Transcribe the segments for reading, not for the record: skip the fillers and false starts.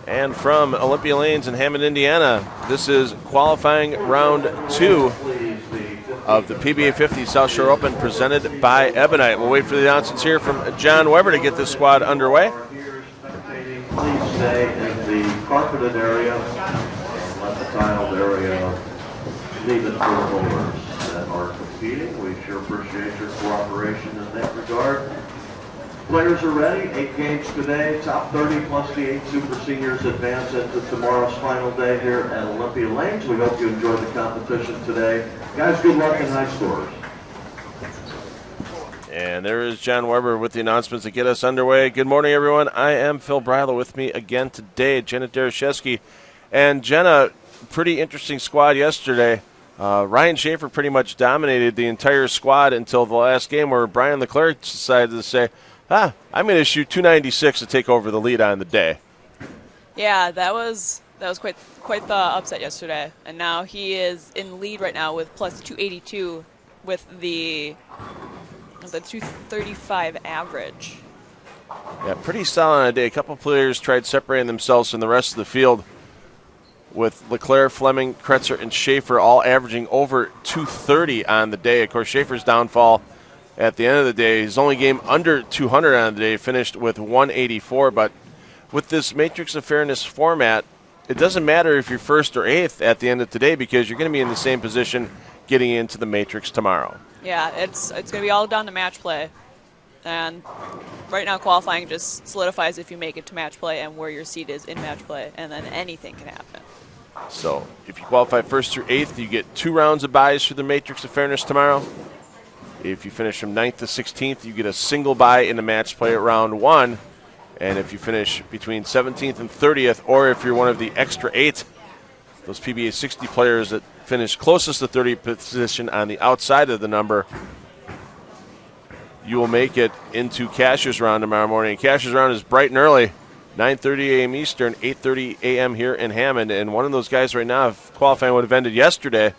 And from Olympia Lanes in Hammond, Indiana, this is qualifying round 2 of the PBA50 South Shore Open presented by Ebonite. We'll wait for the announcements here from John Weber to get this squad underway. Please stay in the carpeted area and let the tiled area leave it for the bowlers that are competing. We sure appreciate your cooperation in that regard. Players are ready. 8 games today. Top 30 plus the 8 super seniors advance into tomorrow's final day here at Olympia Lanes. We hope you enjoyed the competition today. Guys, good luck and high scores. And there is John Weber with the announcements to get us underway. Good morning, everyone. I am Phil Bryla. With me again today, Jenna Dereshevsky. And Jenna, pretty interesting squad yesterday. Ryan Schaefer pretty much dominated the entire squad until the last game where Brian Leclerc decided to say, I'm going to shoot 296 to take over the lead on the day. Yeah, that was quite the upset yesterday. And now he is in the lead right now with plus 282 with the 235 average. Yeah, pretty solid on a day. A couple players tried separating themselves from the rest of the field, with Leclerc, Fleming, Kretzer, and Schaefer all averaging over 230 on the day. Of course, Schaefer's downfall at the end of the day, his only game under 200 on the day, finished with 184. But with this Matrix of Fairness format, it doesn't matter if you're first or eighth at the end of today because you're going to be in the same position getting into the Matrix tomorrow. Yeah, it's going to be all down to match play. And right now qualifying just solidifies if you make it to match play and where your seed is in match play, and then anything can happen. So if you qualify first through eighth, you get 2 rounds of byes through the Matrix of Fairness tomorrow. If you finish from 9th to 16th, you get a single bye in the match play at round 1. And if you finish between 17th and 30th, or if you're one of the extra 8, those PBA60 players that finish closest to 30th position on the outside of the number, you will make it into Cashier's Round tomorrow morning. Cashier's Round is bright and early, 9:30 a.m. Eastern, 8:30 a.m. here in Hammond. And one of those guys right now, if qualifying would have ended yesterday,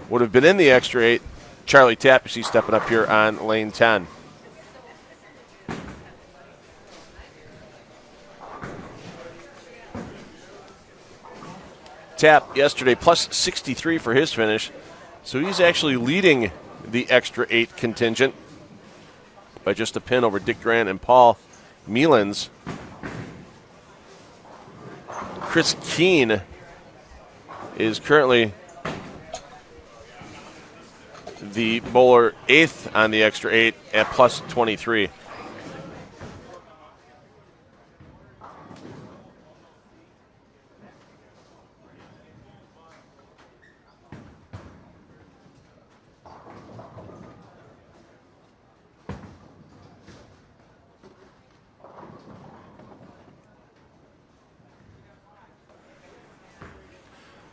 would have been in the extra 8. Charlie Tapp, you see stepping up here on lane 10. Tapp yesterday plus 63 for his finish, so he's actually leading the extra 8 contingent by just a pin over Dick Grant and Paul Melans. Chris Keene is currently the bowler 8th on the extra 8 at plus 23.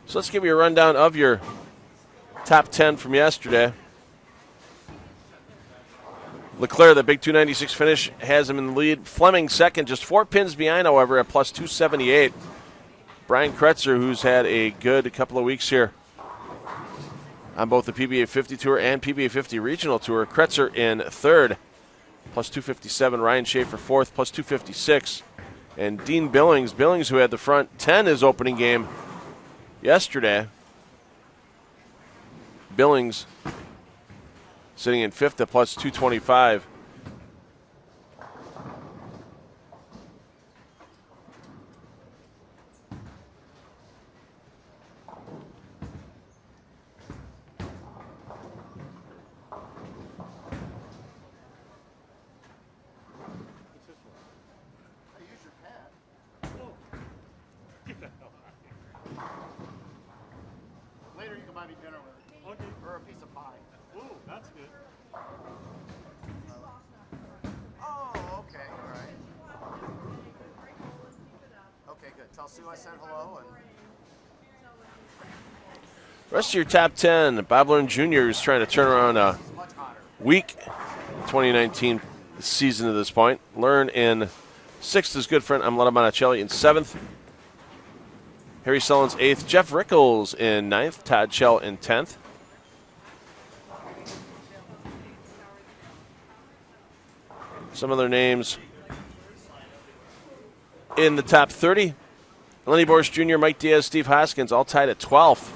So let's give you a rundown of your top 10 from yesterday. Leclerc, the big 296 finish, has him in the lead. Fleming second, just 4 pins behind, however, at plus 278. Brian Kretzer, who's had a good couple of weeks here on both the PBA50 Tour and PBA50 Regional Tour. Kretzer in third, plus 257. Ryan Schaefer fourth, plus 256. And Dean Billings, who had the front 10 his opening game yesterday. Billings sitting in fifth at plus 225. Later you can buy me dinner with it. Okay. Or a piece of pie. Ooh, that's good. Oh, okay, all right. Okay, good. Tell Sue I said hello. And Rest of your top 10, Bob Learn Jr. is trying to turn around a weak 2019 season at this point. Learn in sixth, his good friend Amleta Monticelli in seventh. Harry Sullins eighth. Jeff Rickles in ninth. Todd Schell in 10th. Some other names in the top 30. Lenny Boris Jr., Mike Diaz, Steve Hoskins, all tied at 12th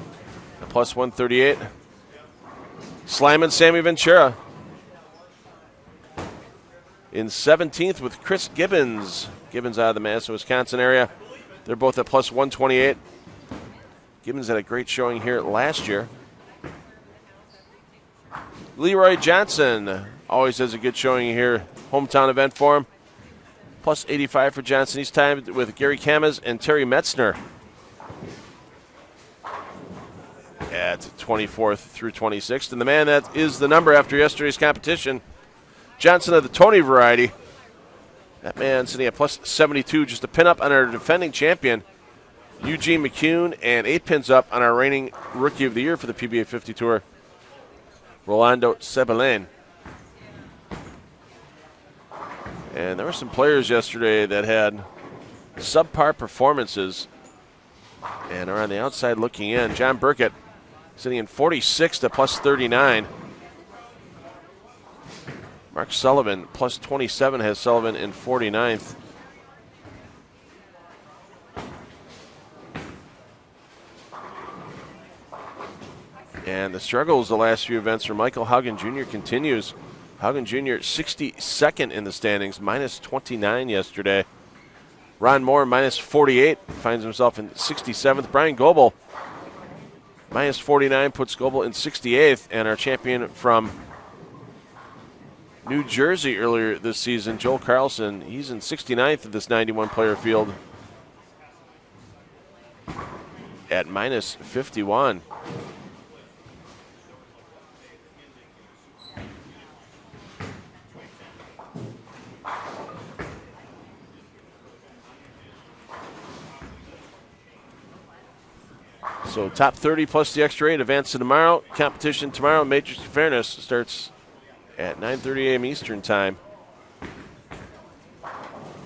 at plus 138. Slammin' Sammy Ventura in 17th with Chris Gibbons. Gibbons out of the Madison, Wisconsin area. They're both at plus 128. Gibbons had a great showing here last year. Leroy Johnson always has a good showing here. Hometown event for him. Plus 85 for Johnson. He's tied with Gary Kamas and Terry Metzner at 24th through 26th. And the man that is the number after yesterday's competition, Johnson of the Tony variety. That man sitting at plus 72, just a pin up on our defending champion, Eugene McCune, and 8 pins up on our reigning Rookie of the Year for the PBA 50 Tour, Rolando Sebelen. And there were some players yesterday that had subpar performances and are on the outside looking in. John Burkett sitting in 46th at plus 39. Mark Sullivan, plus 27, has Sullivan in 49th. And the struggles the last few events for Michael Haugen Jr. continues. Haugen Jr. 62nd in the standings, minus 29 yesterday. Ron Moore, minus 48, finds himself in 67th. Brian Goebel, minus 49, puts Goebel in 68th. And our champion from New Jersey earlier this season, Joel Carlson, he's in 69th of this 91-player field at minus 51. So top 30 plus the extra 8 advance to tomorrow. Competition tomorrow, Matrix of Fairness, starts at 9:30 a.m. Eastern Time.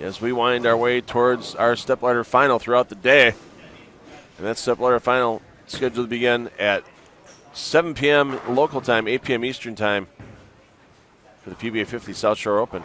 As we wind our way towards our stepladder final throughout the day. And that stepladder final scheduled to begin at 7 p.m. local time, 8 p.m. Eastern Time for the PBA50 South Shore Open.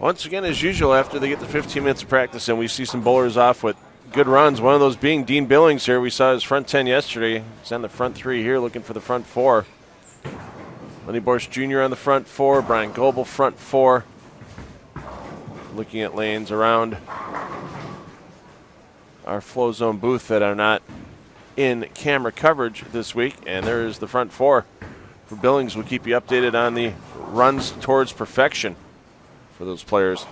Once again, as usual, after they get the 15 minutes of practice and we see some bowlers off with good runs, one of those being Dean Billings here. We saw his front 10 yesterday. He's on the front 3 here looking for the front 4. Lenny Borsch Jr. on the front 4, Brian Goebel front 4. Looking at lanes around our flow zone booth that are not in camera coverage this week. And there is the front 4 for Billings. We'll keep you updated on the runs towards perfection for those players.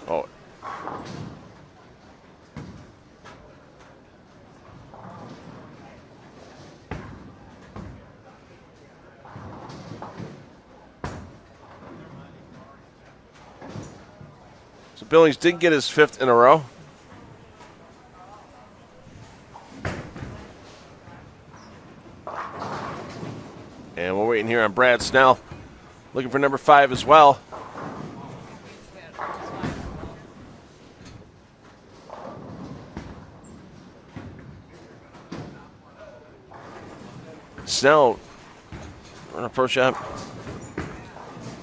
Oh. So Billings did get his 5th in a row. And we're waiting here on Brad Snell, looking for number 5 as well. Snell, run a pro shop in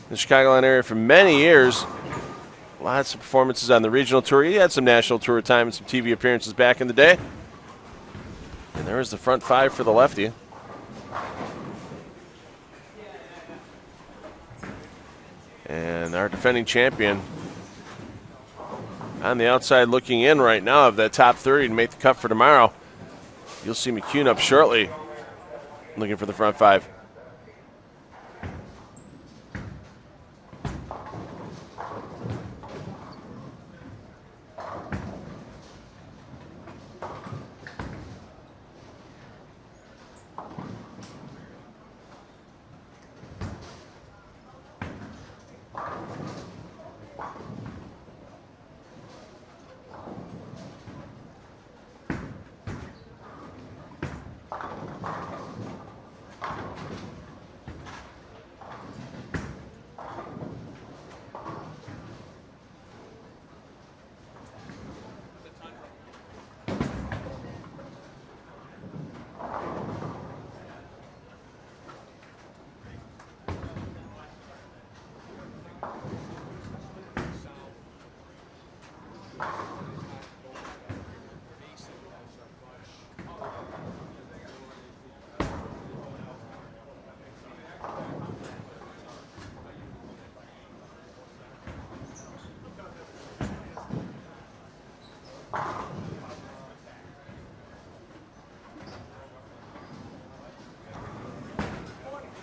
the Chicagoland area for many years. Lots of performances on the regional tour. He had some national tour time and some TV appearances back in the day. And there's the front 5 for the lefty. And our defending champion on the outside looking in right now of that top 30 to make the cut for tomorrow. You'll see McCune up shortly looking for the front 5.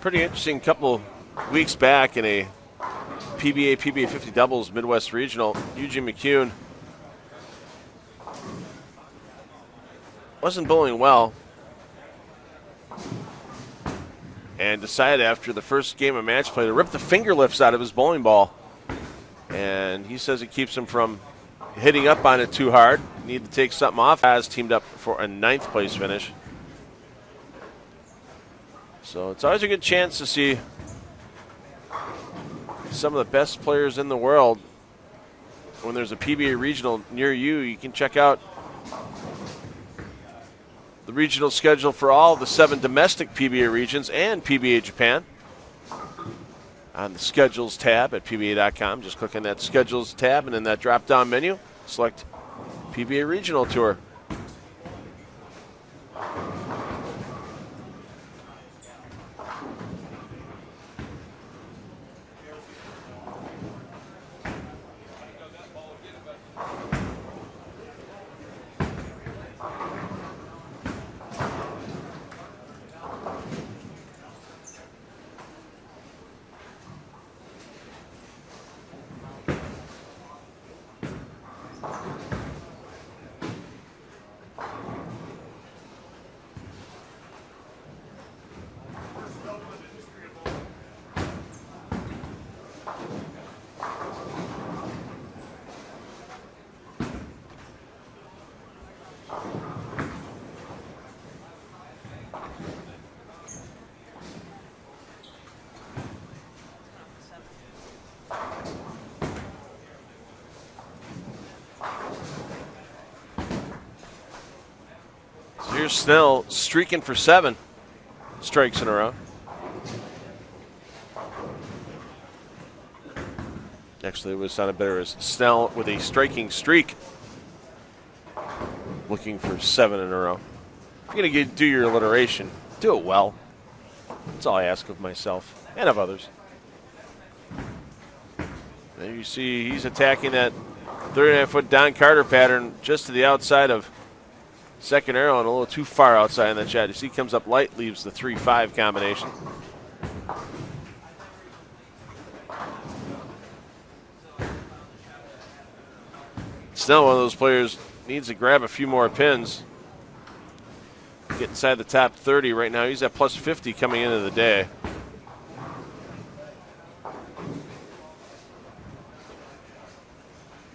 Pretty interesting couple weeks back in a PBA50 doubles Midwest Regional. Eugene McCune wasn't bowling well and decided after the first game of match play to rip the finger lifts out of his bowling ball. And he says it keeps him from hitting up on it too hard. Need to take something off. Has teamed up for a 9th place finish. So it's always a good chance to see some of the best players in the world. When there's a PBA regional near you, you can check out the regional schedule for all the 7 domestic PBA regions and PBA Japan on the schedules tab at PBA.com. Just click on that schedules tab, and in that drop-down menu, select PBA Regional Tour. Here's Snell streaking for 7 strikes in a row. Actually, it would sound better as Snell with a striking streak, looking for 7 in a row. If you're going to do your alliteration, do it well. That's all I ask of myself and of others. There you see he's attacking that 39-foot Don Carter pattern just to the outside of second arrow and a little too far outside in that shot. You see he comes up light, leaves the 3-5 combination. Still one of those players needs to grab a few more pins. Get inside the top 30 right now. He's at plus 50 coming into the day.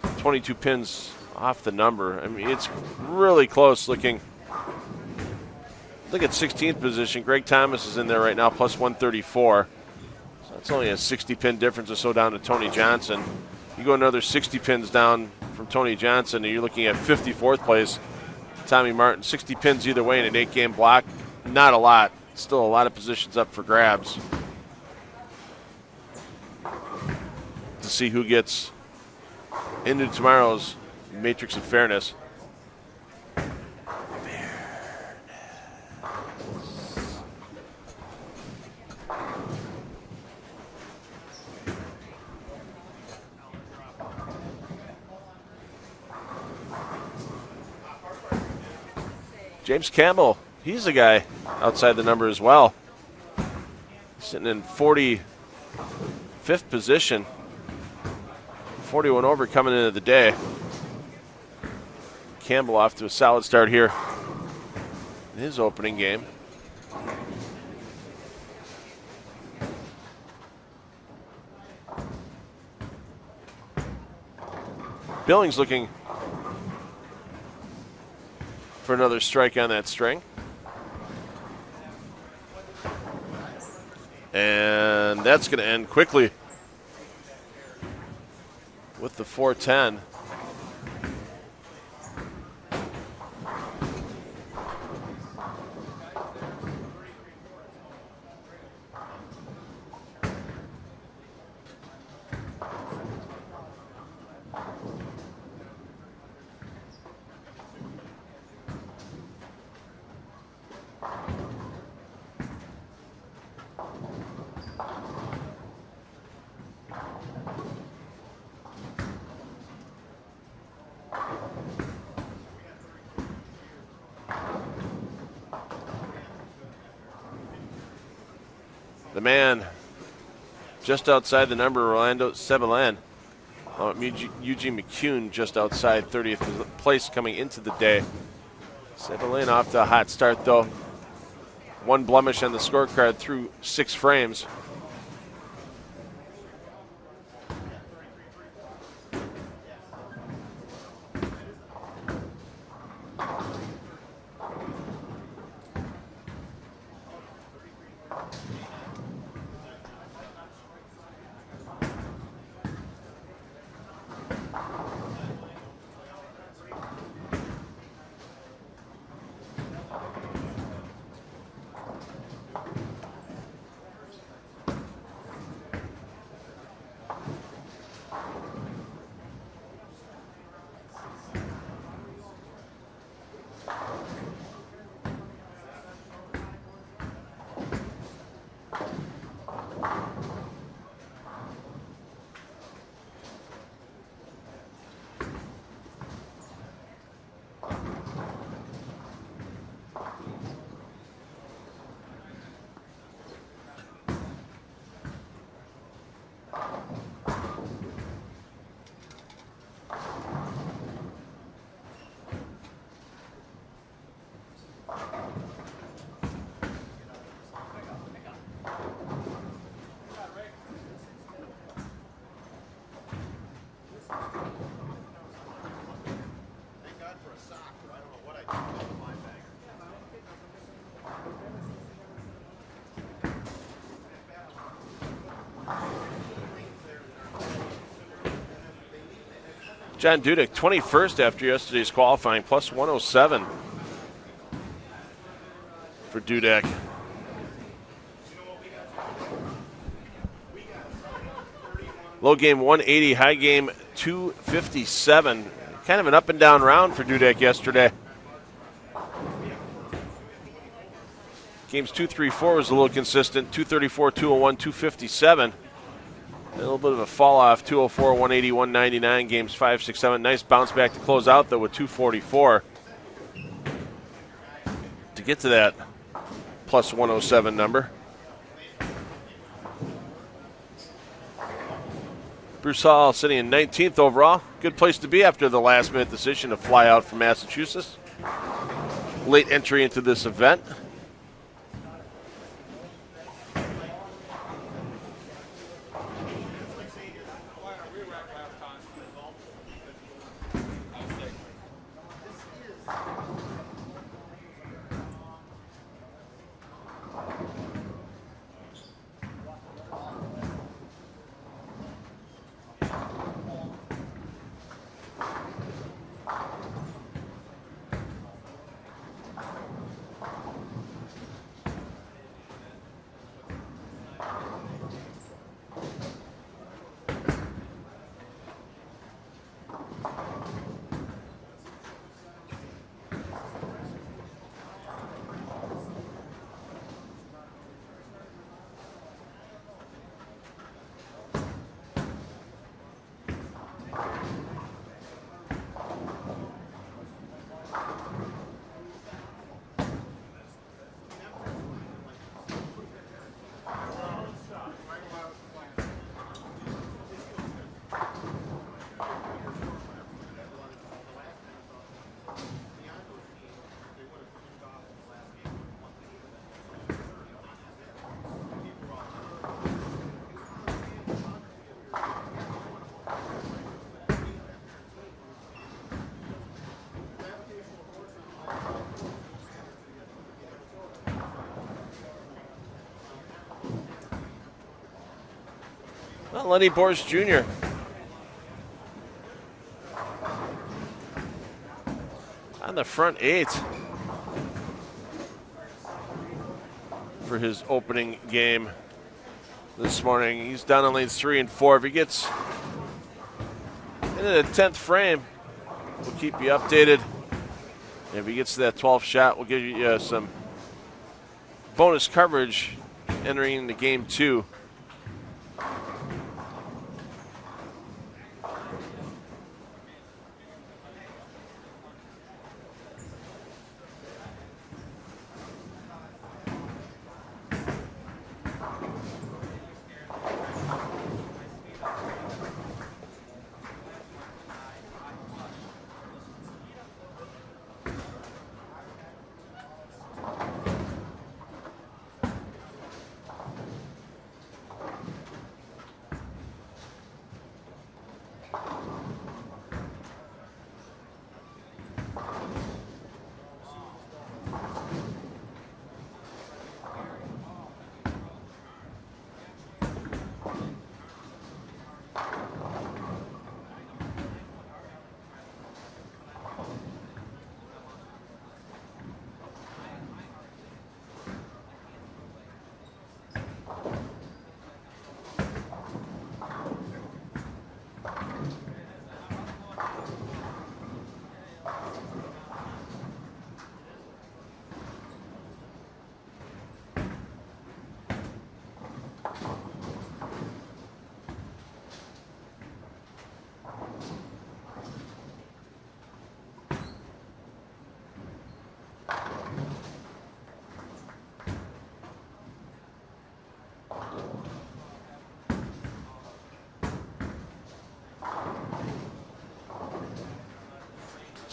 .22 pins off the number. I mean, it's really close looking. Look at 16th position. Greg Thomas is in there right now, plus 134. So that's only a 60-pin difference or so down to Tony Johnson. You go another 60 pins down from Tony Johnson, and you're looking at 54th place. Tommy Martin, 60 pins either way in an 8-game block. Not a lot. Still a lot of positions up for grabs. To see who gets into tomorrow's Matrix of Fairness. James Campbell, he's a guy outside the number as well. Sitting in 45th position. 41 over coming into the day. Campbell off to a solid start here in his opening game. Billings looking for another strike on that string. And that's going to end quickly with the 410. the man just outside the number, Orlando Sebelan. Eugene McCune just outside 30th place coming into the day. Sebelan off to a hot start, though. One blemish on the scorecard through 6 frames. John Dudek, 21st after yesterday's qualifying, plus 107 for Dudek. Low game 180, high game 257. Kind of an up and down round for Dudek yesterday. Games 2, 3, 4 was a little consistent. 234, 201, 257. A little bit of a fall off, 204, 180, 199, games 5, 6, 7. Nice bounce back to close out, though, with 244 to get to that plus 107 number. Bruce Hall sitting in 19th overall. Good place to be after the last-minute decision to fly out from Massachusetts. Late entry into this event. Well, Lenny Bors Jr. on the front 8 for his opening game this morning. He's down in lanes 3 and 4. If he gets into the 10th frame, we'll keep you updated. And if he gets to that 12th shot, we'll give you some bonus coverage entering into game 2.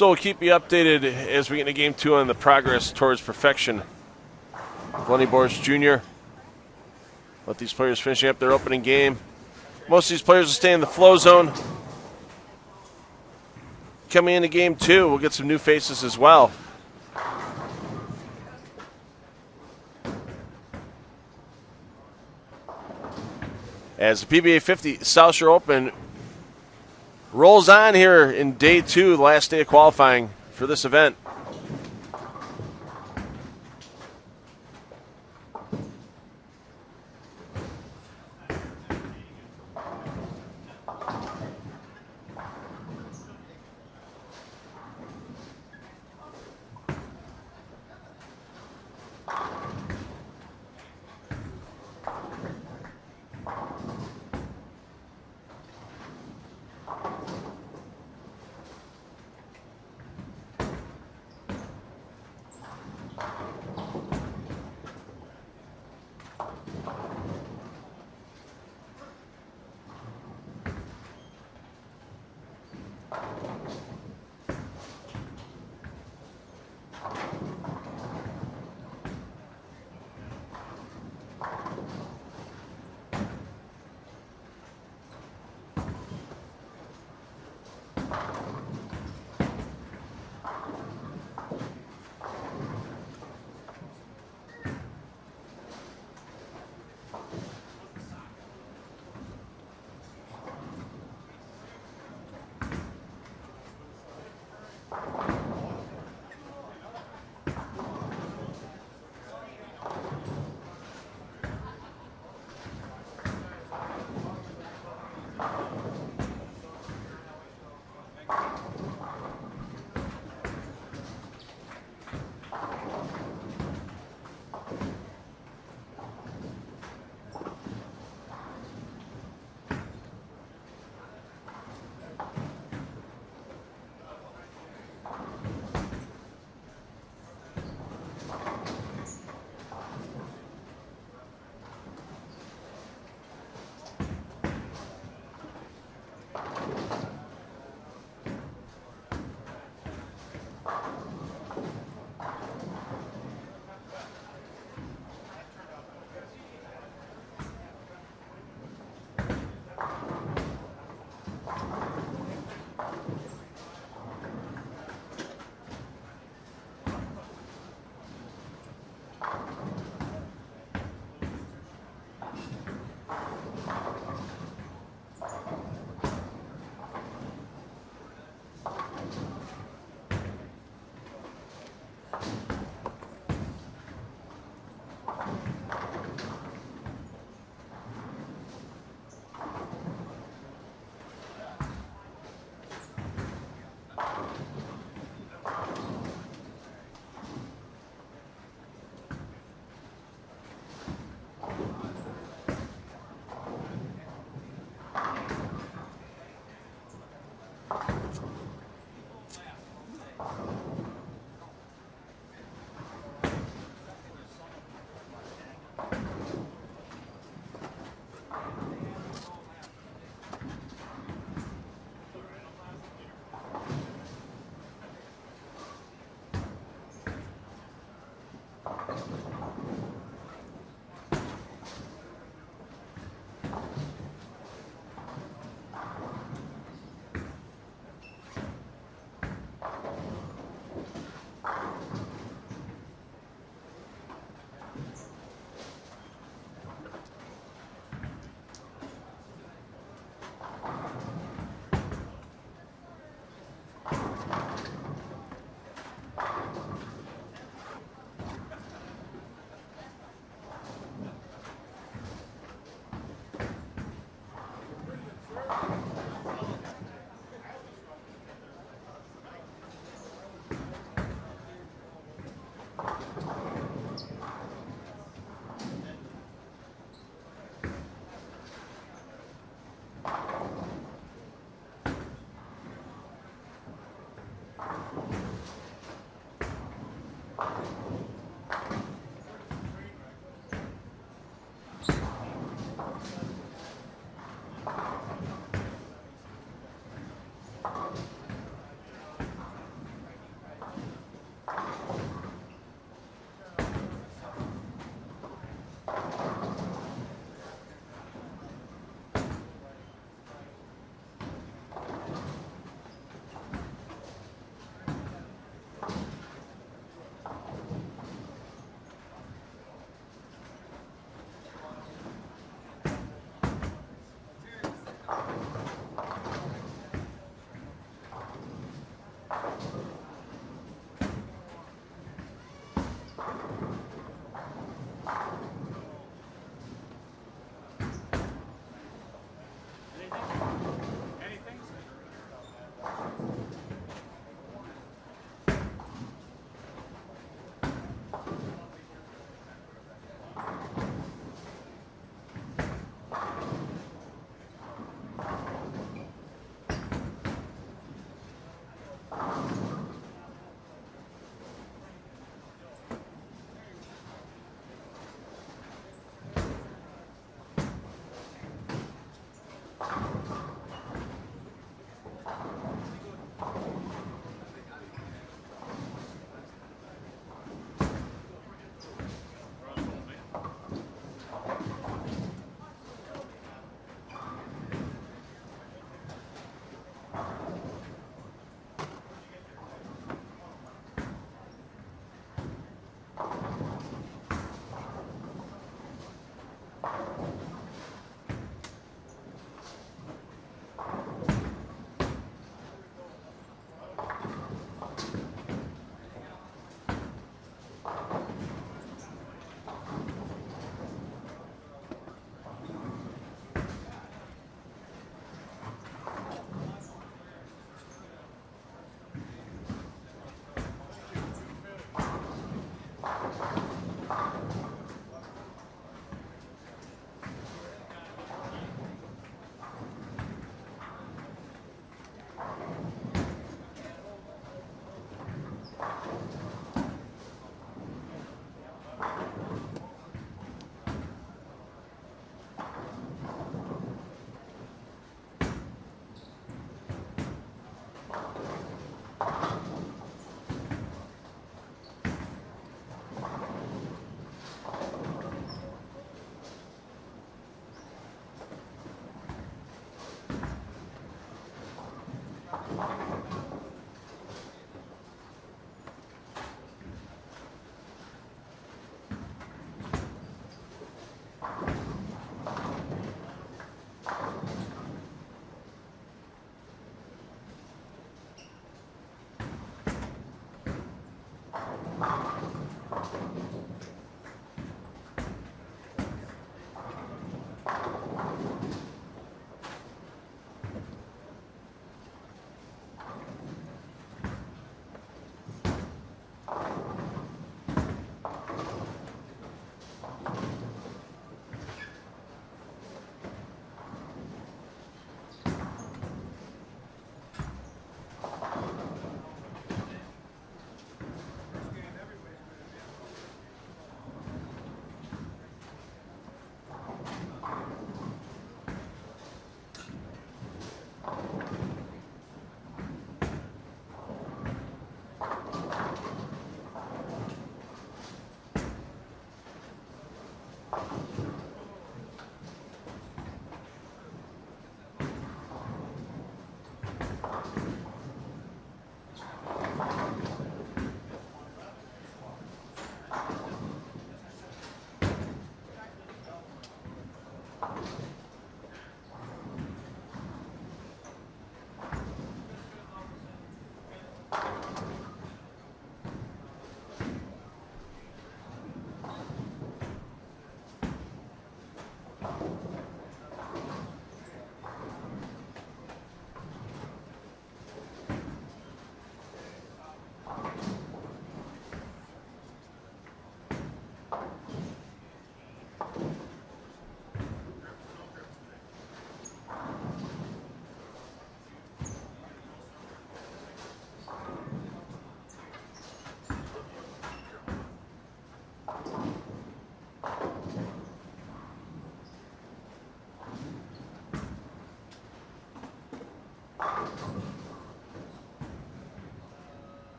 So we'll keep you updated as we get into Game 2 on the progress towards perfection. Lenny Boris Jr. Let these players finishing up their opening game. Most of these players will stay in the flow zone. Coming into Game 2, we'll get some new faces as well. As the PBA50 South Shore Open rolls on here in Day 2, the last day of qualifying for this event.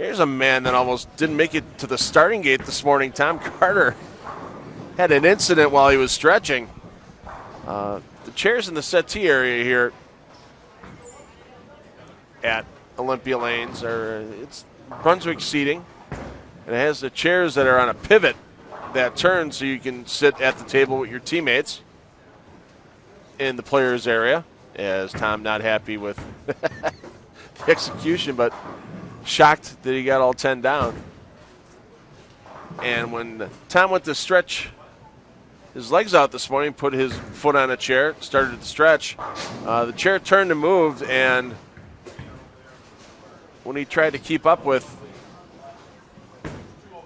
Here's a man that almost didn't make it to the starting gate this morning. Tom Carter had an incident while he was stretching. The chairs in the settee area here at Olympia Lanes it's Brunswick seating, and it has the chairs that are on a pivot that turn so you can sit at the table with your teammates in the players area. As Tom not happy with the execution, but shocked that he got all 10 down. And when Tom went to stretch his legs out this morning, put his foot on a chair, started to stretch, the chair turned and moved, and when he tried to keep up with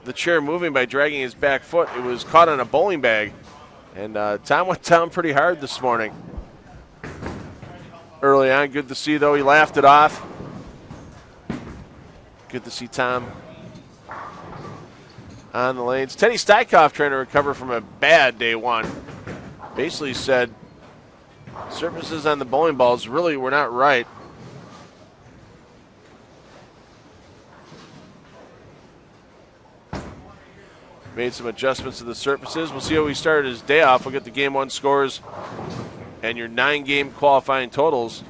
the chair moving by dragging his back foot, it was caught on a bowling bag. And Tom went down pretty hard this morning. Early on, good to see, though. He laughed it off. Good to see Tom on the lanes. Teddy Steichoff trying to recover from a bad day one. Basically said surfaces on the bowling balls really were not right. Made some adjustments to the surfaces. We'll see how he started his day off. We'll get the game one scores and your 9-game qualifying totals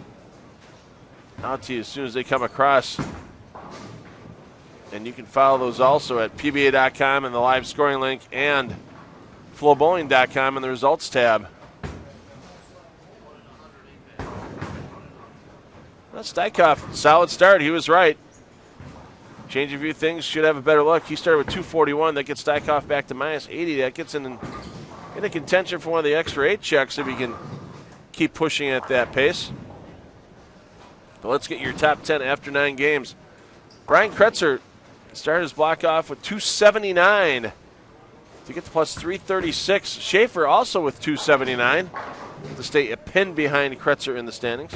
out to you as soon as they come across. And you can follow those also at PBA.com and the live scoring link, and FloBowling.com in the results tab. Well, Steichoff, solid start. He was right. Change a few things, should have a better look. He started with 241. That gets Steichoff back to minus 80. That gets into contention for one of the extra 8 checks if he can keep pushing at that pace. But let's get your top 10 after 9 games. Brian Kretzer started his block off with 279 to get to plus 336. Schaefer also with 279 to stay a pin behind Kretzer in the standings.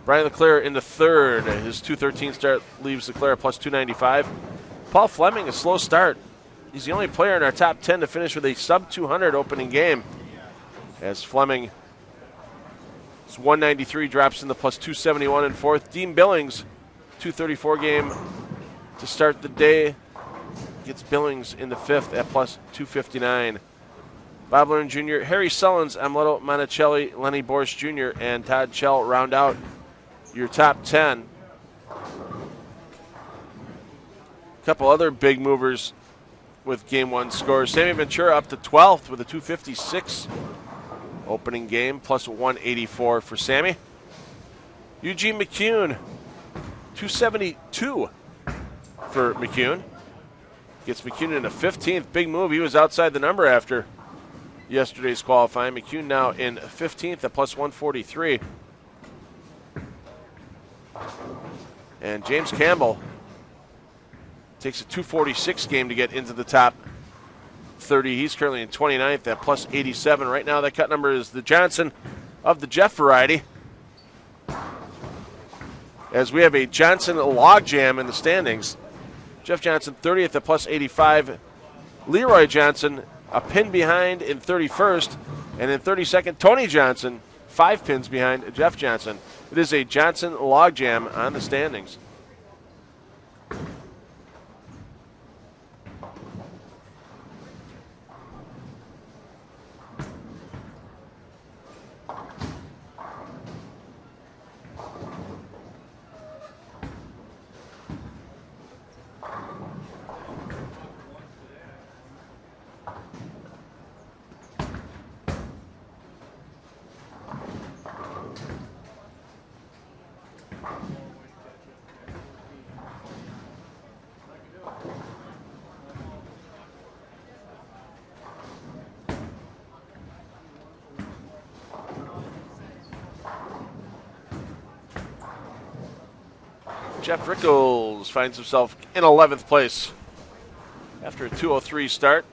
Brian Leclerc in the third. His 213 start leaves Leclerc at plus 295. Paul Fleming, a slow start. He's the only player in our top 10 to finish with a sub-200 opening game. As Fleming, his 193 drops in the plus 271 in fourth. Dean Billings, 234 game to start the day. Gets Billings in the fifth at plus 259. Bob Learn Jr., Harry Sullins, Amleto Monticelli, Lenny Boris Jr., and Todd Chell round out your top 10. A couple other big movers with game one scores. Sammy Ventura up to 12th with a 256 opening game, plus 184 for Sammy. Eugene McCune, 272 for McCune. Gets McCune in a 15th. Big move. He was outside the number after yesterday's qualifying. McCune now in 15th at plus 143. And James Campbell takes a 246 game to get into the top 30. He's currently in 29th at plus 87. Right now that cut number is the Johnson of the Jeff variety, as we have a Johnson logjam in the standings. Jeff Johnson 30th at plus 85. Leroy Johnson a pin behind in 31st. And in 32nd, Tony Johnson 5 pins behind Jeff Johnson. It is a Johnson logjam on the standings. Jeff Rickles finds himself in 11th place after a 203 start.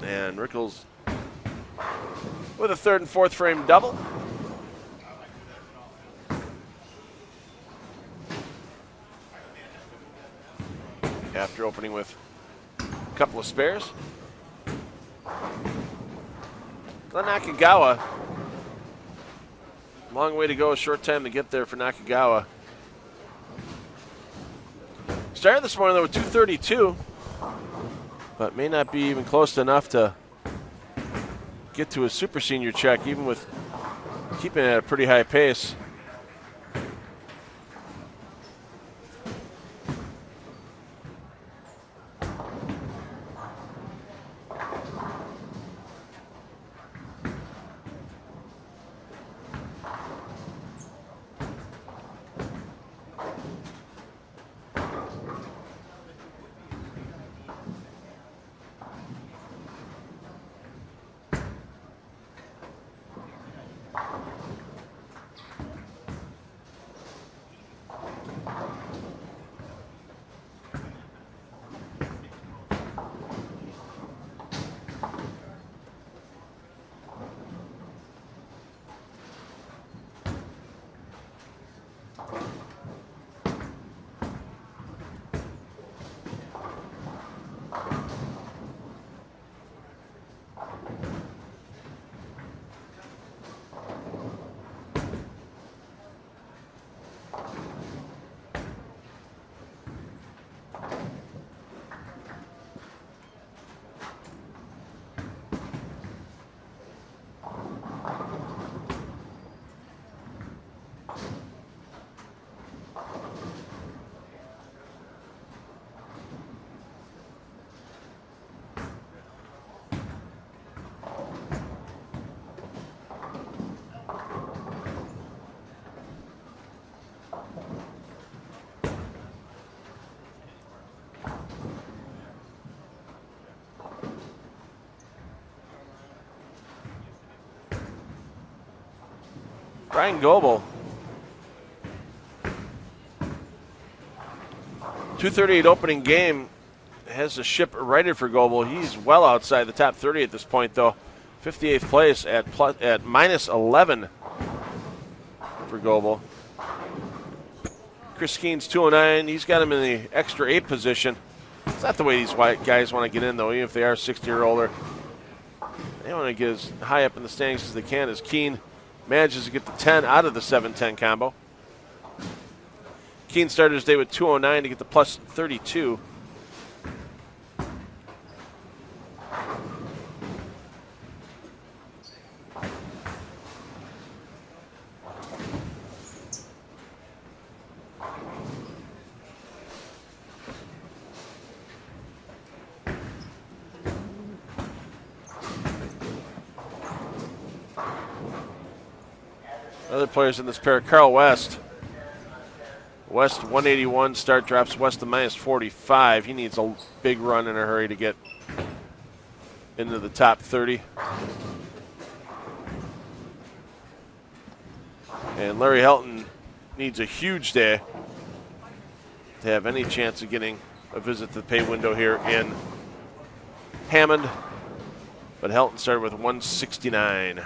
And Rickles with a third and fourth frame double. After opening with a couple of spares. Glenn Nakagawa. Long way to go, short time to get there for Nakagawa. Started this morning though with 232, but may not be even close enough to get to a super senior check, even with keeping it at a pretty high pace. Brian Goebel. 238 opening game has the ship righted for Goebel. He's well outside the top 30 at this point, though. 58th place at minus 11 for Goebel. Chris Keen's 209. He's got him in the extra 8 position. It's not the way these white guys want to get in, though, even if they are 60 or older. They want to get as high up in the standings as they can, as Keen manages to get the 10 out of the 7-10 combo. Keen started his day with 209 to get the plus 32. Other players in this pair, Carl West. West 181 start, drops West to minus 45. He needs a big run in a hurry to get into the top 30. And Larry Helton needs a huge day to have any chance of getting a visit to the pay window here in Hammond. But Helton started with 169.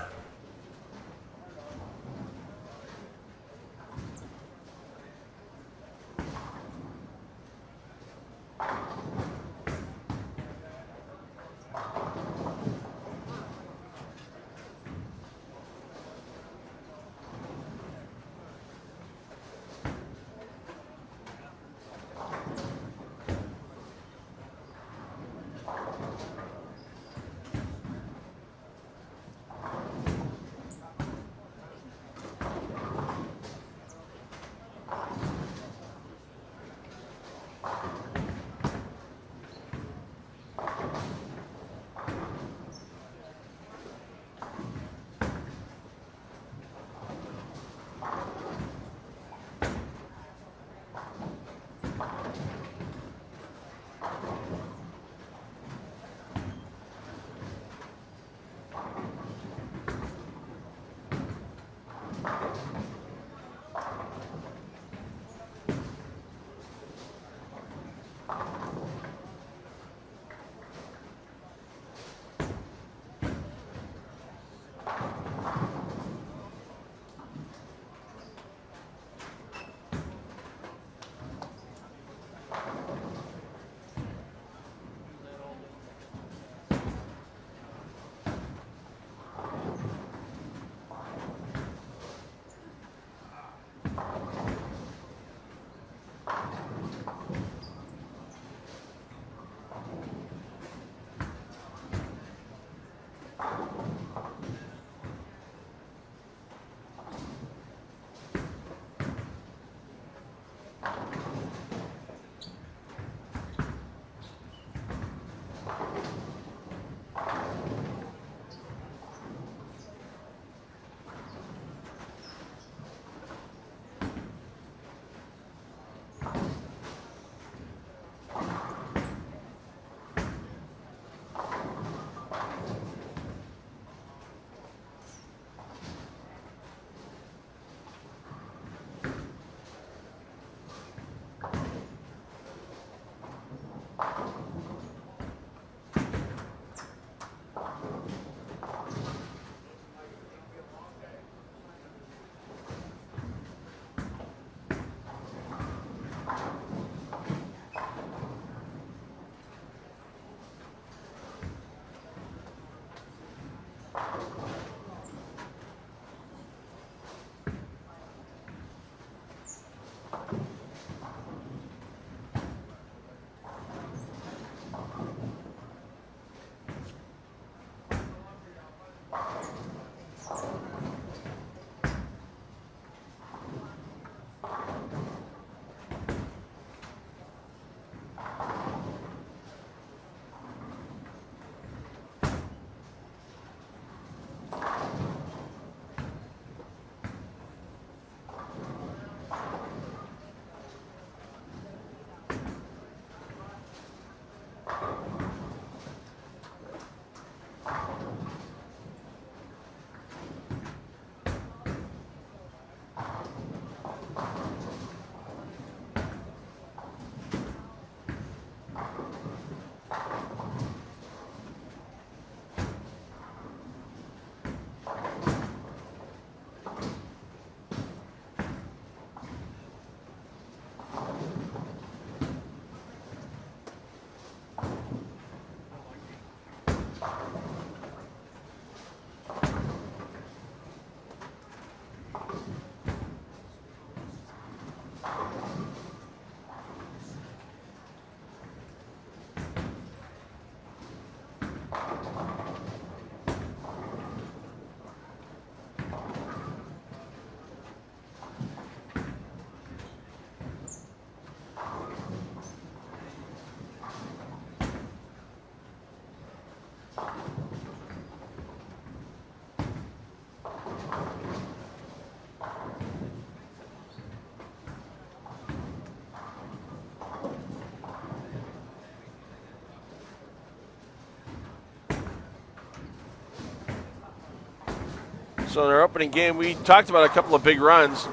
So in our opening game, we talked about a couple of big runs.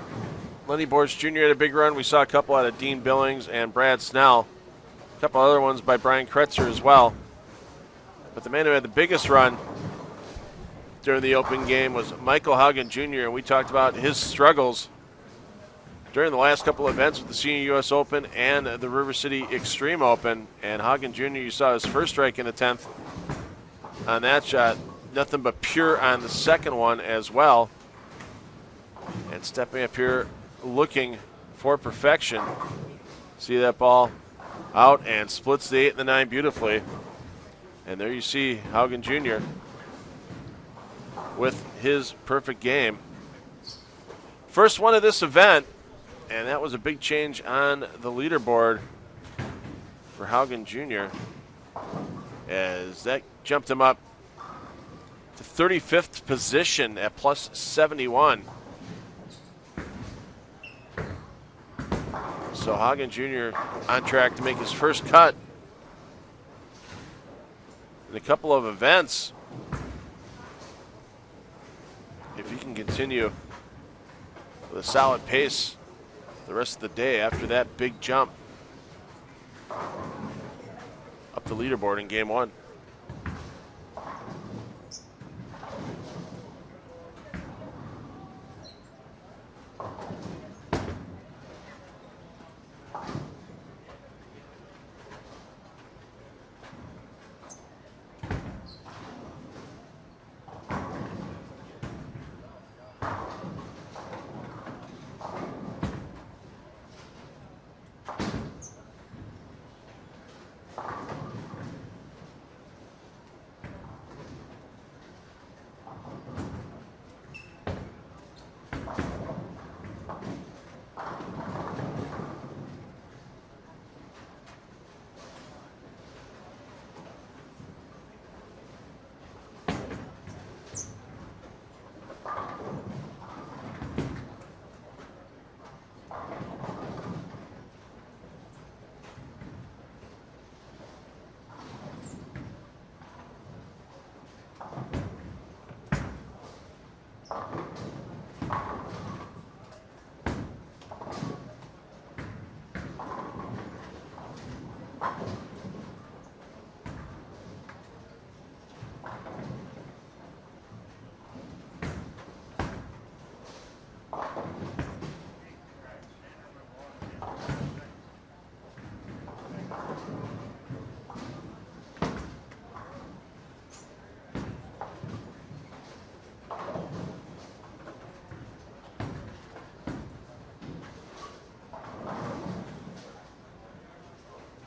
Lenny Borge Jr. had a big run. We saw a couple out of Dean Billings and Brad Snell. A couple other ones by Brian Kretzer as well. But the man who had the biggest run during the open game was Michael Haugen Jr., and we talked about his struggles during the last couple of events with the Senior U.S. Open and the River City Extreme Open. And Haugen Jr., you saw his first strike in the 10th on that shot. Nothing but pure on the second one as well. And stepping up here, looking for perfection. See that ball out and splits the 8 and the 9 beautifully. And there you see Haugen Jr. with his perfect game. First one of this event, and that was a big change on the leaderboard for Haugen Jr. as that jumped him up to 35th position at plus 71. So Haugen Jr. on track to make his first cut in a couple of events. If he can continue with a solid pace the rest of the day after that big jump up the leaderboard in game one.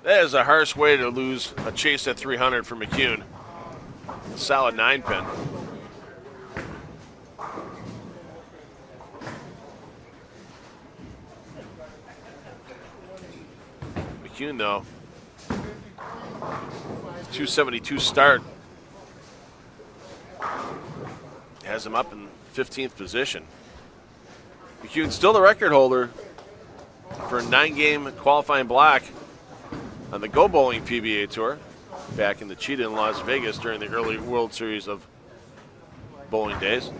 That is a harsh way to lose a chase at 300 for McCune. A solid 9-pin. McCune, though, 272 start has him up in 15th position. McCune still the record holder for a 9-game qualifying block on the Go Bowling PBA Tour back in the Cheetah in Las Vegas during the early World Series of bowling days.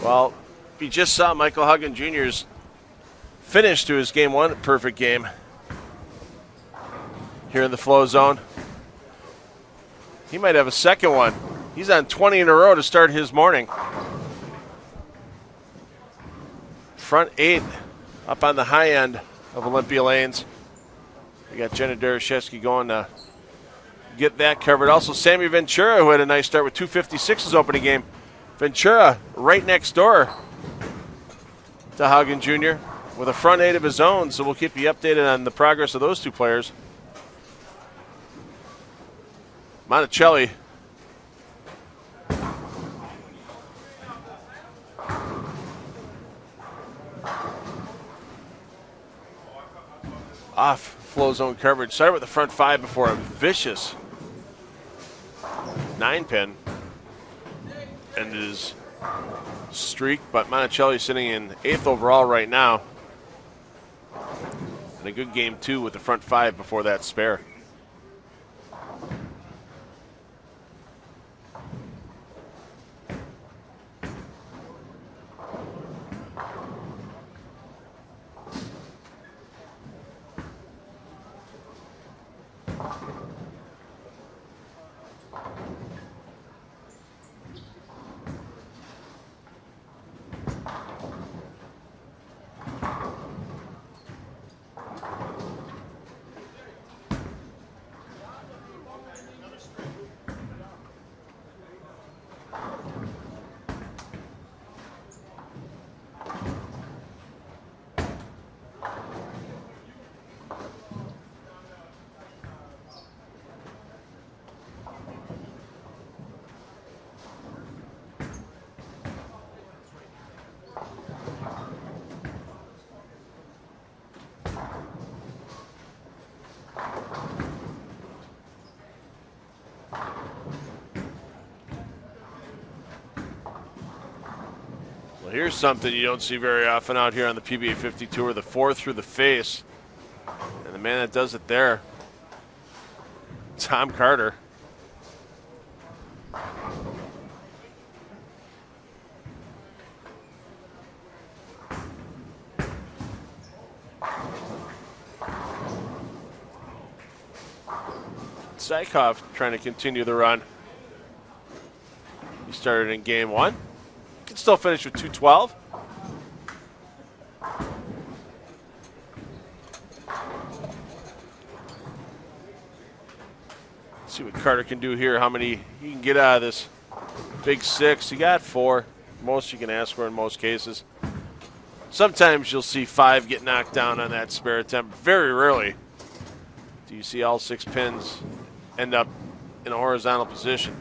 Well, you just saw Michael Huggan Jr.'s finish to his Game 1 perfect game here in the flow zone. He might have a second one. He's on 20 in a row to start his morning. Front 8 up on the high end of Olympia Lanes. We got Jenna Dereshevsky going to get that covered. Also, Sammy Ventura, who had a nice start with 256's opening game. Ventura right next door to Haugen Jr. with a front 8 of his own, so we'll keep you updated on the progress of those two players. Monticelli off flow zone coverage. Started with the front 5 before a vicious 9-pin and his streak, but Monticelli sitting in 8th overall right now. And a good game, too, with the front 5 before that spare. Well, here's something you don't see very often out here on the PBA50 Tour, the 4 through the face. And the man that does it there, Tom Carter. Zykov trying to continue the run. He started in game 1. Can still finish with 212. See what Carter can do here, how many he can get out of this big 6. He got 4. Most you can ask for in most cases. Sometimes you'll see 5 get knocked down on that spare attempt. Very rarely do you see all 6 pins end up in a horizontal position.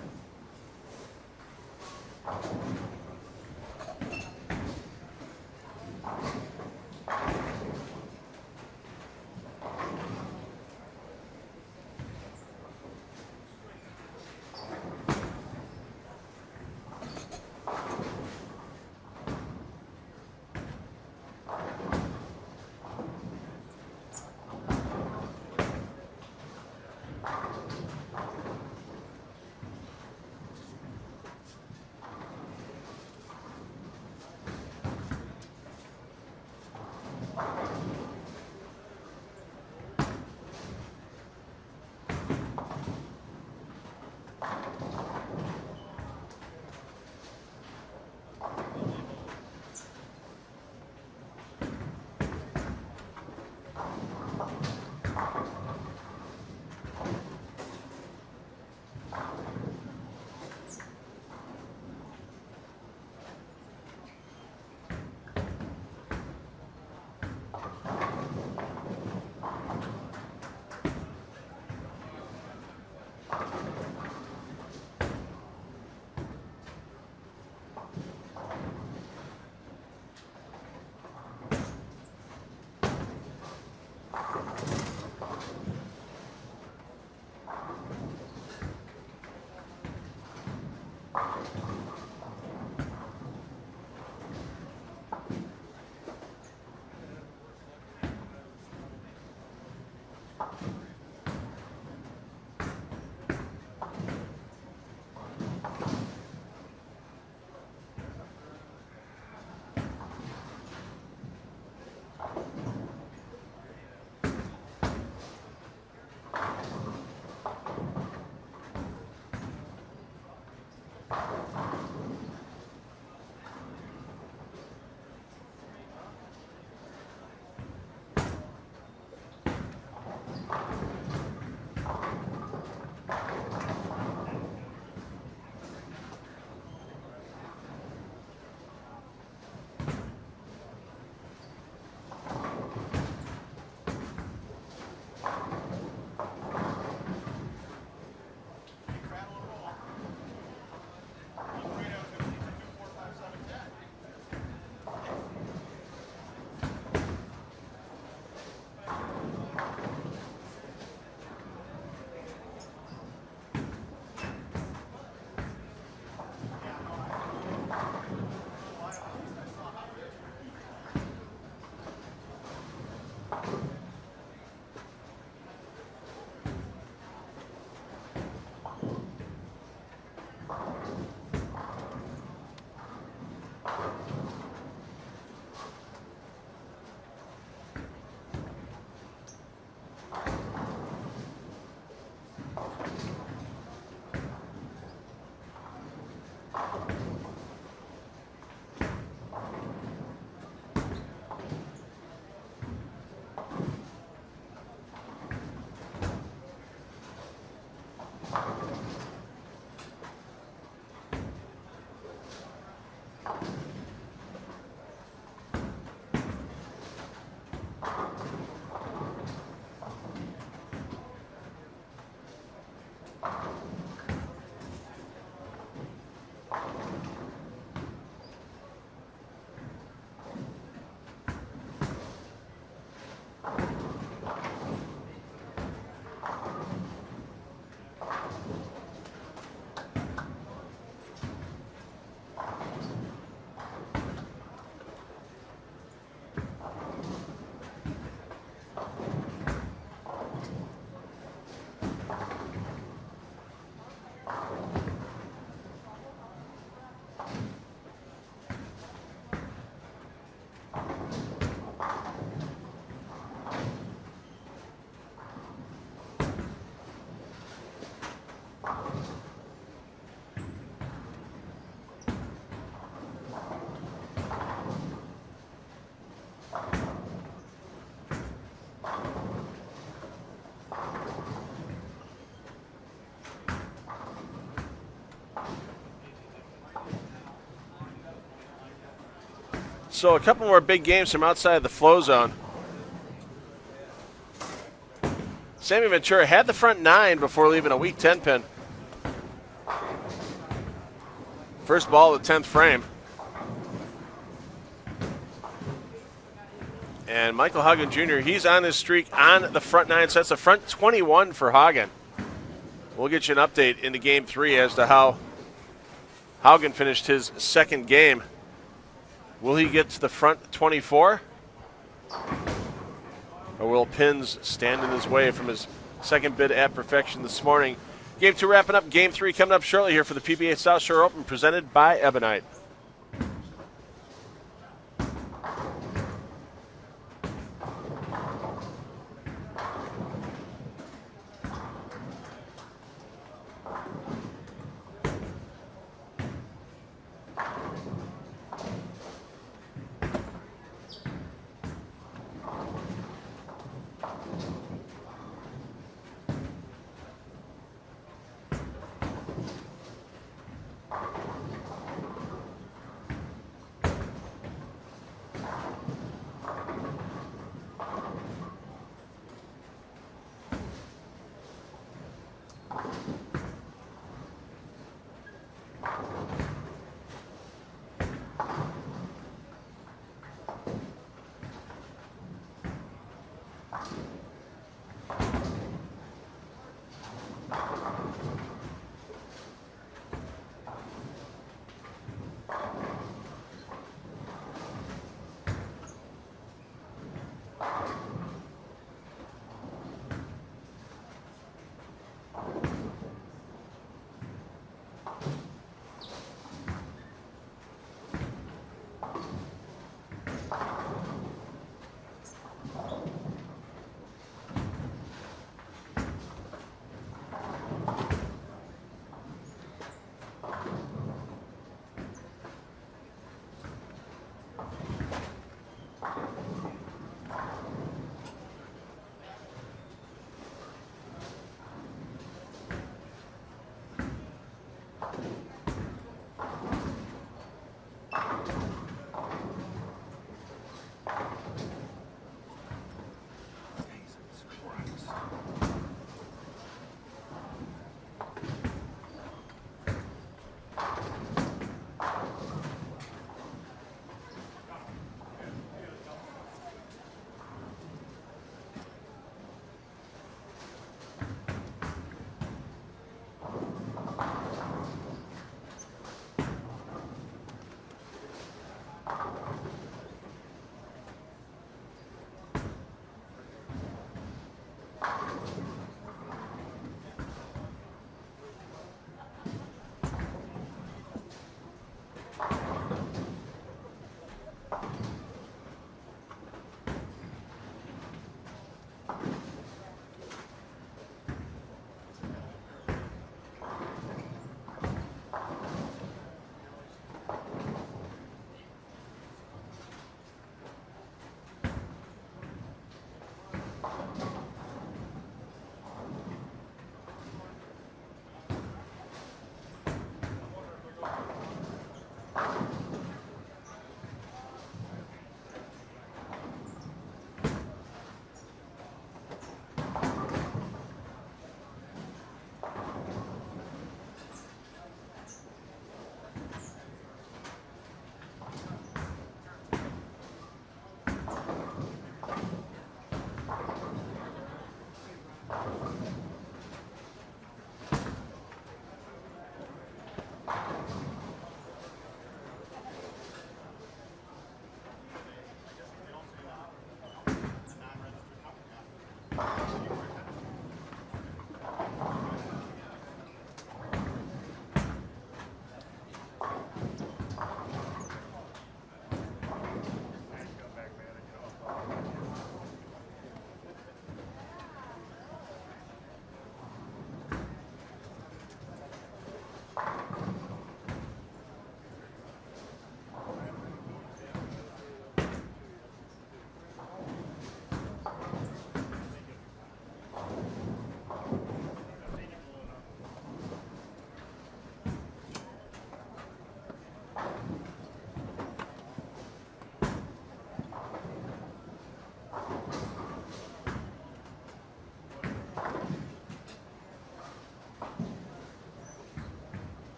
So a couple more big games from outside the flow zone. Sammy Ventura had the front 9 before leaving a weak 10 pin. First ball of the 10th frame. And Michael Hagen Jr., he's on his streak on the front 9. So that's the front 21 for Hagen. We'll get you an update into game 3 as to how Hagen finished his second game. Will he get to the front 24? Or will pins stand in his way from his second bid at perfection this morning? Game 2 wrapping up. Game 3 coming up shortly here for the PBA South Shore Open presented by Ebonite.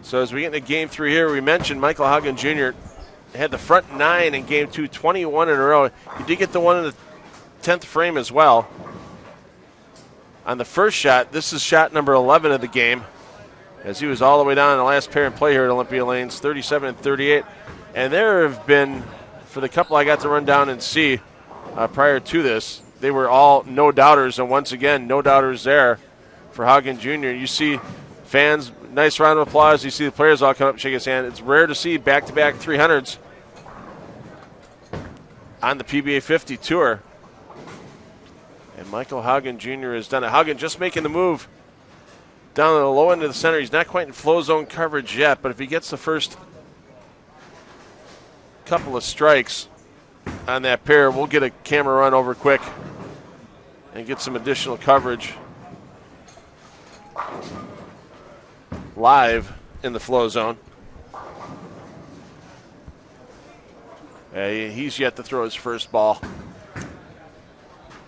So as we get into game 3 here, we mentioned Michael Haugen Jr. had the front 9 in game 2, 21 in a row. He did get the one in the 10th frame as well. On the first shot, this is shot number 11 of the game, as he was all the way down in the last pair in play here at Olympia Lanes, 37 and 38. And there have been, for the couple I got to run down and see prior to this, they were all no-doubters, and once again, no-doubters there for Haugen Jr. You see fans, nice round of applause. You see the players all come up and shake his hand. It's rare to see back-to-back 300s on the PBA 50 Tour. And Michael Haugen Jr. has done it. Haugen just making the move down to the low end of the center. He's not quite in flow zone coverage yet, but if he gets the first couple of strikes on that pair, we'll get a camera run over quick and get some additional coverage live in the flow zone. He's yet to throw his first ball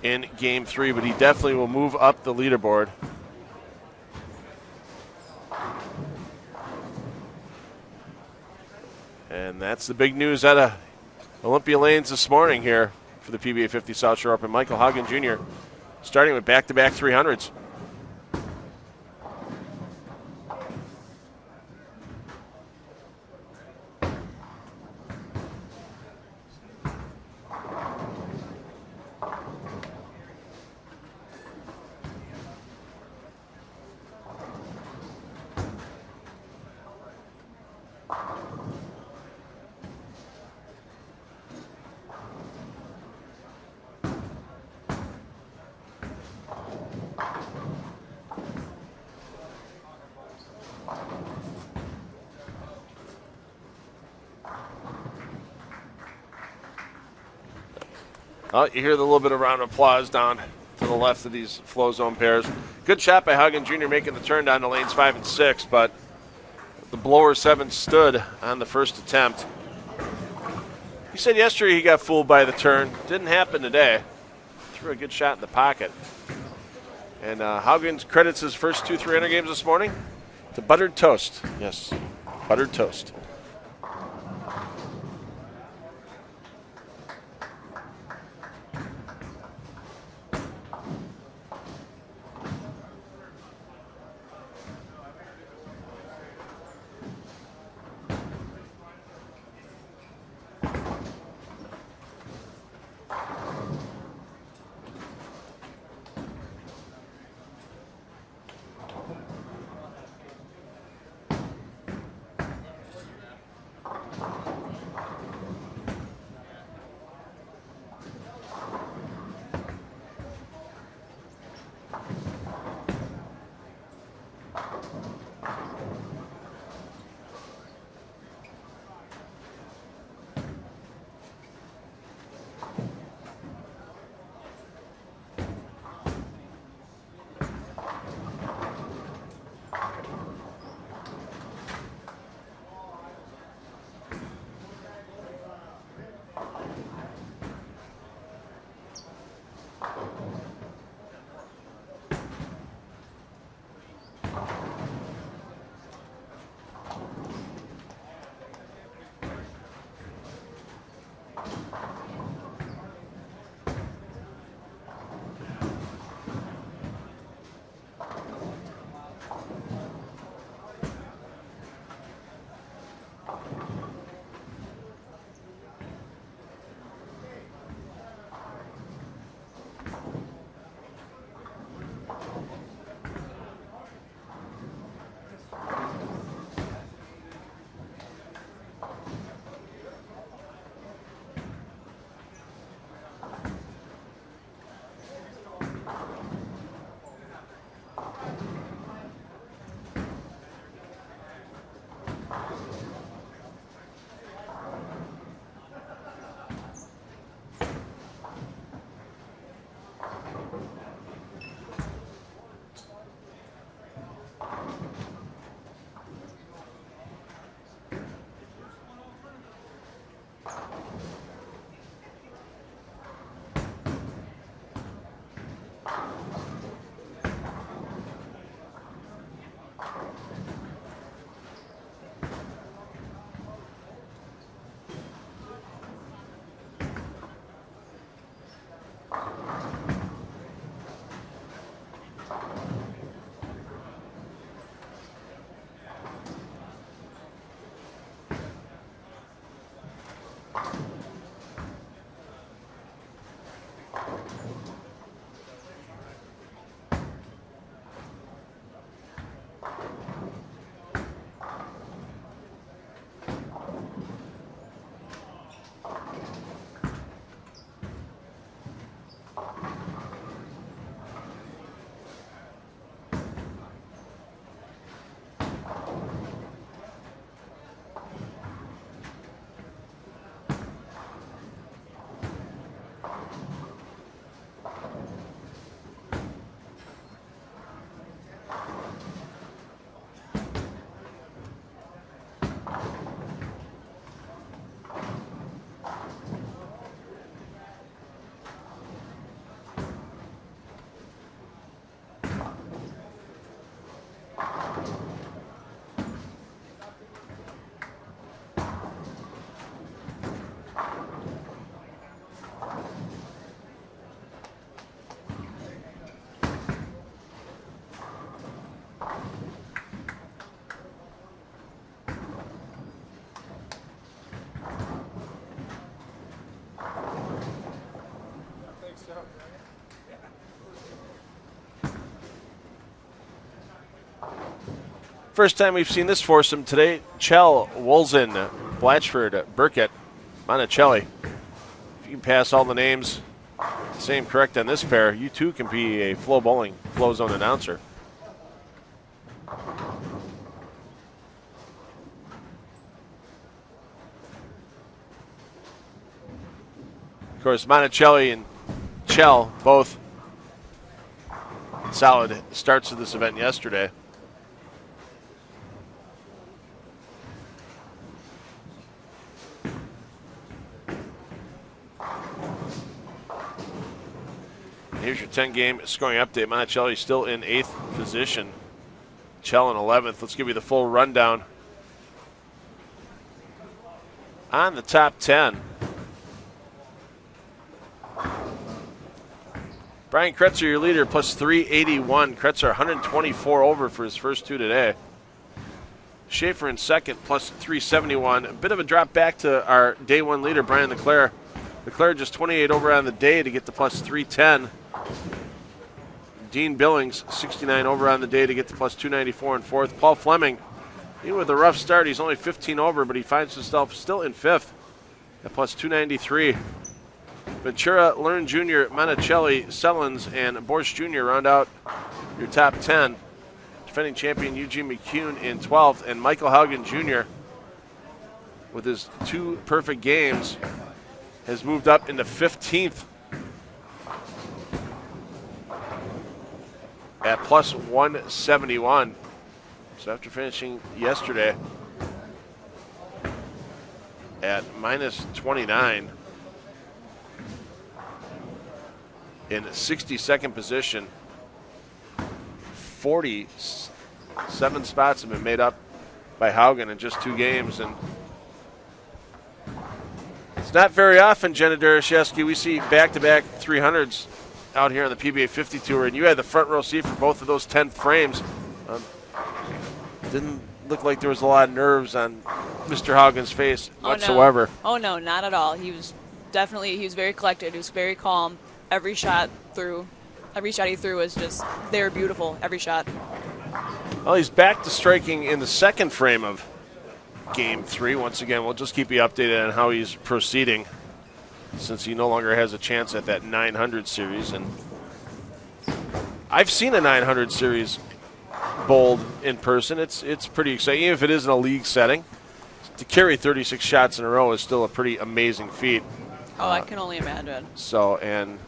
in game 3, but he definitely will move up the leaderboard. And that's the big news out of Olympia Lanes this morning here for the PBA50 South Shore Open. Michael Haugen Jr. starting with back-to-back 300s. Oh, you hear the little bit of round of applause down to the left of these flow zone pairs. Good shot by Haugen Jr. making the turn down to lanes 5 and 6, but the blower 7 stood on the first attempt. He said yesterday he got fooled by the turn. Didn't happen today. Threw a good shot in the pocket. And Haugen credits his first 2 300 games this morning to buttered toast. Yes, buttered toast. First time we've seen this foursome today. Chell, Wolzen, Blatchford, Burkett, Monticelli. If you can pass all the names, same correct on this pair, you too can be a FloBowling Flow Zone announcer. Of course, Monticelli and Chell both solid starts to this event yesterday. Here's your 10-game scoring update. Monticelli still in 8th position. Chell in 11th. Let's give you the full rundown on the top 10. Brian Kretzer, your leader, plus 381. Kretzer 124 over for his first two today. Schaefer in second, plus 371. A bit of a drop back to our day one leader, Brian Leclerc. Leclerc just 28 over on the day to get to plus 310. Dean Billings, 69 over on the day to get to plus 294 in fourth. Paul Fleming, even with a rough start, he's only 15 over, but he finds himself still in fifth at plus 293. Ventura, Learn Jr., Monticelli, Sellens, and Borsch Jr. round out your top 10. Defending champion Eugene McCune in 12th, and Michael Haugen Jr., with his two perfect games, has moved up into 15th at plus 171. So after finishing yesterday at minus 29 in 62nd position, 47 spots have been made up by Haugen in just two games. And it's not very often, Jenna Dereshevsky, we see back-to-back 300s out here on the PBA50 Tour, and you had the front row seat for both of those 10th frames. Didn't look like there was a lot of nerves on Mr. Haugen's face whatsoever. Oh no, not at all. He was very collected. He was very calm. Every shot he threw was just, they were beautiful, every shot. Well, he's back to striking in the second frame of Game 3. Once again, we'll just keep you updated on how he's proceeding, since he no longer has a chance at that 900 series. And I've seen a 900 series bowled in person. It's pretty exciting, even if it is in a league setting. To carry 36 shots in a row is still a pretty amazing feat. Oh, I can only imagine. So, and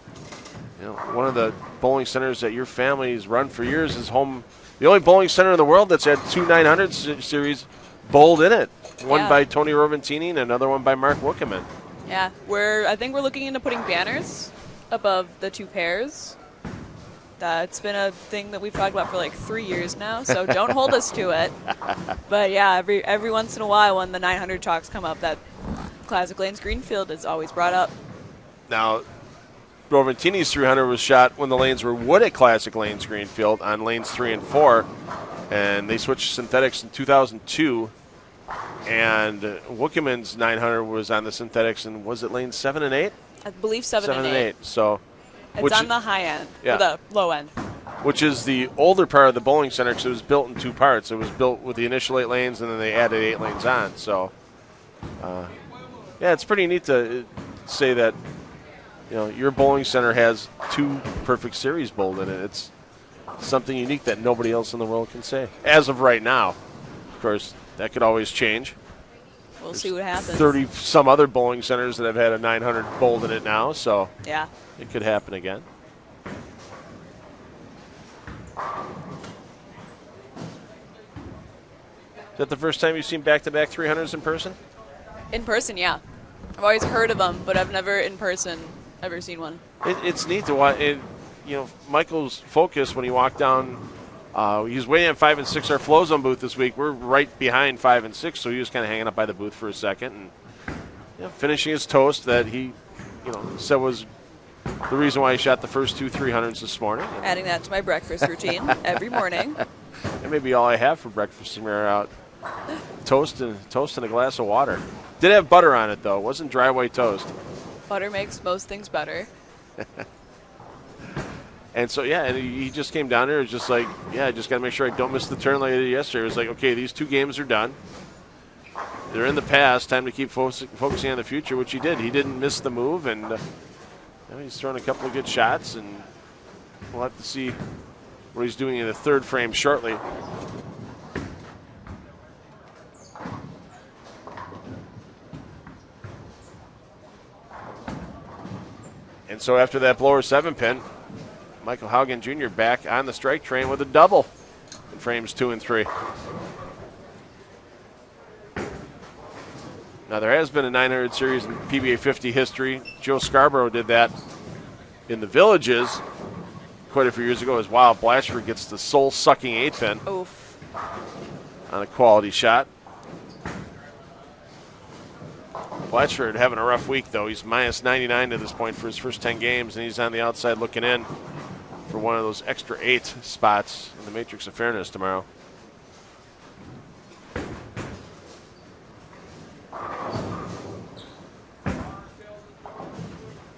you know, one of the bowling centers that your family's run for years is home. The only bowling center in the world that's had two 900 series bowled in it. One by Tony Roventini and another one by Mark Wickerman. Yeah, I think we're looking into putting banners above the two pairs. It's been a thing that we've talked about for like 3 years now, so don't hold us to it. But yeah, every once in a while when the 900 talks come up, that Classic Lanes Greenfield is always brought up. Now, Roventini's 300 was shot when the lanes were wood at Classic Lanes Greenfield on lanes 3 and 4, and they switched synthetics in 2002. And Wickerman's 900 was on the synthetics, and was it lanes 7 and 8? I believe 7 and 8. So it's on the high end, or the low end. Which is the older part of the bowling center, because it was built in two parts. It was built with the initial 8 lanes, and then they added 8 lanes on. So, yeah, it's pretty neat to say that, you know, your bowling center has two perfect series bowled in it. It's something unique that nobody else in the world can say, as of right now. Of course, that could always change. We'll see what happens. 30 some other bowling centers that have had a 900 bowled in it now, so yeah, it could happen again. Is that the first time you've seen back-to-back 300s in person? In person, yeah. I've always heard of them, but I've never in person ever seen one. It's neat to watch. You know, Michael's focus when he walked down, he was waiting on 5 and 6, our Flow Zone booth this week. We're right behind 5 and 6, so he was kind of hanging up by the booth for a second and, you know, finishing his toast that he, you know, said was the reason why he shot the first two 300s this morning. Adding that to my breakfast routine every morning. That may be all I have for breakfast from here out. Toast and a glass of water. Did have butter on it, though. It wasn't dry white toast. Butter makes most things better. And so, yeah, and he just came down here. It was just like, yeah, I just got to make sure I don't miss the turn like I did yesterday. It was like, okay, these 2 games are done. They're in the past. Time to keep focusing on the future, which he did. He didn't miss the move, and he's thrown a couple of good shots, and we'll have to see what he's doing in the 3rd frame shortly. And so after that blower 7-pin, Michael Haugen Jr. back on the strike train with a double in frames 2 and 3. Now, there has been a 900 series in PBA 50 history. Joe Scarborough did that in the Villages quite a few years ago as Wild Blatchford gets the soul-sucking 8-pin on a quality shot. Blatchford having a rough week, though. He's minus 99 to this point for his first 10 games, and he's on the outside looking in for one of those extra 8 spots in the Matrix of Fairness tomorrow.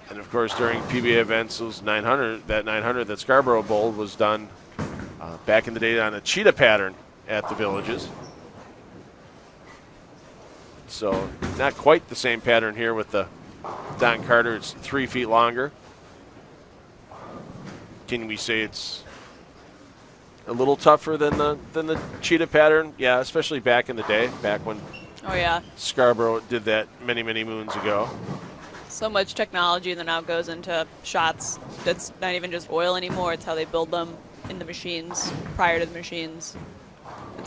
And of course, during PBA events, those 900 that Scarborough bowled was done back in the day on a cheetah pattern at the Villages. So not quite the same pattern here with the Don Carter. It's 3 feet longer. Can we say it's a little tougher than the cheetah pattern? Yeah, especially back in the day, back when Scarborough did that many, many moons ago. So much technology that now goes into shots that's not even just oil anymore. It's how they build them in the machines, prior to the machines.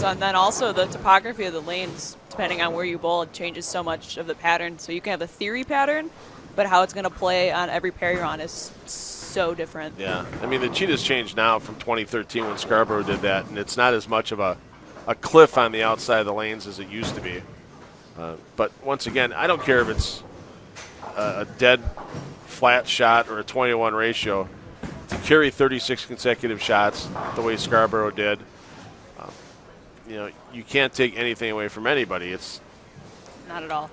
And then also the topography of the lanes, depending on where you bowl, it changes so much of the pattern. So you can have a theory pattern, but how it's going to play on every pair you're on is so different. Yeah, I mean, the cheetah's changed now from 2013 when Scarborough did that, and it's not as much of a cliff on the outside of the lanes as it used to be. But once again, I don't care if it's a dead flat shot or a 20-to-1 ratio. To carry 36 consecutive shots the way Scarborough did, you can't take anything away from anybody. It's not at all.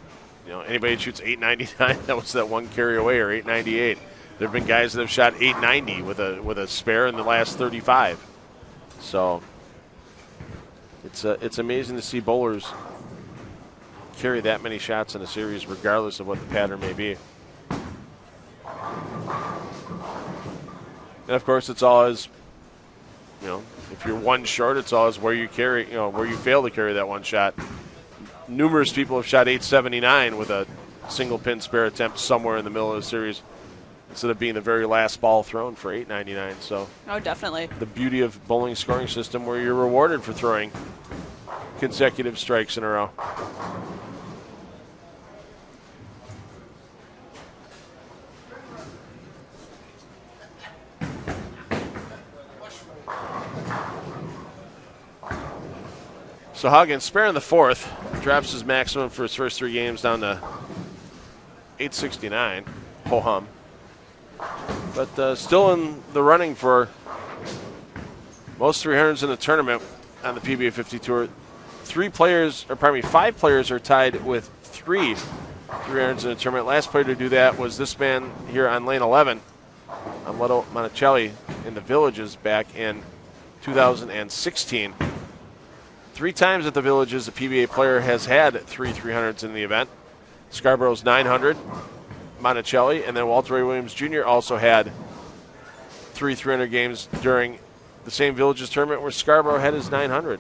Anybody that shoots 899, that was that one carry away, or 898. There have been guys that have shot 890 with a spare in the last 35. So it's amazing to see bowlers carry that many shots in a series, regardless of what the pattern may be. And of course, it's always, if you're one short, it's always where you carry, where you fail to carry that one shot. Numerous people have shot 879 with a single pin spare attempt somewhere in the middle of the series, instead of being the very last ball thrown for 899. So, definitely. The beauty of bowling scoring system, where you're rewarded for throwing consecutive strikes in a row. So Haugen, spare in the 4th, drops his maximum for his first 3 games down to 869. Ho-hum. But still in the running for most 300s in the tournament on the PBA50 Tour. 5 players are tied with 3 300s in the tournament. Last player to do that was this man here on lane 11, Amleto Monticelli, in the Villages back in 2016. 3 times at the Villages, a PBA player has had 3 300s in the event. Scarborough's 900, Monticelli, and then Walter Ray Williams Jr. also had 3 300 games during the same Villages tournament where Scarborough had his 900.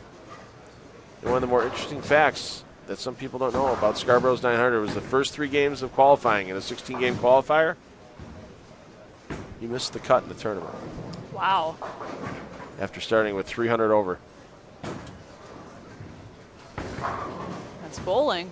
And one of the more interesting facts that some people don't know about Scarborough's 900 was the first 3 games of qualifying in a 16-game qualifier. He missed the cut in the tournament. Wow. After starting with 300 over. That's bowling.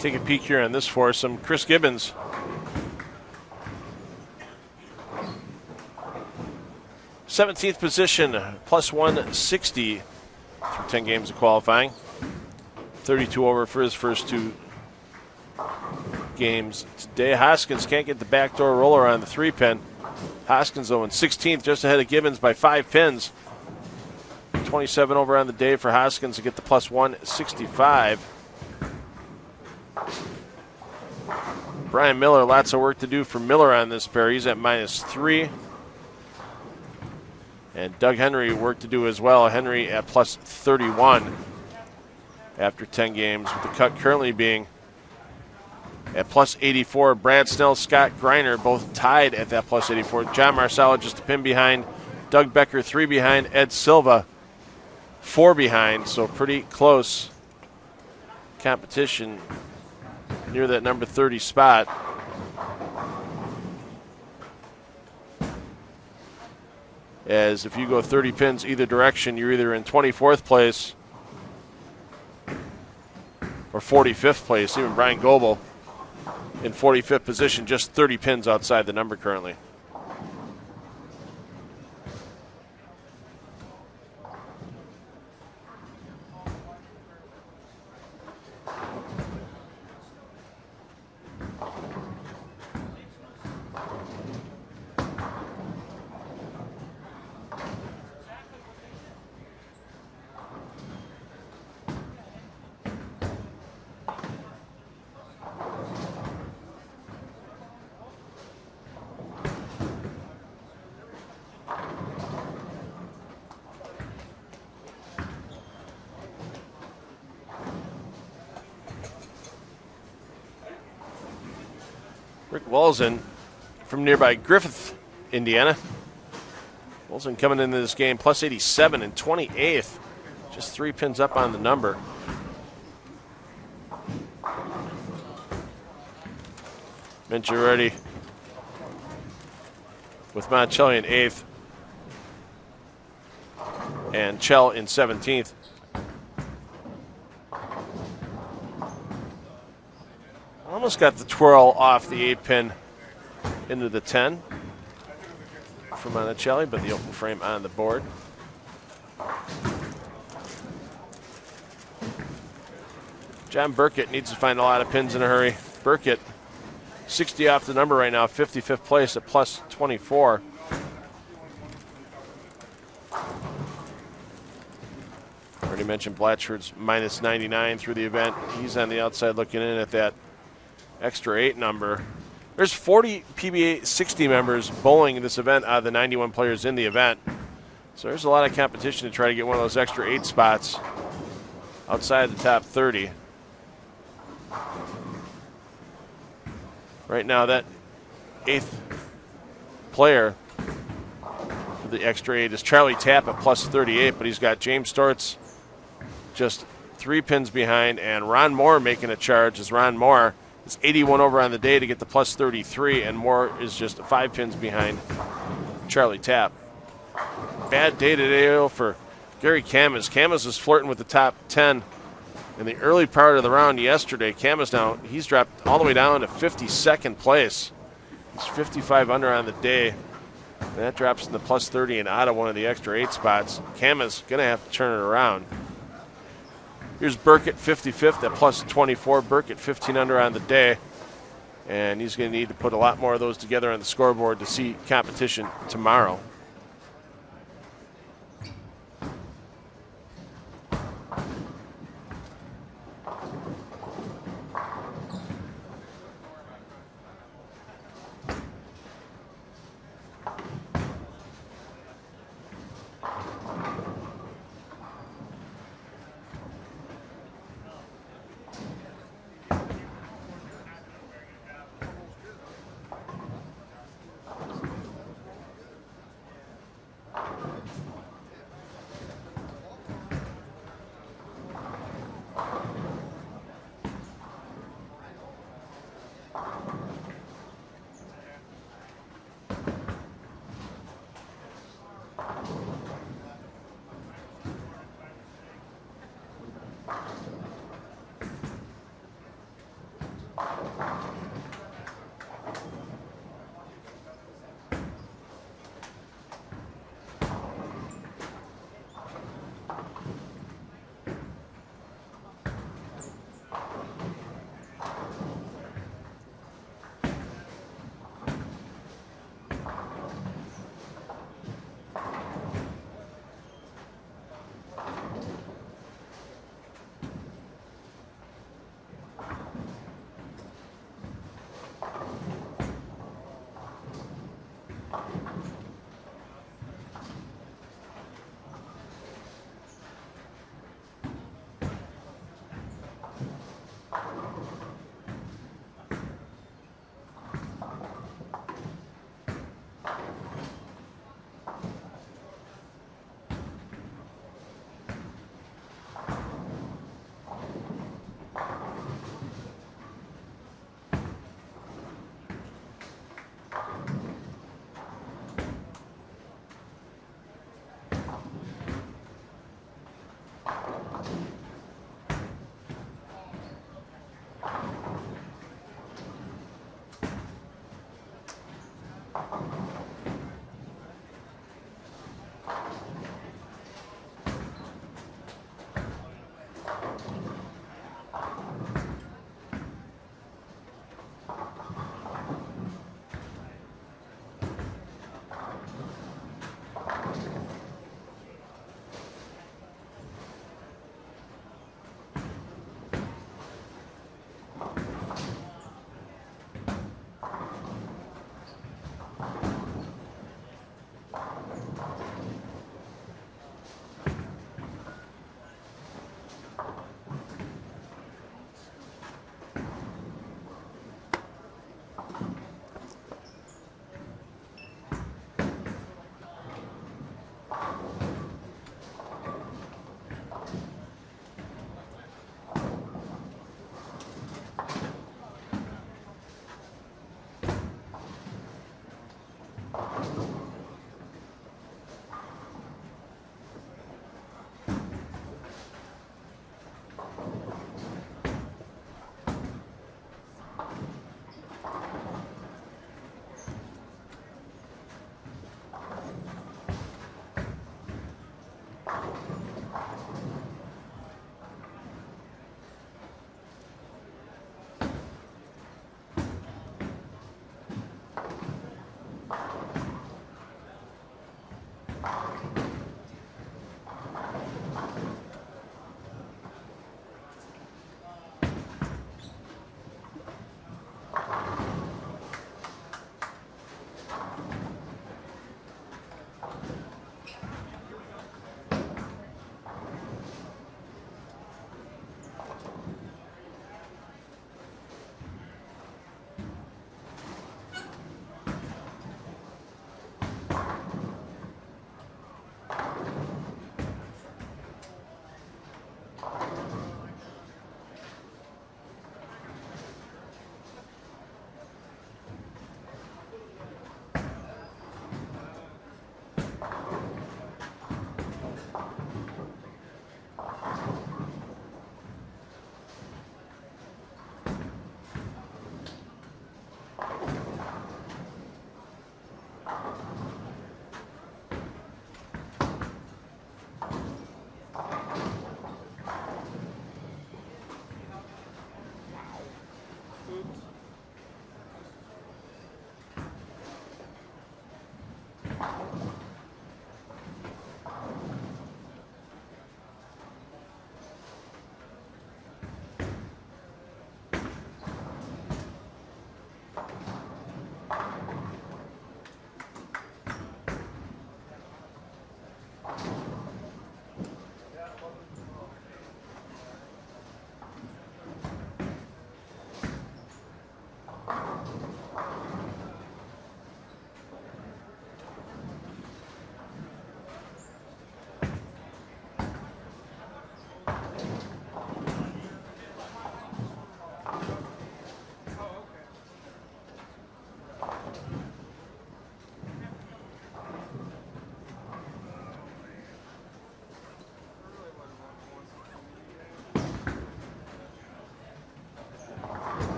Take a peek here on this foursome. Chris Gibbons. +17th position, +160 through 10 games of qualifying. 32 over for his first 2 games today. Hoskins can't get the backdoor roller on the 3-pin. Hoskins, though, in 16th, just ahead of Gibbons by 5 pins. 27 over on the day for Hoskins to get the +165. Brian Miller, lots of work to do for Miller on this pair. He's at -3. And Doug Henry, work to do as well. Henry at +31 after 10 games, with the cut currently being at +84. Brad Snell, Scott Greiner, both tied at that +84. John Marsala just a pin behind. Doug Becker 3 behind. Ed Silva 4 behind. So pretty close competition near that number 30 spot. As if you go 30 pins either direction, you're either in 24th place or 45th place. Even Brian Goebel in 45th position, just 30 pins outside the number currently. Rick Walzen from nearby Griffith, Indiana. Walzen coming into this game +87 and 28th. Just 3 pins up on the number. Mentioned already with Monticelli in 8th and Chell in 17th. Almost got the twirl off the 8-pin into the 10 from Monticelli, but the open frame on the board. John Burkett needs to find a lot of pins in a hurry. Burkett, 60 off the number right now, 55th place at +24. Already mentioned Blatchford's -99 through the event. He's on the outside looking in at that extra 8 number. There's 40 PBA60 members bowling this event out of the 91 players in the event. So there's a lot of competition to try to get one of those extra 8 spots outside the top 30. Right now, that 8th player for the extra 8 is Charlie Tapp at +38, but he's got James Stortz just 3 pins behind, and Ron Moore making a charge as Ron Moore is 81 over on the day to get the plus 33, and Moore is just 5 pins behind Charlie Tapp. Bad day today for Gary Camas. Camas was flirting with the top 10 in the early part of the round yesterday. Camas now, he's dropped all the way down to 52nd place. He's 55 under on the day. And that drops in the plus 30 and out of one of the extra 8 spots. Camas going to have to turn it around. Here's Burkett 55th at plus 24. Burkett 15 under on the day. And he's going to need to put a lot more of those together on the scoreboard to see competition tomorrow.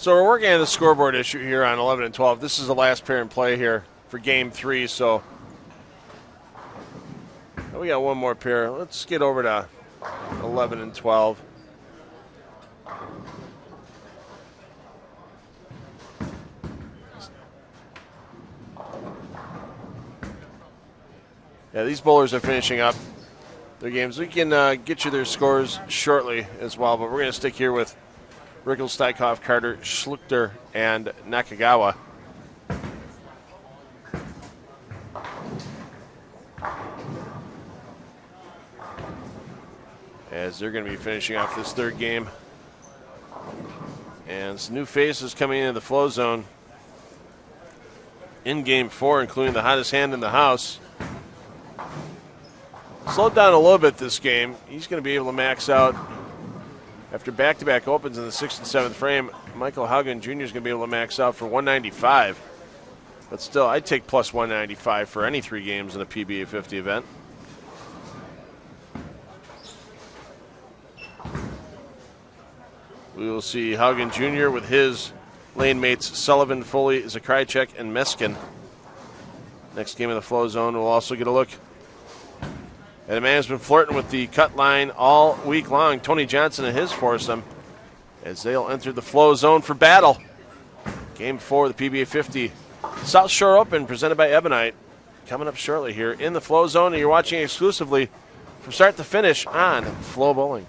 So we're working on the scoreboard issue here on 11 and 12. This is the last pair in play here for game 3. So we got one more pair. Let's get over to 11 and 12. Yeah, these bowlers are finishing up their games. We can get you their scores shortly as well, but we're going to stick here with Rickles, Steichhoff, Carter, Schluchter, and Nakagawa. As they're going to be finishing off this third game. And some new faces coming into the flow zone in game 4, including the hottest hand in the house. Slowed down a little bit this game. He's going to be able to max out after back-to-back opens in the 6th and 7th frame. Michael Haugen Jr. is going to be able to max out for 195. But still, I'd take plus 195 for any 3 games in a PBA50 event. We will see Haugen Jr. with his lane mates Sullivan, Foley, Zakrajcek, and Meskin. Next game in the flow zone, we'll also get a look and a man has been flirting with the cut line all week long, Tony Johnson and his foursome, as they'll enter the flow zone for battle. Game 4 of the PBA50 South Shore Open, presented by Ebonite, coming up shortly here in the flow zone, and you're watching exclusively from start to finish on FloBowling.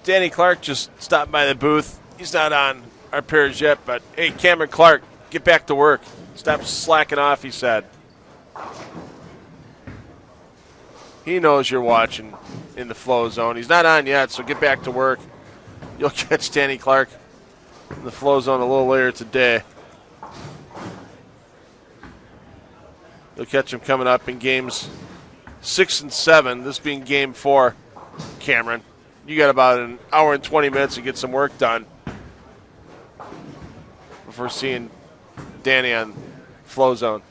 Danny Clark just stopped by the booth. He's not on our pairs yet, but hey, Cameron Clark, get back to work. Stop slacking off, he said. He knows you're watching in the flow zone. He's not on yet, so get back to work. You'll catch Danny Clark in the flow zone a little later today. You'll catch him coming up in games 6 and 7, this being game 4. Cameron, you got about an hour and 20 minutes to get some work done before seeing Danny on flow zone.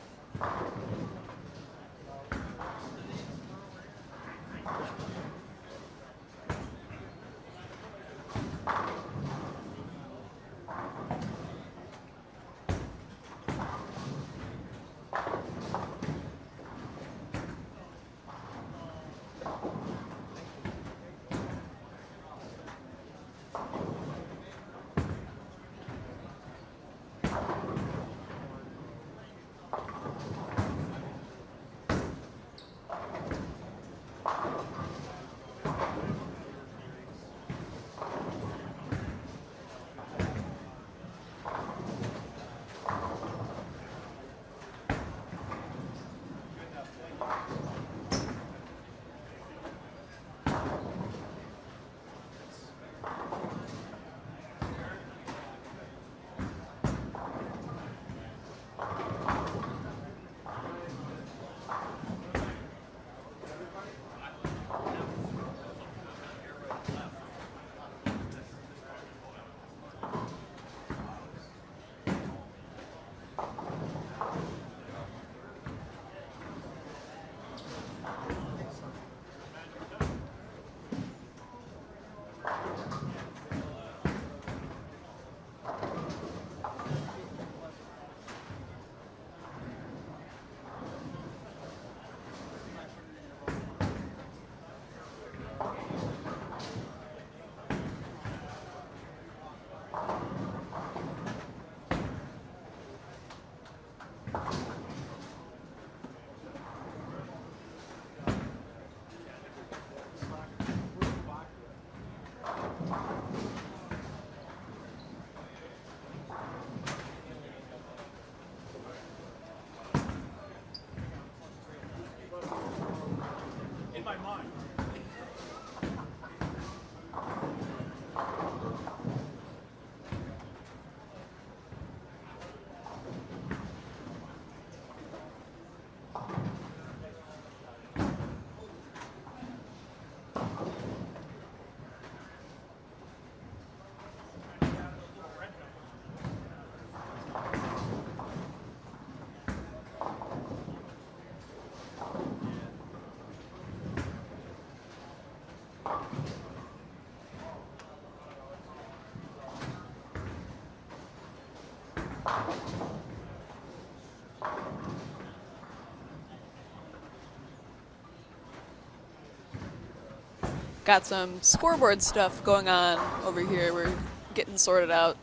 Got some scoreboard stuff going on over here. We're getting sorted out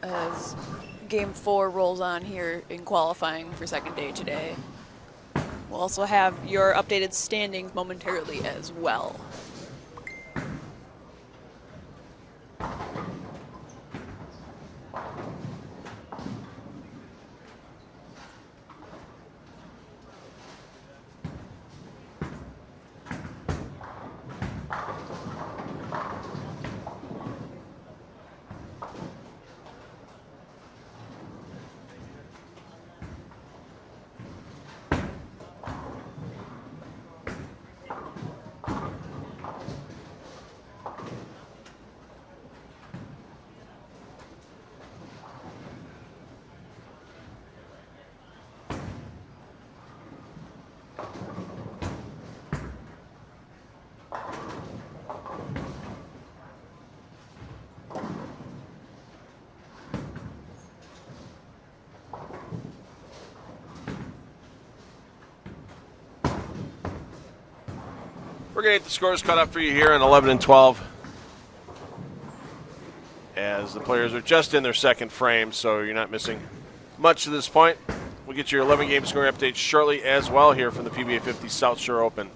as Game 4 rolls on here in qualifying for second day today. We'll also have your updated standings momentarily as well. We're going to get the scores cut up for you here in 11 and 12 as the players are just in their second frame, so you're not missing much to this point. We'll get your 11-game scoring updates shortly as well here from the PBA50 South Shore Open.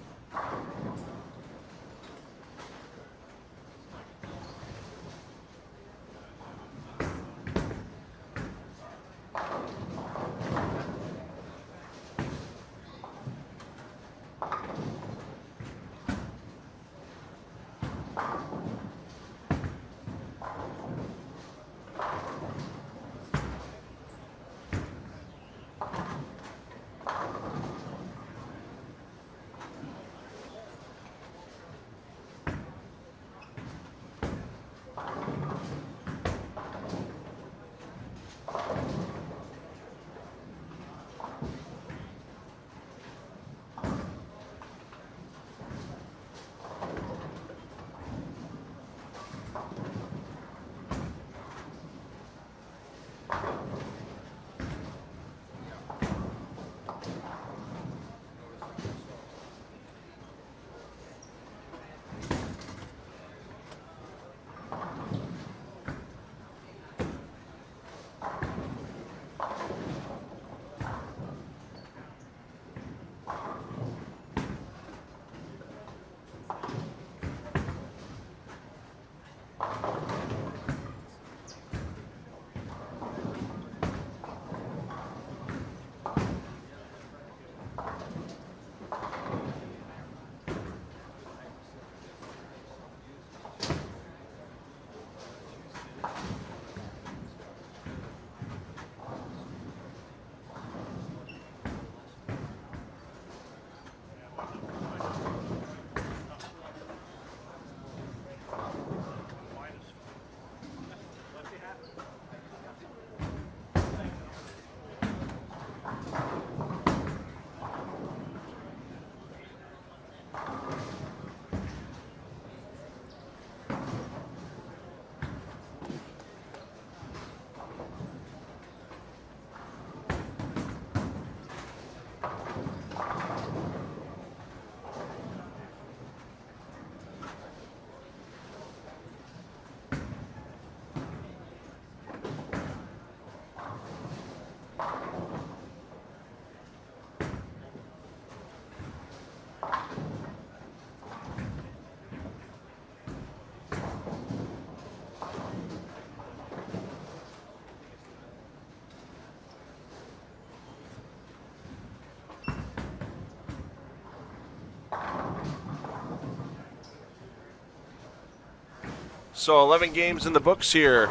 So 11 games in the books here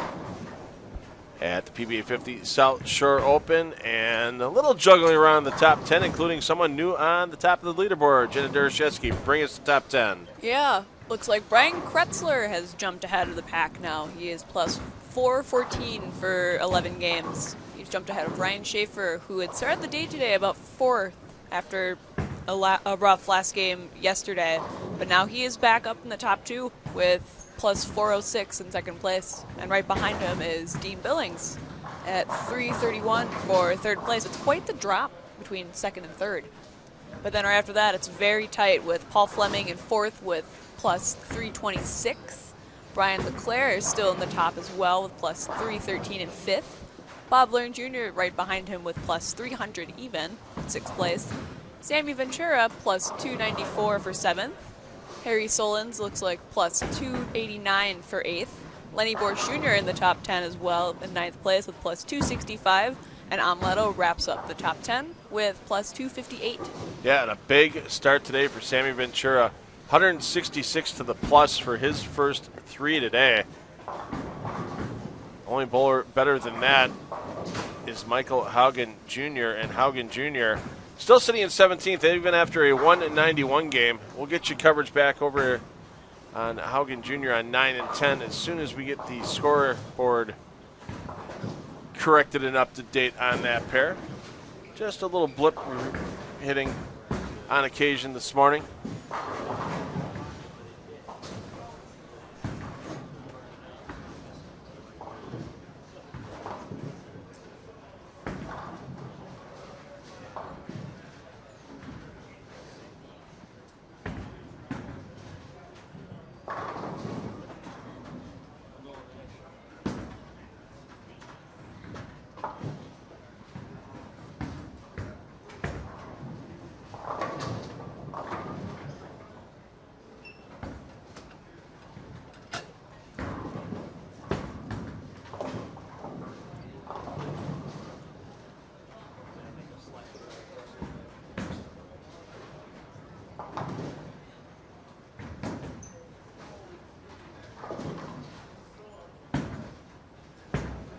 at the PBA50 South Shore Open, and a little juggling around the top 10, including someone new on the top of the leaderboard. Jenna Durashevsky, bring us to top 10. Yeah, looks like Brian Kretzler has jumped ahead of the pack now. He is plus 414 for 11 games. He's jumped ahead of Ryan Schaefer, who had started the day today about 4th after a rough last game yesterday. But now he is back up in the top 2 with plus 406 in second place. And right behind him is Dean Billings at 331 for third place. It's quite the drop between second and third. But then right after that, it's very tight with Paul Fleming in fourth with plus 326. Brian LeClaire is still in the top as well with plus 313 in fifth. Bob Learn Jr. right behind him with plus 300 even, sixth place. Sammy Ventura plus 294 for seventh. Harry Solins looks like plus 289 for eighth. Lenny Borsch Jr. in the top 10 as well in ninth place with plus 265. And Amleto wraps up the top 10 with plus 258. Yeah, and a big start today for Sammy Ventura. 166 to the plus for his first three today. Only bowler better than that is Michael Haugen Jr. And Haugen Jr. still sitting in 17th, even after a 191 game. We'll get you coverage back over on Haugen Jr. on 9 and 10 as soon as we get the scoreboard corrected and up to date on that pair. Just a little blip we're hitting on occasion this morning.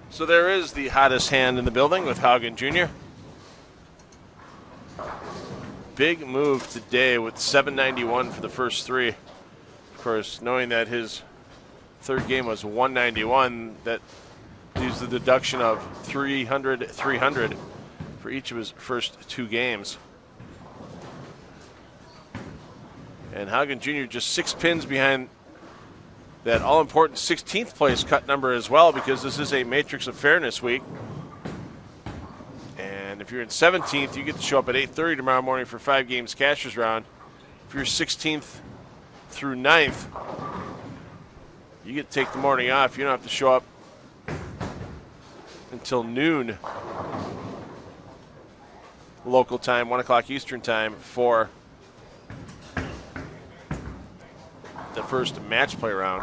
So there is the hottest hand in the building with Haugen Jr. Big move today with 791 for the first three. Of course, knowing that his third game was 191, that leaves the deduction of 300 for each of his first two games. And Haugen Jr. just 6 pins behind that all-important 16th place cut number as well, because this is a Matrix of Fairness week. And if you're in 17th, you get to show up at 8:30 tomorrow morning for 5 games cashers round. If you're 16th through 9th, you get to take the morning off. You don't have to show up until noon local time, 1 o'clock Eastern time, for the first match play round.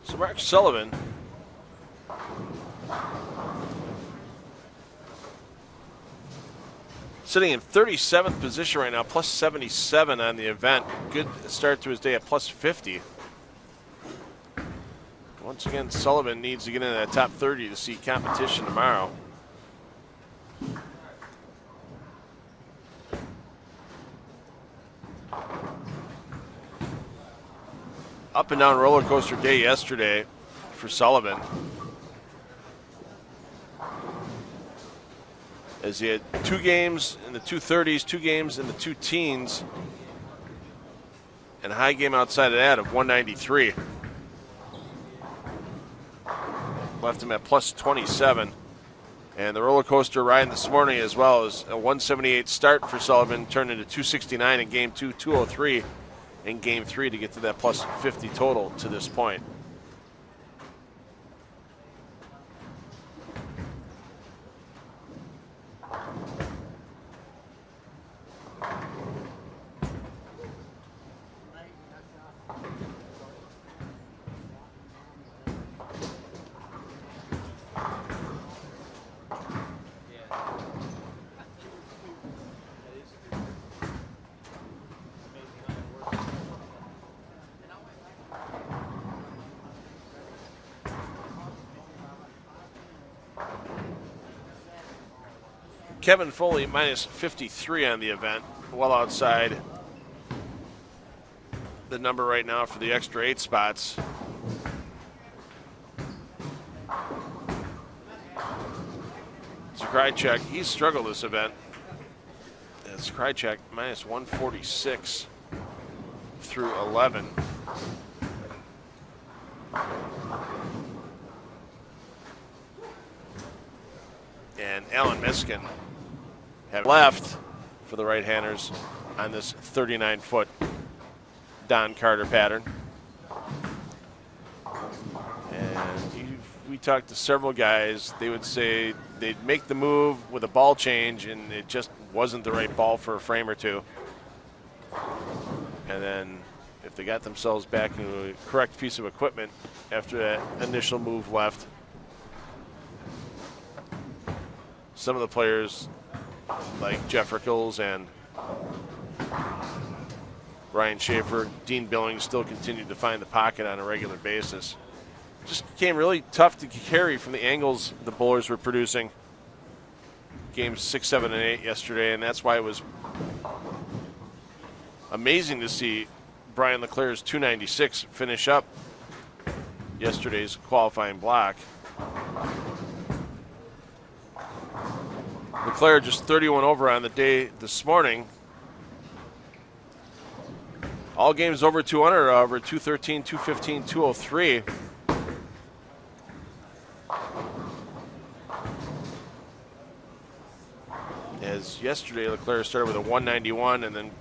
So Mark Sullivan sitting in 37th position right now, plus 77 on the event. Good start to his day at plus 50. Once again, Sullivan needs to get into that top 30 to see competition tomorrow. Up and down roller coaster day yesterday for Sullivan, as he had 2 games in the 230s, 2 games in the 2 teens, and a high game outside of that of 193. Left him at plus 27. And the roller coaster ride this morning as well as a 178 start for Sullivan turned into 269 in game 2, 203 in game 3 to get to that plus 50 total to this point. Kevin Foley minus 53 on the event, well outside the number right now for the extra 8 spots. Zakrychek, he's struggled this event. Zakrychek minus 146 through 11. And Alan Miskin have left for the right-handers on this 39-foot Don Carter pattern. And we talked to several guys. They would say they'd make the move with a ball change, and it just wasn't the right ball for a frame or two. And then if they got themselves back into the correct piece of equipment after that initial move left, some of the players like Jeff Rickles and Ryan Schaefer, Dean Billings still continued to find the pocket on a regular basis. Just became really tough to carry from the angles the bowlers were producing. Games 6, 7, and 8 yesterday, and that's why it was amazing to see Brian LeClair's 296 finish up yesterday's qualifying block. LeClair just 31 over on the day this morning. All games over 200 are over 213, 215, 203. As yesterday, LeClair started with a 191 and then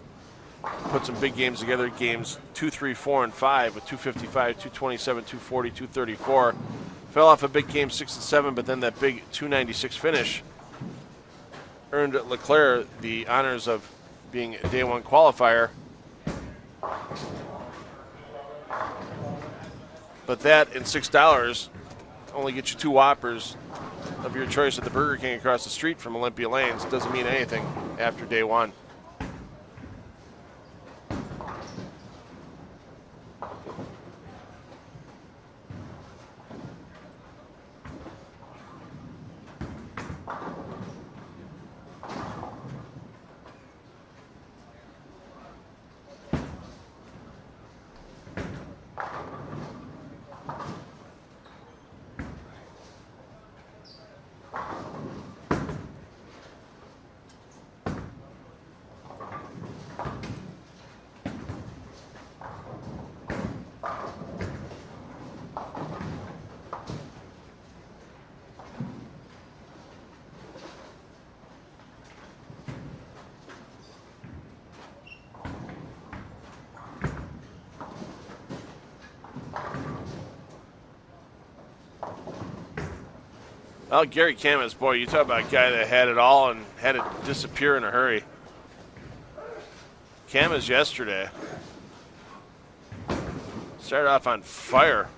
put some big games together, games 2, 3, 4, and 5 with 255, 227, 240, 234. Fell off a big game 6 and 7, but then that big 296 finish earned LeClair the honors of being a day one qualifier. But that and $6 only gets you 2 Whoppers of your choice at the Burger King across the street from Olympia Lanes. Doesn't mean anything after day one. Well, Gary Camas, boy, you talk about a guy that had it all and had it disappear in a hurry. Camas yesterday started off on fire.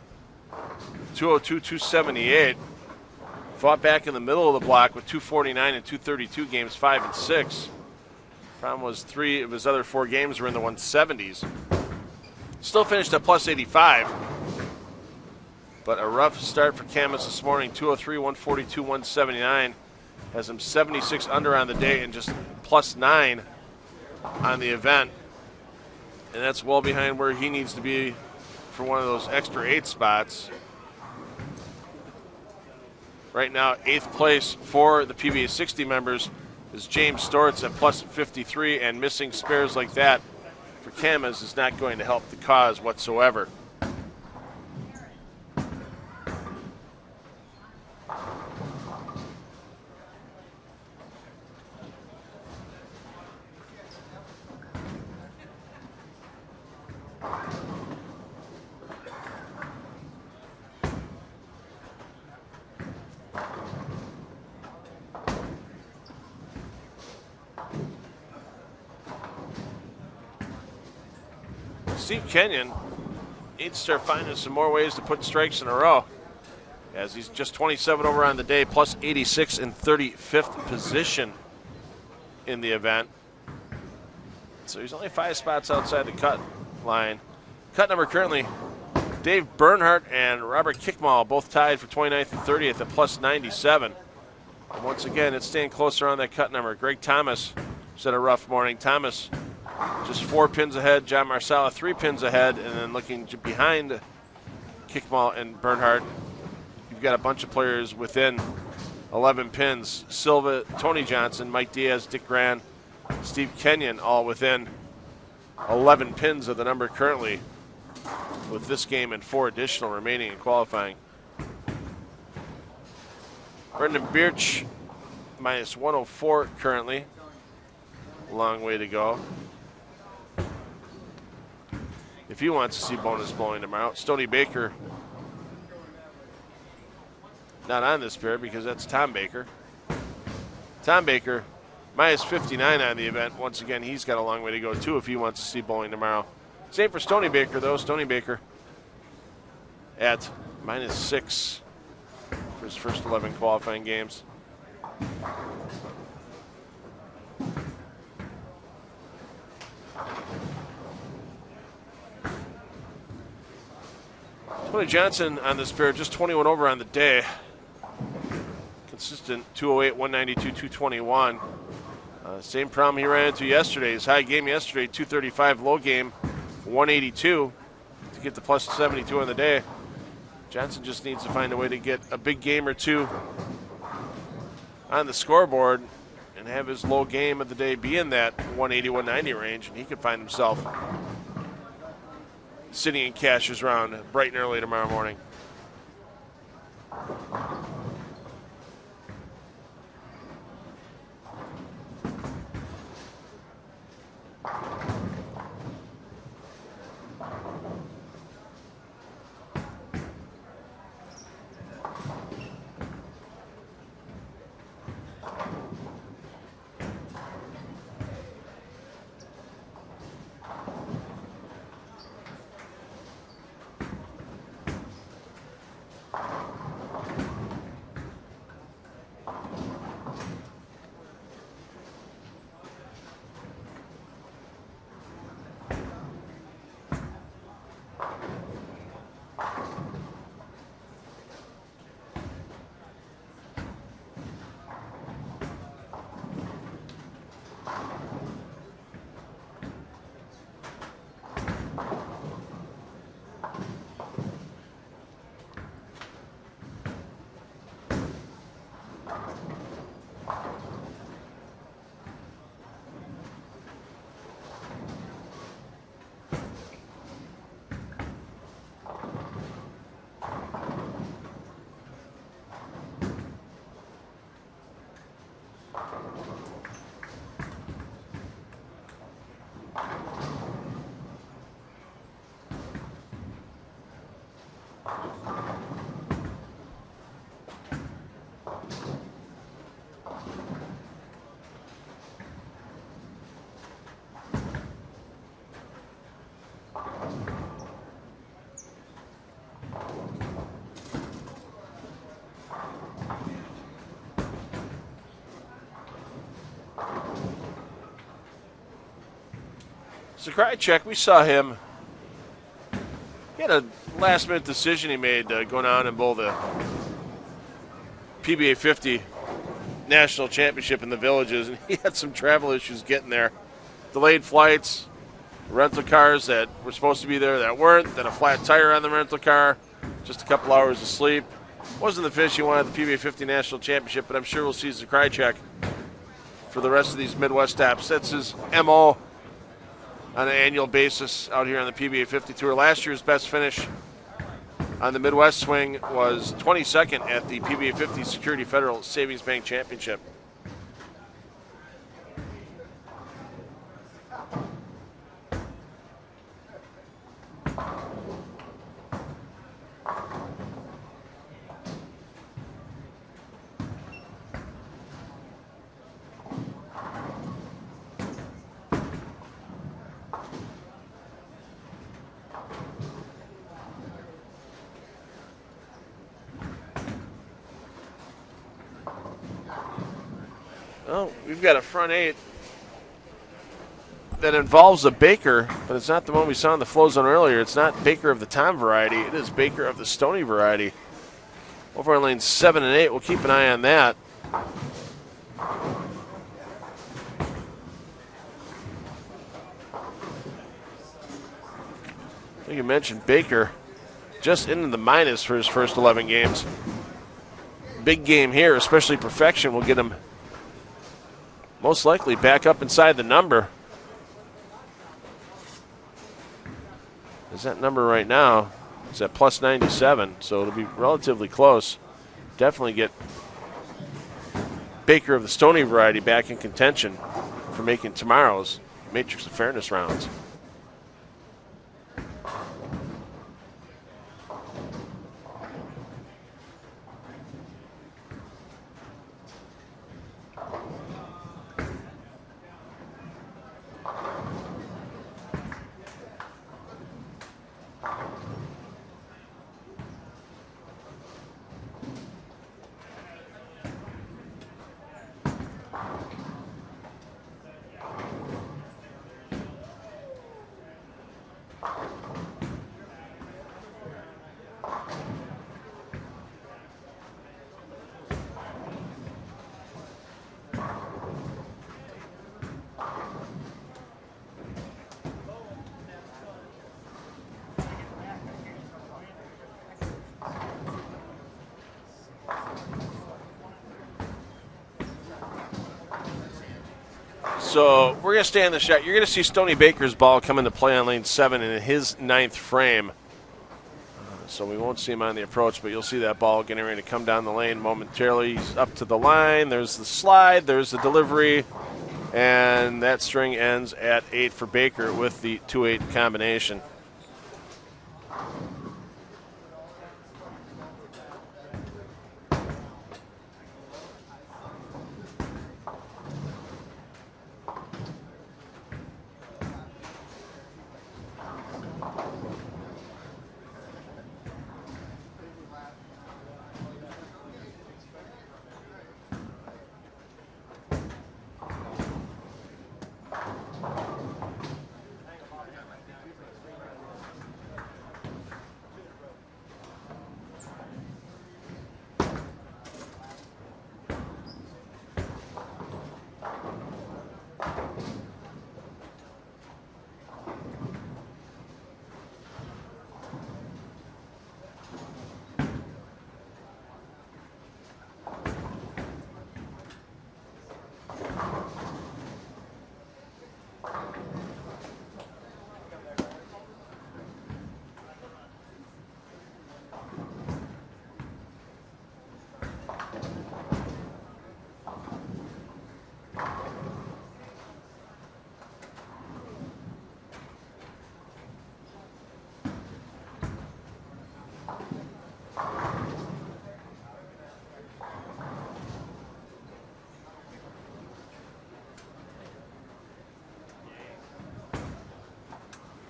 202, 278. Fought back in the middle of the block with 249 and 232 games 5 and 6. Problem was 3 of his other 4 games were in the 170s. Still finished at plus 85. But a rough start for Camas this morning, 203, 142, 179. Has him 76 under on the day and just plus 9 on the event. And that's well behind where he needs to be for one of those extra 8 spots. Right now, 8th place for the PBA60 members is James Stortz at plus 53, and missing spares like that for Camas is not going to help the cause whatsoever. Steve Kenyon needs to start finding some more ways to put strikes in a row, as he's just 27 over on the day, plus 86 in 35th position in the event. So he's only 5 spots outside the cut line. Cut number currently, Dave Bernhardt and Robert Kickmall both tied for 29th and 30th at plus 97. And once again, it's staying closer on that cut number. Greg Thomas has had a rough morning. Thomas just 4 pins ahead. John Marsala 3 pins ahead. And then looking behind Kickmal and Bernhardt, you've got a bunch of players within 11 pins. Silva, Tony Johnson, Mike Diaz, Dick Gran, Steve Kenyon, all within 11 pins of the number currently, with this game and 4 additional remaining in qualifying. Brendan Birch, minus 104 currently. Long way to go. If he wants to see bonus bowling tomorrow, Stoney Baker, not on this pair because that's Tom Baker. Tom Baker, minus 59 on the event. Once again, he's got a long way to go, too, if he wants to see bowling tomorrow. Same for Stoney Baker, though. Stoney Baker at minus 6 for his first 11 qualifying games. Tony Johnson on this pair, just 21 over on the day. Consistent 208, 192, 221. Same problem he ran into yesterday. His high game yesterday, 235, low game, 182 to get the plus 72 on the day. Johnson just needs to find a way to get a big game or two on the scoreboard and have his low game of the day be in that 180, 190 range, and he could find himself sitting in Cash's round bright and early tomorrow morning. Zakrajcek, we saw him. He had a last-minute decision he made going on and bowl the PBA50 National Championship in the Villages, and he had some travel issues getting there. Delayed flights, rental cars that were supposed to be there that weren't, then a flat tire on the rental car, just a couple hours of sleep. Wasn't the finish he wanted at the PBA50 National Championship, but I'm sure we'll see Zakrajcek for the rest of these Midwest stops. That's his MO on an annual basis out here on the PBA50 Tour. Last year's best finish on the Midwest swing was 22nd at the PBA50 Security Federal Savings Bank Championship. Well, we've got a front eight that involves a Baker, but it's not the one we saw in the flow zone earlier. It's not Baker of the Tom variety. It is Baker of the Stoney variety. Over on lanes 7 and 8, we'll keep an eye on that. I think you mentioned Baker just into the minus for his first 11 games. Big game here, especially perfection, will get him most likely back up inside the number. Is that number right now? It's at plus 97, so it'll be relatively close. Definitely get Baker of the Stony variety back in contention for making tomorrow's Matrix of Fairness rounds. So we're going to stay on the shot. You're going to see Stony Baker's ball come into play on lane 7 in his 9th frame. So we won't see him on the approach, but you'll see that ball getting ready to come down the lane momentarily. He's up to the line. There's the slide. There's the delivery. And that string ends at 8 for Baker with the 2-8 combination.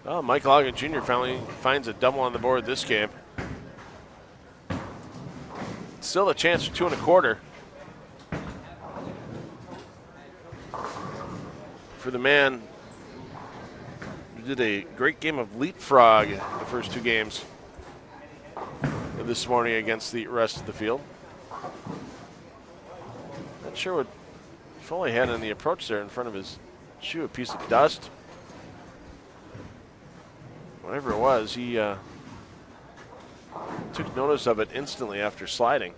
Oh, Michael Ogden Jr. finally finds a double on the board this game. Still a chance for 2 1/4 for the man who did a great game of leapfrog the first 2 games this morning against the rest of the field. Not sure what Foley had on the approach there in front of his shoe, a piece of dust. Whatever it was, he took notice of it instantly after sliding.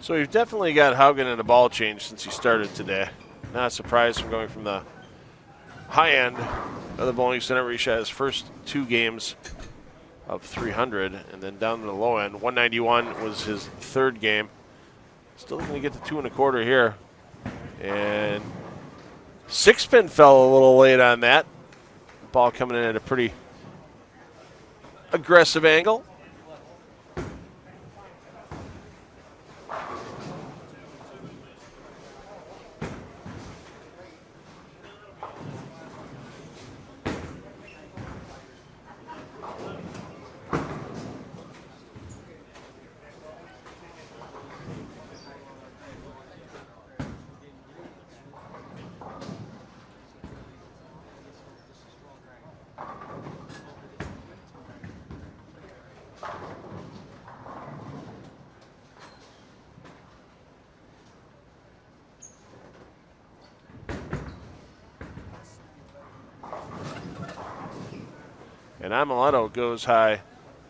So we've definitely got Haugen in a ball change since he started today. Not a surprise from going from the high end of the bowling center where he shot his first 2 games of 300, and then down to the low end. 191 was his 3rd game. Still going to get to 2 1/4 here. And 6-pin fell a little late on that. Ball coming in at a pretty aggressive angle. And Amaletto goes high.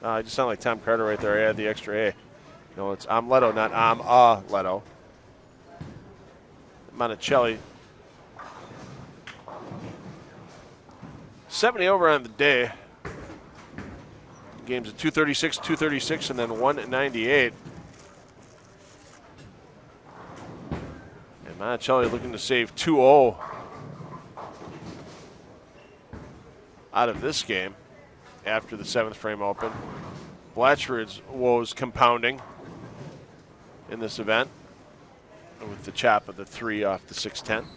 I just sound like Tom Carter right there. I had the extra A. No, it's Amaletto, not Am-a-letto. Monticelli. 70 over on the day. Games at 236, 236, and then 198. And Monticelli looking to save 2-0 out of this game after the 7th frame open. Blatchford's woes compounding in this event with the chop of the 3 off the 610.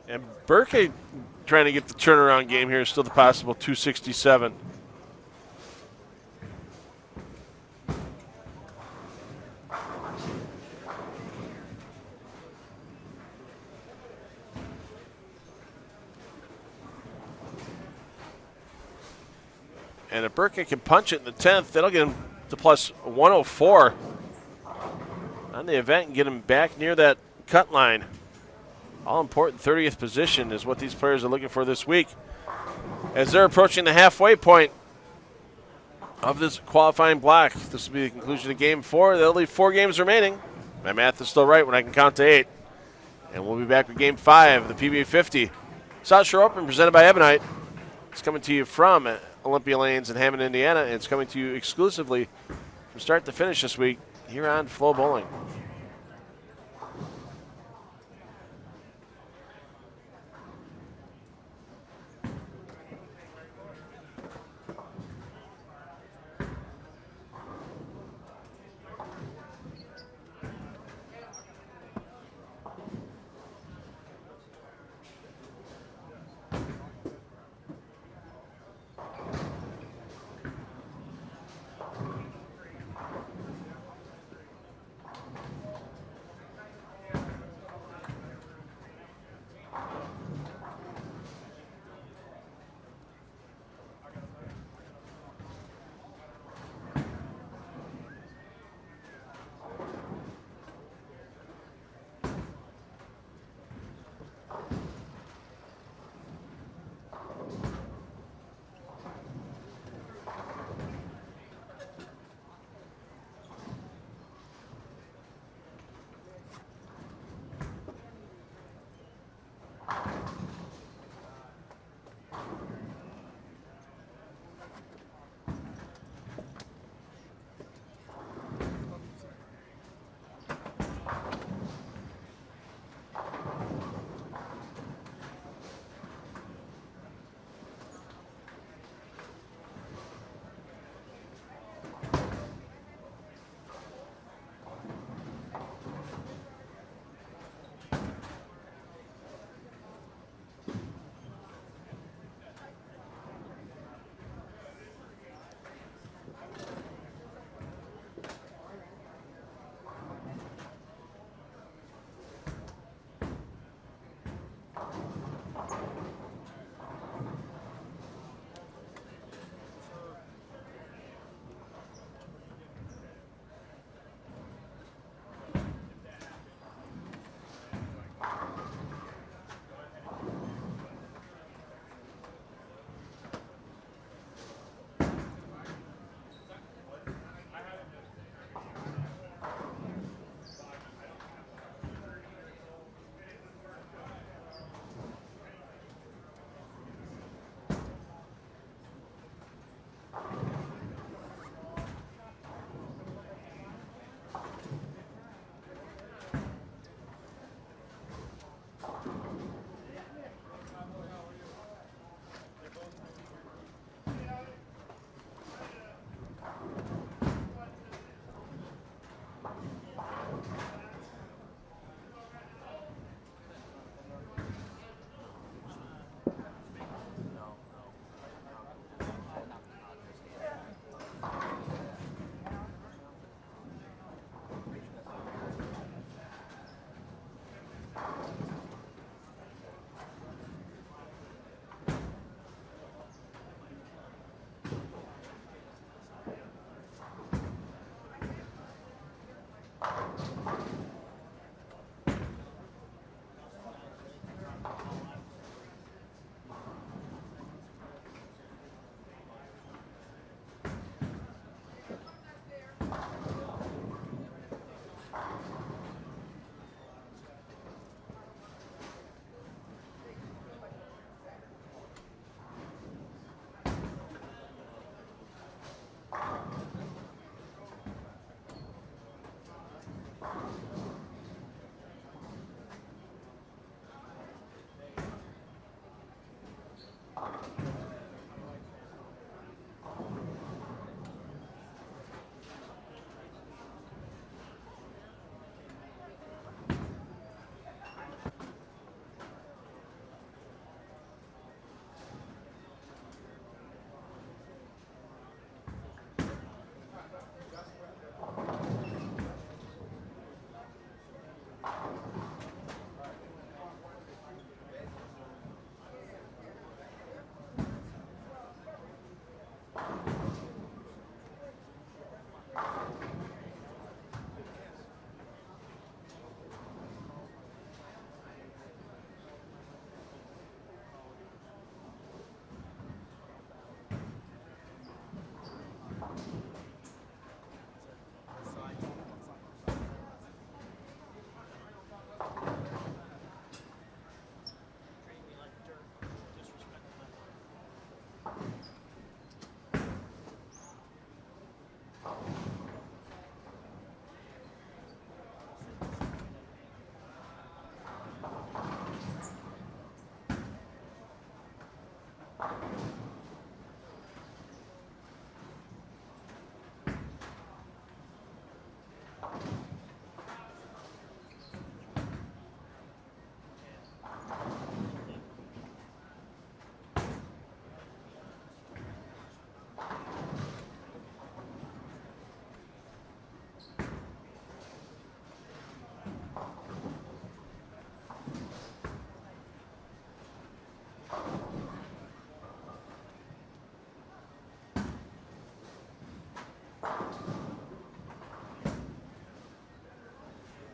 And Burke trying to get the turnaround game here, still the possible 267. And if Burke can punch it in the 10th, that'll get him to plus 104 on the event and get him back near that cut line. All important 30th position is what these players are looking for this week. As they're approaching the halfway point of this qualifying block, this will be the conclusion of game 4. They'll leave 4 games remaining. My math is still right when I can count to 8. And we'll be back with game 5 of the PBA50 South Shore Open presented by Ebonite. It's coming to you from Olympia Lanes in Hammond, Indiana, and it's coming to you exclusively from start to finish this week here on FloBowling.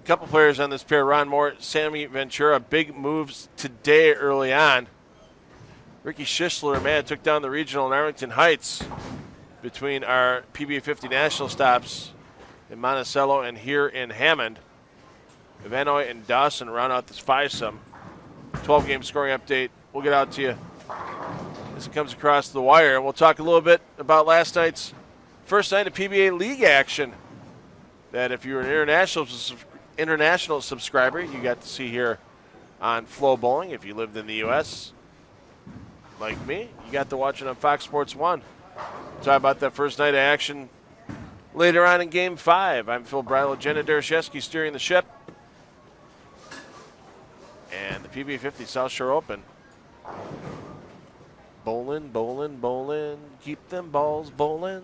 A couple players on this pair, Ron Moore, Sammy Ventura, big moves today early on. Ricky Schistler, man, took down the regional in Arlington Heights between our PBA50 national stops in Monticello and here in Hammond. Ivanoy and Dawson round out this fivesome. 12-game scoring update. We'll get out to you as it comes across the wire. And we'll talk a little bit about last night's first night of PBA League action that if you're an international subscriber, you got to see here on FloBowling. If you lived in the U.S., like me, you got to watch it on Fox Sports 1. Talk about that first night of action later on in Game 5. I'm Phil Brylo, Jenna Dereshevsky steering the ship. And the PBA50 South Shore Open. Bowling, bowling, bowling. Keep them balls bowling.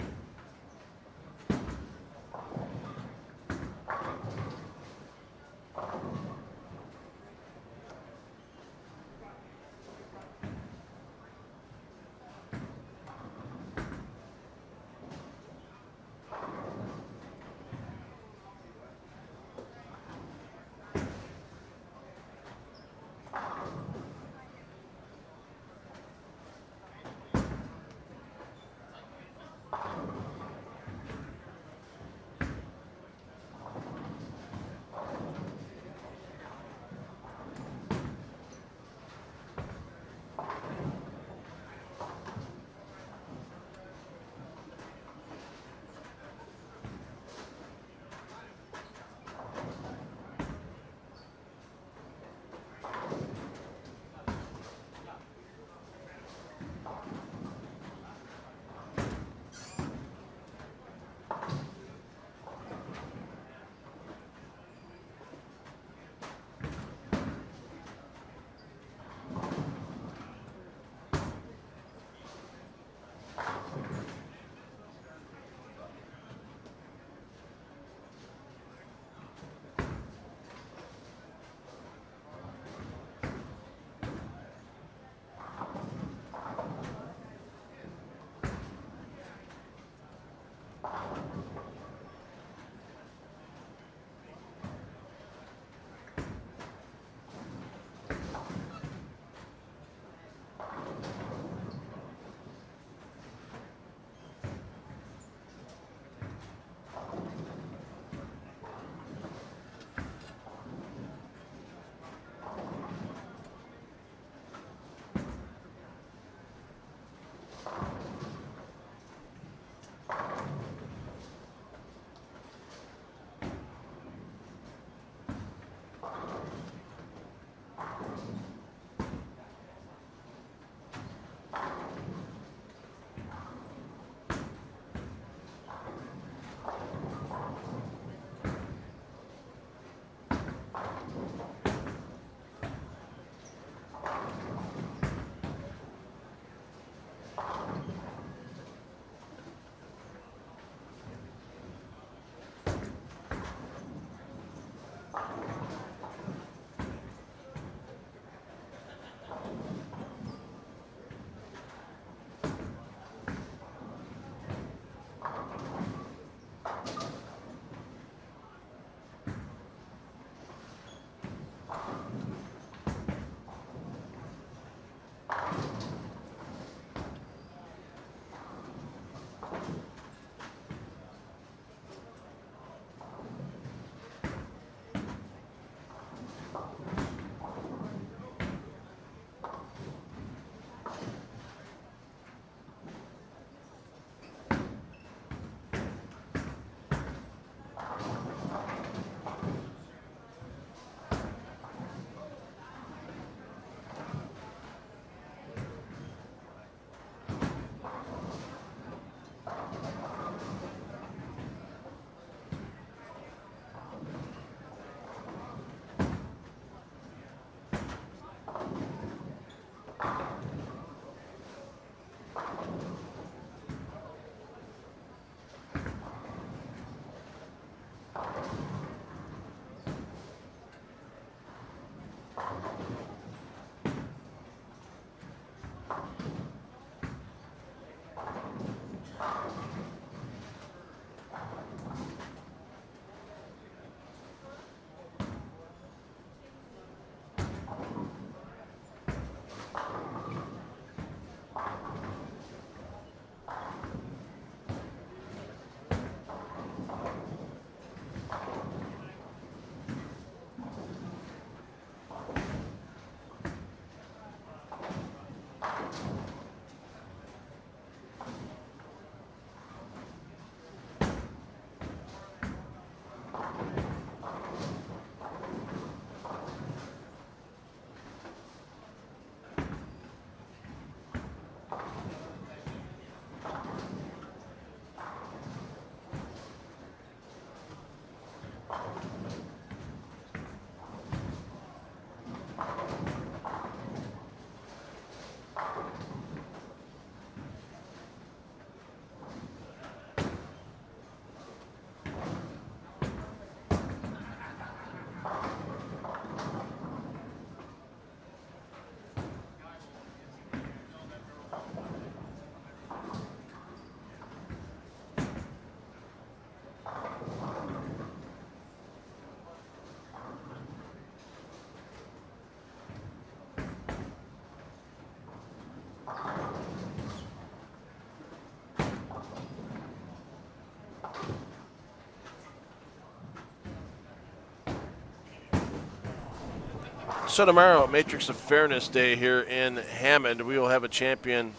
So tomorrow, Matrix of Fairness Day here in Hammond, we will have a champion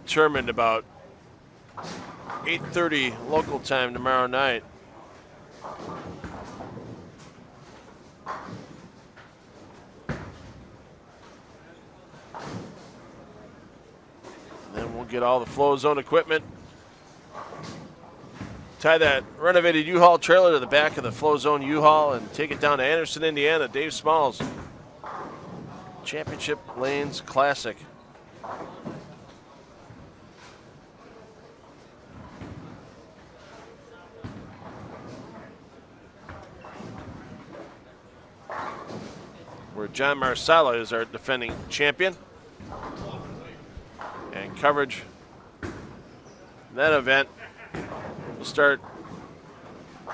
determined about 8:30 local time tomorrow night. And then we'll get all the Flow Zone equipment. Tie that renovated U-Haul trailer to the back of the Flow Zone U-Haul and take it down to Anderson, Indiana. Dave Smalls Championship Lanes Classic. Where John Marsala is our defending champion. And coverage in that event will start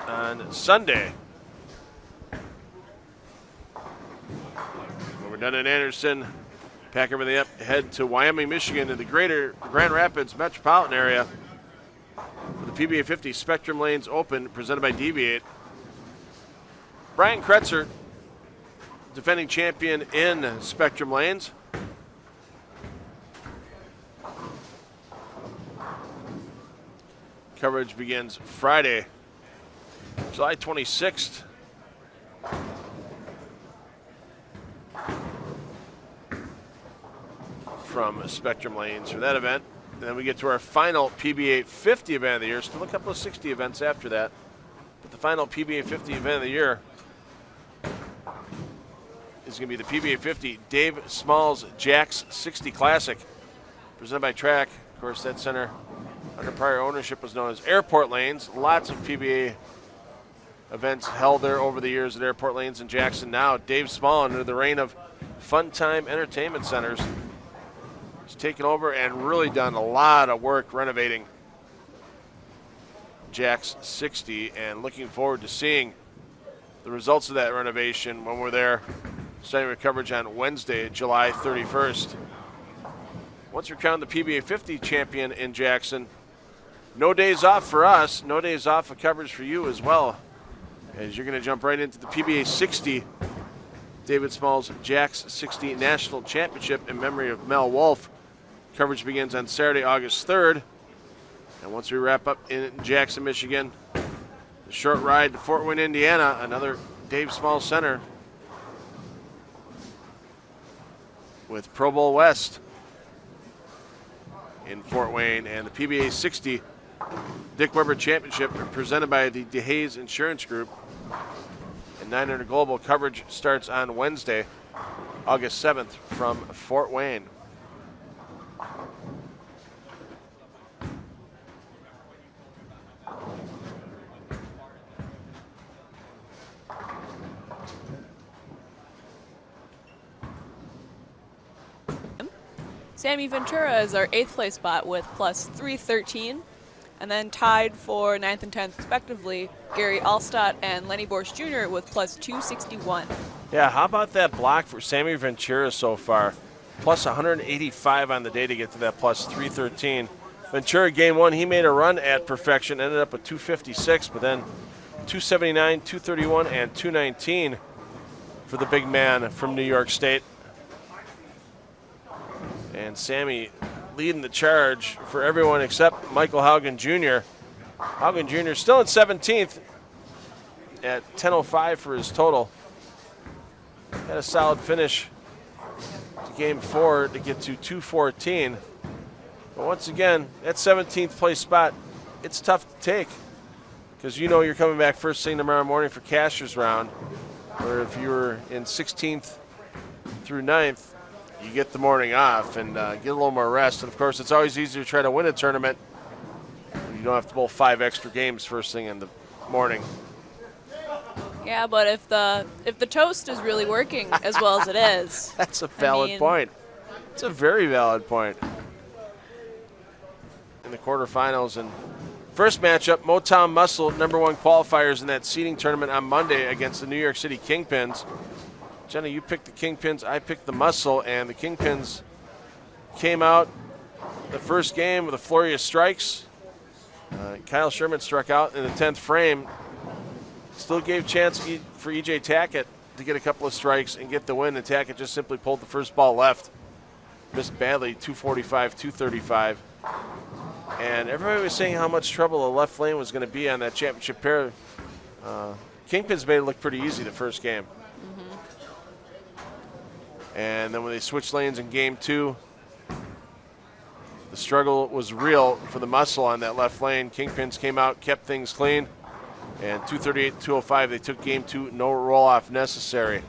on Sunday. When we're done in Anderson, pack everything up, head to Wyoming, Michigan, in the greater Grand Rapids metropolitan area for the PBA50 Spectrum Lanes Open presented by Deviate. Brian Kretzer, defending champion in Spectrum Lanes. Coverage begins Friday, July 26th. From Spectrum Lanes for that event. And then we get to our final PBA50 event of the year. Still a couple of 60 events after that. But the final PBA50 event of the year is going to be the PBA50 Dave Smalls Jacks 60 Classic, presented by Track. Of course, that center under prior ownership was known as Airport Lanes. Lots of PBA events held there over the years at Airport Lanes in Jackson. Now Dave Small, under the reign of Fun Time Entertainment Centers, has taken over and really done a lot of work renovating Jacks 60, and looking forward to seeing the results of that renovation when we're there, starting with coverage on Wednesday, July 31st. Once we're crowned the PBA50 champion in Jackson, no days off for us, no days off of coverage for you as well, as you're going to jump right into the PBA60 David Smalls Jacks 60 National Championship in memory of Mel Wolfe. Coverage begins on Saturday, August 3rd. And once we wrap up in Jackson, Michigan, the short ride to Fort Wayne, Indiana, another Dave Smalls Center with Pro Bowl West in Fort Wayne, and the PBA 60 Dick Weber Championship presented by the DeHaze Insurance Group and 900 Global. Coverage starts on Wednesday, August 7th from Fort Wayne. Sammy Ventura is our 8th place spot with plus 313. And then tied for 9th and 10th respectively, Gary Allstate and Lenny Borsch Jr. with plus 261. Yeah, how about that block for Sammy Ventura so far? Plus 185 on the day to get to that plus 313. Ventura, game one, he made a run at perfection, ended up with 256, but then 279, 231, and 219 for the big man from New York State. And Sammy leading the charge for everyone except Michael Haugen Jr. Haugen Jr. still in 17th at 10:05 for his total. Had a solid finish to game 4 to get to 214. But once again, that 17th place spot, it's tough to take, because you know you're coming back first thing tomorrow morning for Cashier's round, or if you were in 16th through 9th, you get the morning off and get a little more rest. And of course, it's always easier to try to win a tournament when you don't have to bowl 5 extra games first thing in the morning. Yeah, but if the toast is really working as well as it is, that's a valid point. It's a very valid point. In the quarterfinals and first matchup, Motown Muscle, #1 qualifiers in that seeding tournament on Monday against the New York City Kingpins. Jenny, you picked the Kingpins, I picked the Muscle, and the Kingpins came out the first game with a flurry of strikes. Kyle Sherman struck out in the 10th frame Still gave chance for E.J. Tackett to get a couple of strikes and get the win, and Tackett just simply pulled the first ball left. Missed badly, 245, 235. And everybody was saying how much trouble the left lane was going to be on that championship pair. Kingpins made it look pretty easy the first game. And then when they switched lanes in game 2, the struggle was real for the muscle on that left lane. Kingpins came out, kept things clean, and 238-205, they took game 2, no roll-off necessary.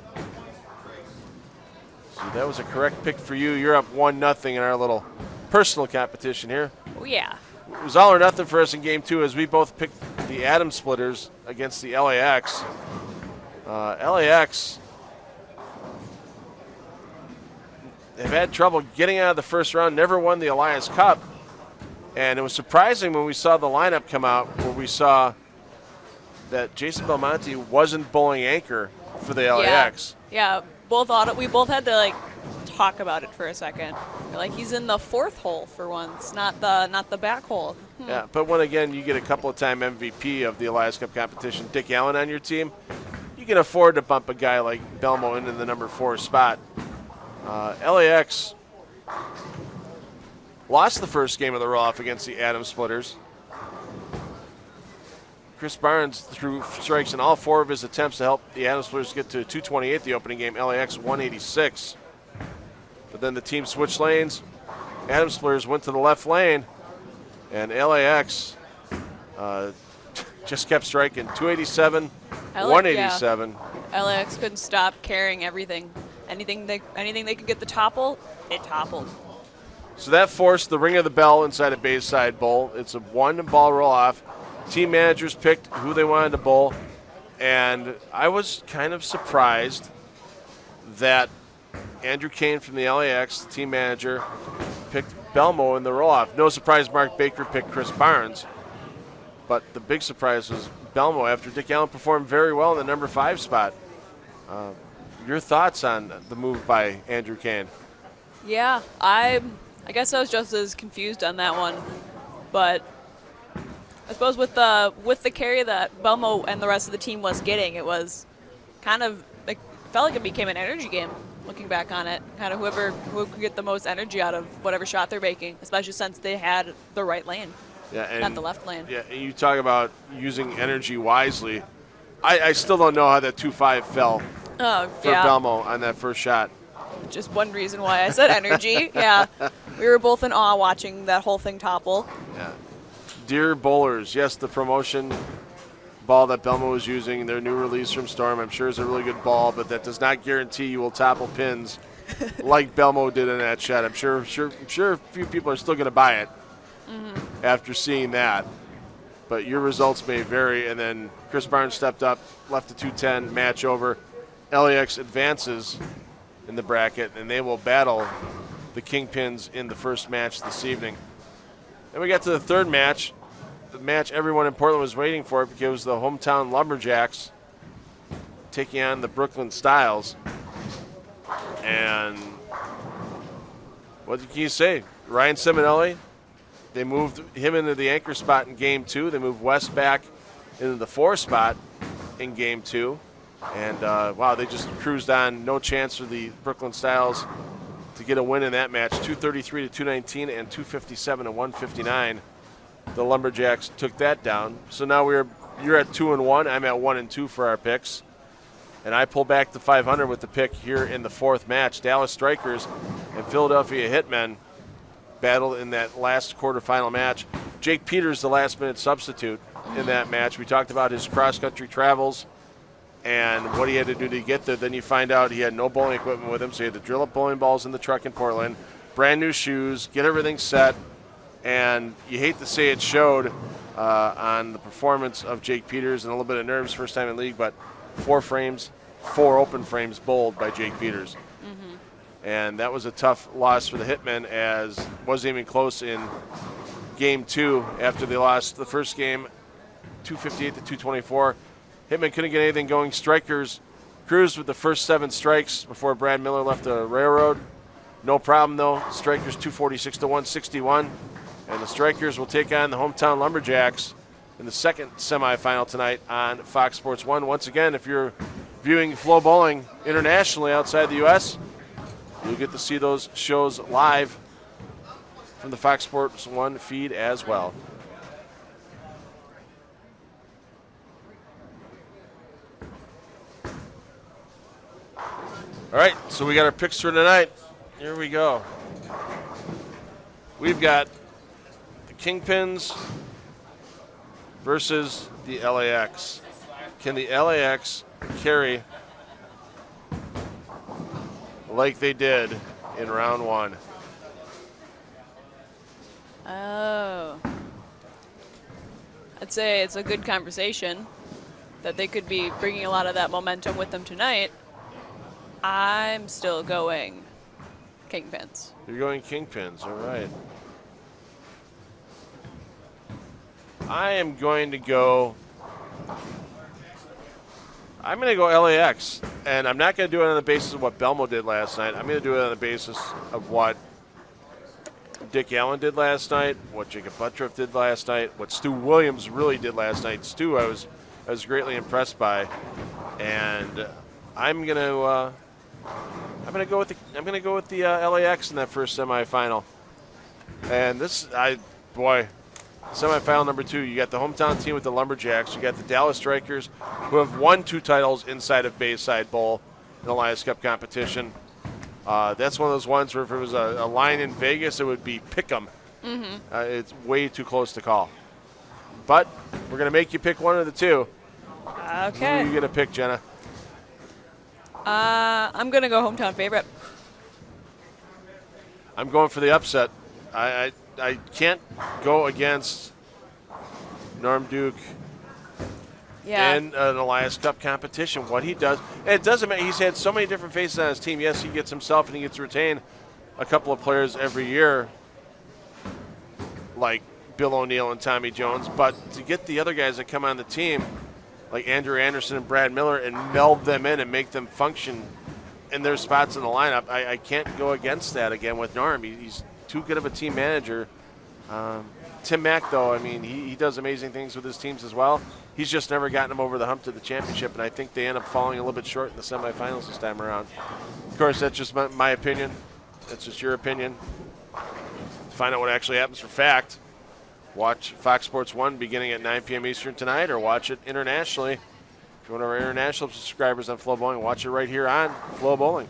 So that was a correct pick for you. You're up 1-0 in our little personal competition here. Oh, yeah. It was all or nothing for us in game 2 as we both picked the Atom Splitters against the LAX. LAX have had trouble getting out of the first round, never won the Elias Cup. And it was surprising when we saw the lineup come out where we saw that Jason Belmonte wasn't bowling anchor for the LAX. Yeah, we both had to talk about it for a second. Like, he's in the 4th hole for once, not the back hole. Yeah, but when again you get a couple of time MVP of the Elias Cup competition, Dick Allen on your team, you can afford to bump a guy like Belmo into the number 4 spot. LAX lost the first game of the roll-off against the Atom Splitters. Chris Barnes threw strikes in all 4 of his attempts to help the Atom Splitters get to 228 the opening game, LAX 186. But then the team switched lanes. Atom Splitters went to the left lane, and LAX just kept striking. 287, 187. Yeah. LAX couldn't stop carrying everything. Anything they could get the topple, it toppled. So that forced the ring of the bell inside a Bayside Bowl. It's a 1-ball roll-off. Team managers picked who they wanted to bowl, and I was kind of surprised that Andrew Kane from the LAX, the team manager, picked Belmo in the roll-off. No surprise Mark Baker picked Chris Barnes, but the big surprise was Belmo after Dick Allen performed very well in the number 5 spot. Your thoughts on the move by Andrew Kane? Yeah, I guess I was just as confused on that one, but I suppose with the carry that Belmo and the rest of the team was getting, it was kind of felt like it became an energy game. Looking back on it, kind of who could get the most energy out of whatever shot they're making, especially since they had the right lane, not the left lane. Yeah, and you talk about using energy wisely. I still don't know how that 2-5 fell for Belmo on that first shot. Just one reason why I said energy. Yeah, we were both in awe watching that whole thing topple. Yeah. Dear bowlers, yes, the promotion ball that Belmo was using, their new release from Storm, I'm sure is a really good ball, but that does not guarantee you will topple pins like Belmo did in that shot. I'm sure a few people are still going to buy it after seeing that. But your results may vary, and then Chris Barnes stepped up, left the 210, match over. LAX advances in the bracket, and they will battle the Kingpins in the first match this evening. Then we got to the third match, the match everyone in Portland was waiting for because it was the hometown Lumberjacks taking on the Brooklyn Styles. And what can you say? Ryan Simonelli, they moved him into the anchor spot in game 2. They moved West back into the 4 spot in game 2. And, wow, they just cruised on. No chance for the Brooklyn Styles to get a win in that match. 233-219 and 257-159. The Lumberjacks took that down. So now you're at 2-1. I'm at 1-2 for our picks. And I pull back to 500 with the pick here in the 4th match. Dallas Strikers and Philadelphia Hitmen battled in that last quarterfinal match. Jake Peters, the last-minute substitute in that match. We talked about his cross-country travels and what he had to do to get there. Then you find out he had no bowling equipment with him, so he had to drill up bowling balls in the truck in Portland, brand new shoes, get everything set, and you hate to say it showed on the performance of Jake Peters and a little bit of nerves first time in league, but 4 open frames bowled by Jake Peters. And that was a tough loss for the Hitmen, as wasn't even close in game 2 after they lost the first game 258-224. Hitmen couldn't get anything going. Strikers cruised with the first 7 strikes before Brad Miller left the railroad. No problem, though. Strikers 246-161. And the Strikers will take on the hometown Lumberjacks in the second semifinal tonight on Fox Sports 1. Once again, if you're viewing FloBowling internationally outside the U.S., you'll get to see those shows live from the Fox Sports 1 feed as well. All right, so we got our picks for tonight. Here we go. We've got the Kingpins versus the LAX. Can the LAX carry like they did in round one? Oh. I'd say it's a good conversation that they could be bringing a lot of that momentum with them tonight. I'm still going Kingpins. You're going Kingpins, all right. I am going to go. I'm going to go LAX, and I'm not going to do it on the basis of what Belmo did last night. I'm going to do it on the basis of what Dick Allen did last night, what Jacob Buttriff did last night, what Stu Williams really did last night. Stu, I was greatly impressed by, and I'm going to go with the LAX in that first semifinal. And semifinal number 2, you got the hometown team with the Lumberjacks. You got the Dallas Strikers, who have won 2 titles inside of Bayside Bowl in the Lions Cup competition. That's one of those ones where if it was a line in Vegas, it would be pick 'em. Mm-hmm. It's way too close to call. But we're going to make you pick one of the two. Okay. Who are you going to pick, Jenna? I'm going to go hometown favorite. I'm going for the upset. I can't go against Norm Duke in an Elias Cup competition. What he does, and it doesn't matter. He's had so many different faces on his team. Yes, he gets himself and he gets to retain a couple of players every year, like Bill O'Neill and Tommy Jones. But to get the other guys that come on the team, like Andrew Anderson and Brad Miller, and meld them in and make them function in their spots in the lineup, I can't go against that again with Norm. He's too good of a team manager. Tim Mack, though, I mean, he does amazing things with his teams as well. He's just never gotten them over the hump to the championship, and I think they end up falling a little bit short in the semifinals this time around. Of course, that's just my opinion. That's just your opinion. To find out what actually happens for fact, watch Fox Sports 1 beginning at 9 p.m. Eastern tonight, or watch it internationally. If you're one of our international subscribers on FloBowling, watch it right here on FloBowling.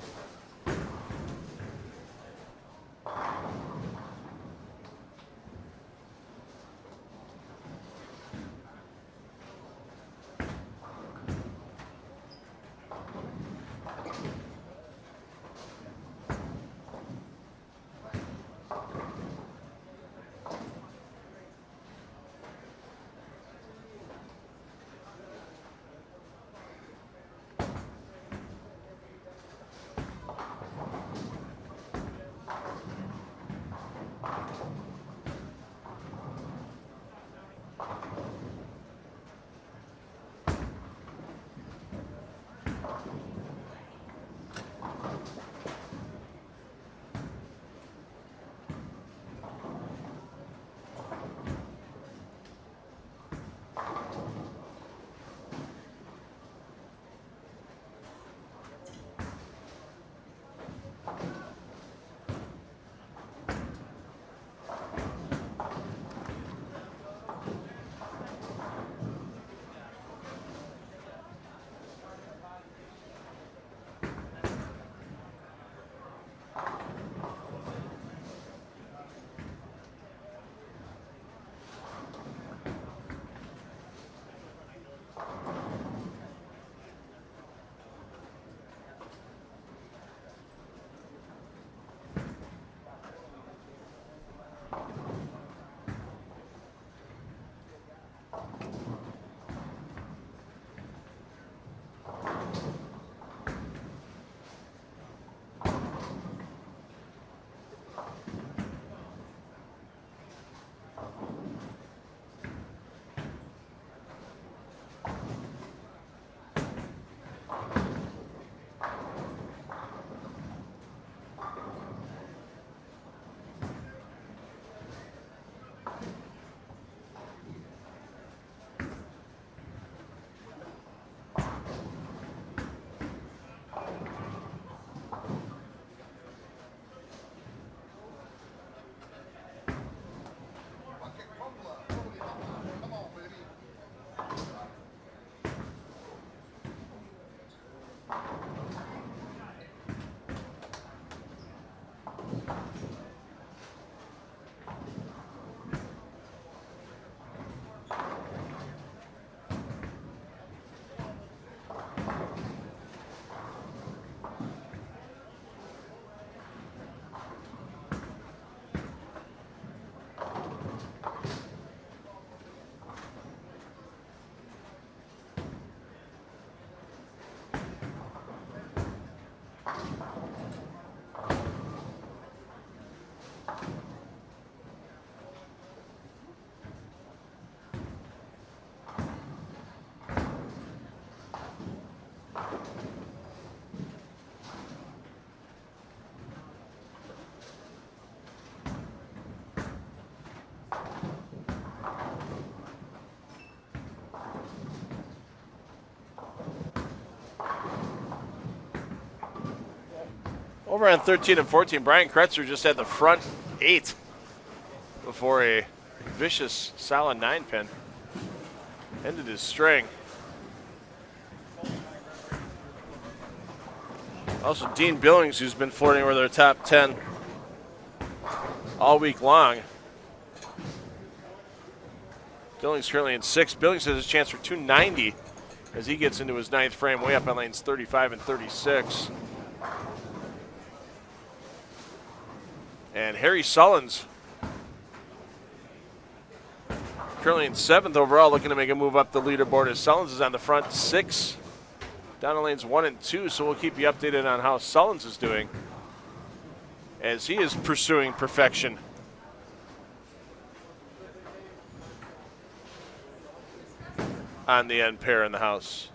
Over on 13 and 14, Brian Kretzer just had the front 8 before a vicious, solid 9-pin. Ended his string. Also, Dean Billings, who's been flirting with our top 10 all week long. Billings currently in 6th. Billings has a chance for 290 as he gets into his 9th frame, way up on lanes 35 and 36. And Harry Sullins, currently in 7th overall, looking to make a move up the leaderboard as Sullins is on the front 6, down to lanes 1 and 2. So we'll keep you updated on how Sullins is doing as he is pursuing perfection. On the end pair in the house.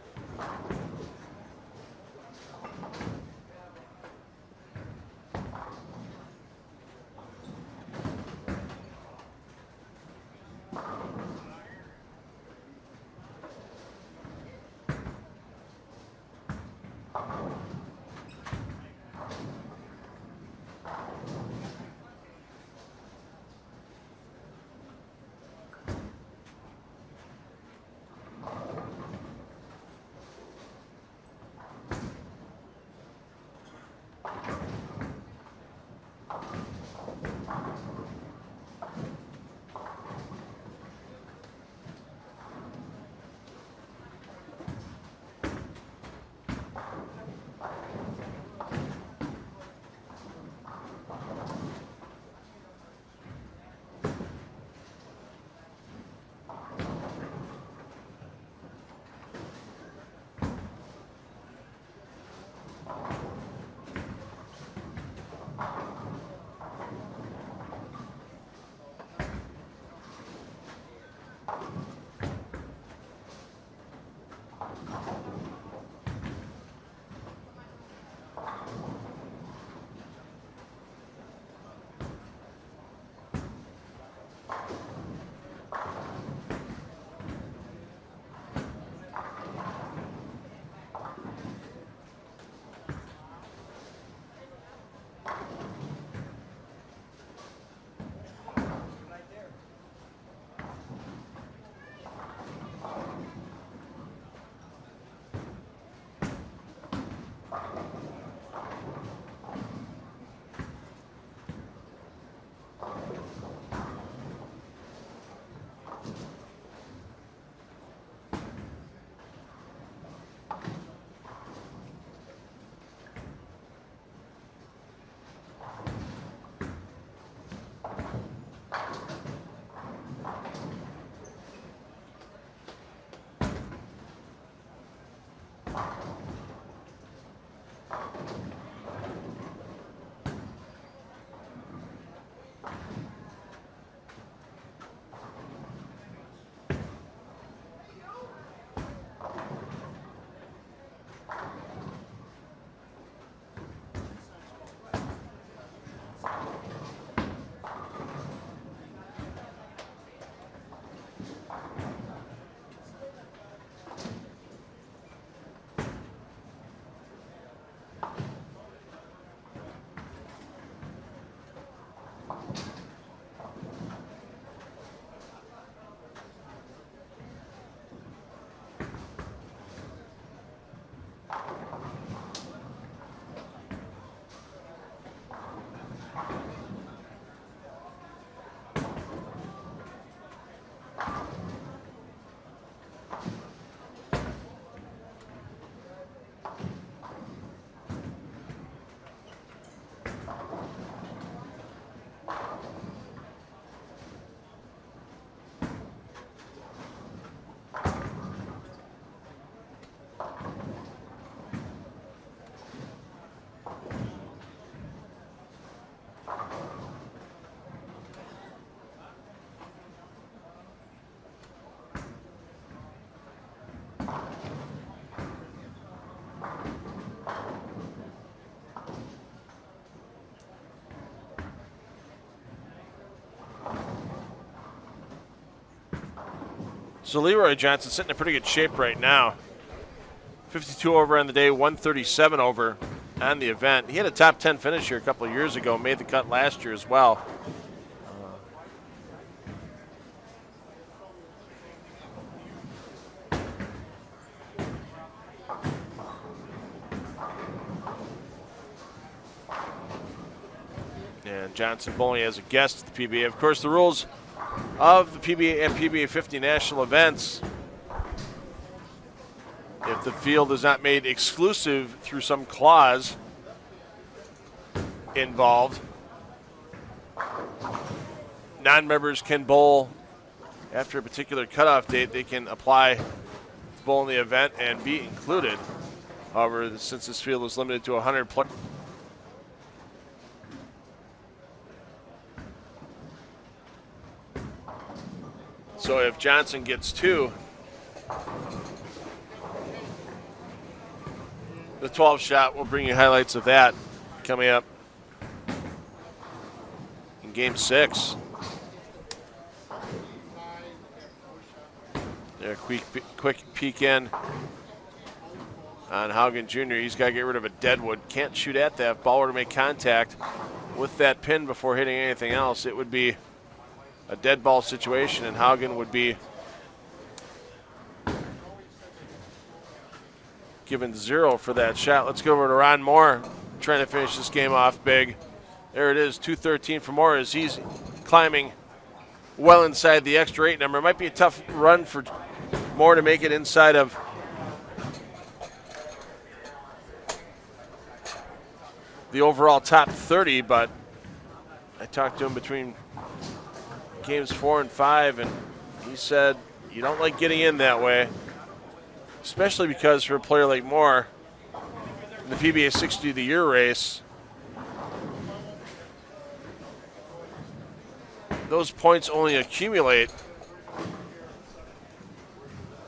So Leroy Johnson sitting in pretty good shape right now. 52 over on the day, 137 over on the event. He had a top 10 finish here a couple of years ago, made the cut last year as well. And Johnson Bowling as a guest at the PBA. Of course, the rules of the PBA and PBA50 national events, if the field is not made exclusive through some clause involved, non-members can bowl after a particular cutoff date. They can apply to bowl in the event and be included. However, since this field is limited to 100 players, so if Johnson gets 2, the 12 shot will bring you highlights of that coming up in game 6. There, a quick peek in on Haugen Jr. He's got to get rid of a deadwood. Can't shoot at that. Ball were to make contact with that pin before hitting anything else, it would be a dead ball situation, and Haugen would be given 0 for that shot. Let's go over to Ron Moore, trying to finish this game off big. There it is, 213 for Moore as he's climbing well inside the extra 8 number. It might be a tough run for Moore to make it inside of the overall top 30, but I talked to him between games 4 and 5, and he said you don't like getting in that way, especially because for a player like Moore in the PBA60 of the year race, those points only accumulate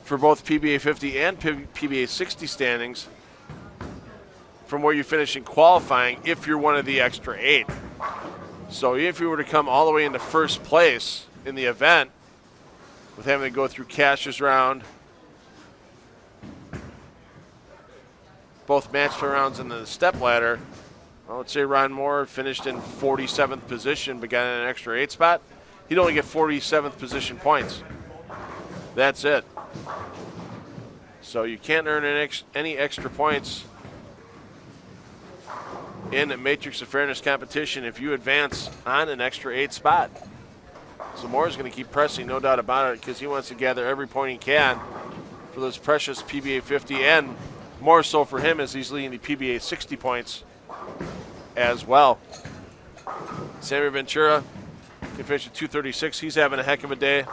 for both PBA50 and PBA60 standings from where you finish in qualifying if you're one of the extra 8. So if you were to come all the way into first place in the event with having to go through Cash's round, both match play rounds and the step ladder, I would say Ron Moore finished in 47th position but got in an extra 8 spot. He'd only get 47th position points. That's it. So you can't earn any extra points in a Matrix of Fairness competition if you advance on an extra 8 spot. So Moore's going to keep pressing, no doubt about it, because he wants to gather every point he can for those precious PBA 50, and more so for him as he's leading the PBA 60 points as well. Sammy Ventura can finish at 236. He's having a heck of a day.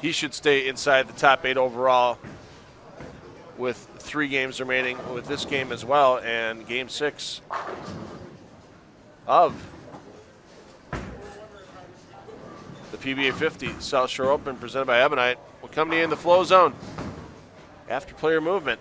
He should stay inside the top 8 overall with 3 games remaining with this game as well, and game 6 of the PBA50 South Shore Open presented by Ebonite will come to you in the flow zone after player movement.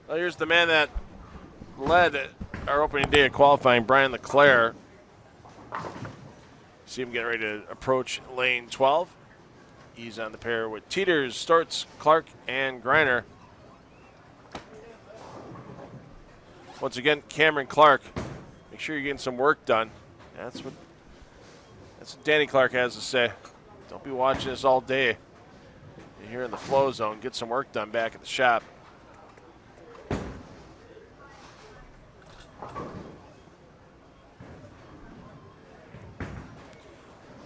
Well, here's the man that led our opening day of qualifying, Brian LeClaire. See him getting ready to approach lane 12. He's on the pair with Teeters, Stortz, Clark, and Griner. Once again, Cameron Clark. Make sure you're getting some work done. That's what Danny Clark has to say. Don't be watching this all day. You're here in the flow zone. Get some work done back at the shop.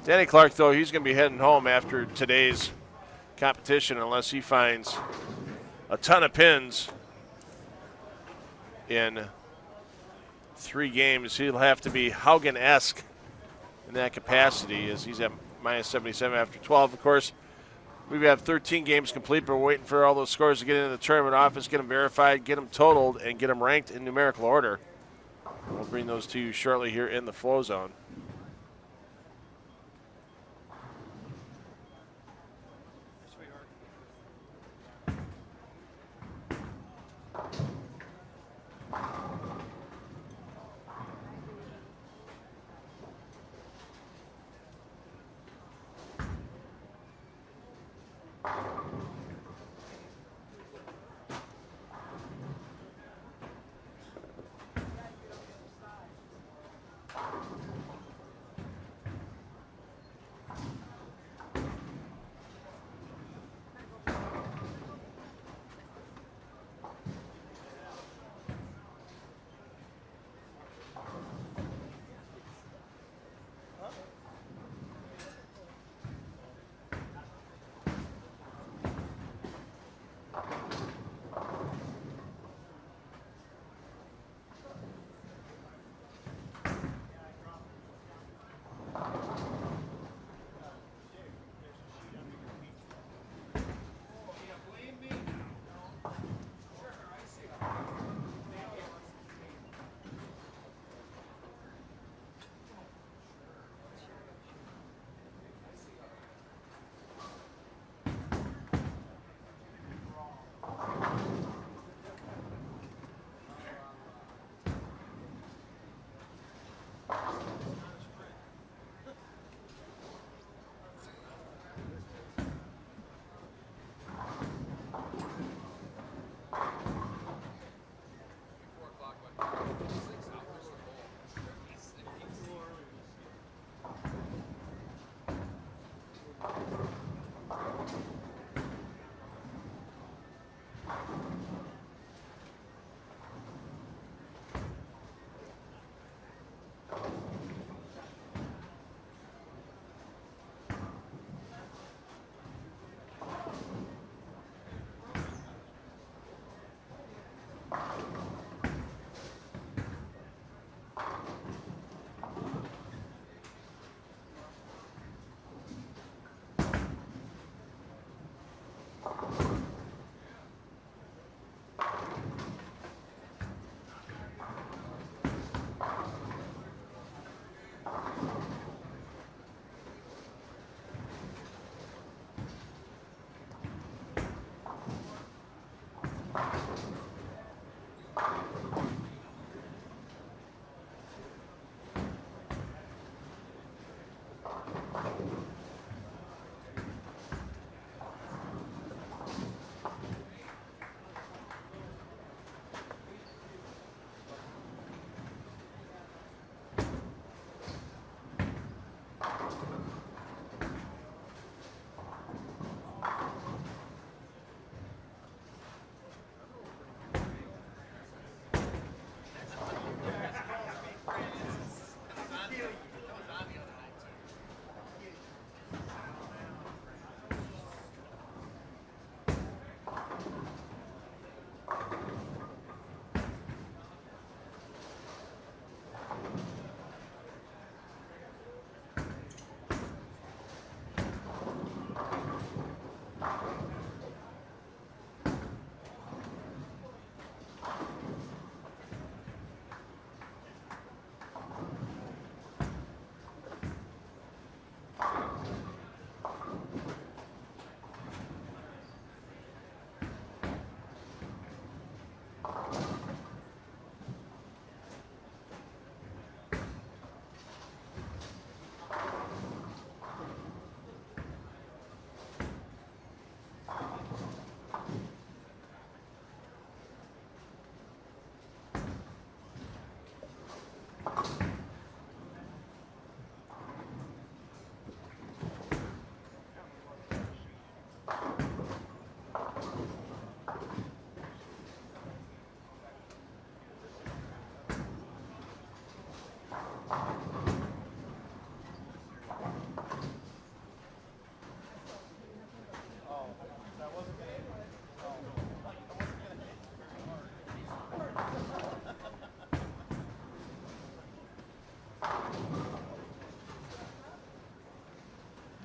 Danny Clark, though, he's going to be heading home after today's competition unless he finds a ton of pins in 3 games. He'll have to be Haugen-esque in that capacity as he's at minus 77 after 12. Of course, we have 13 games complete, but we're waiting for all those scores to get into the tournament office, get them verified, get them totaled, and get them ranked in numerical order. We'll bring those to you shortly here in the flow zone.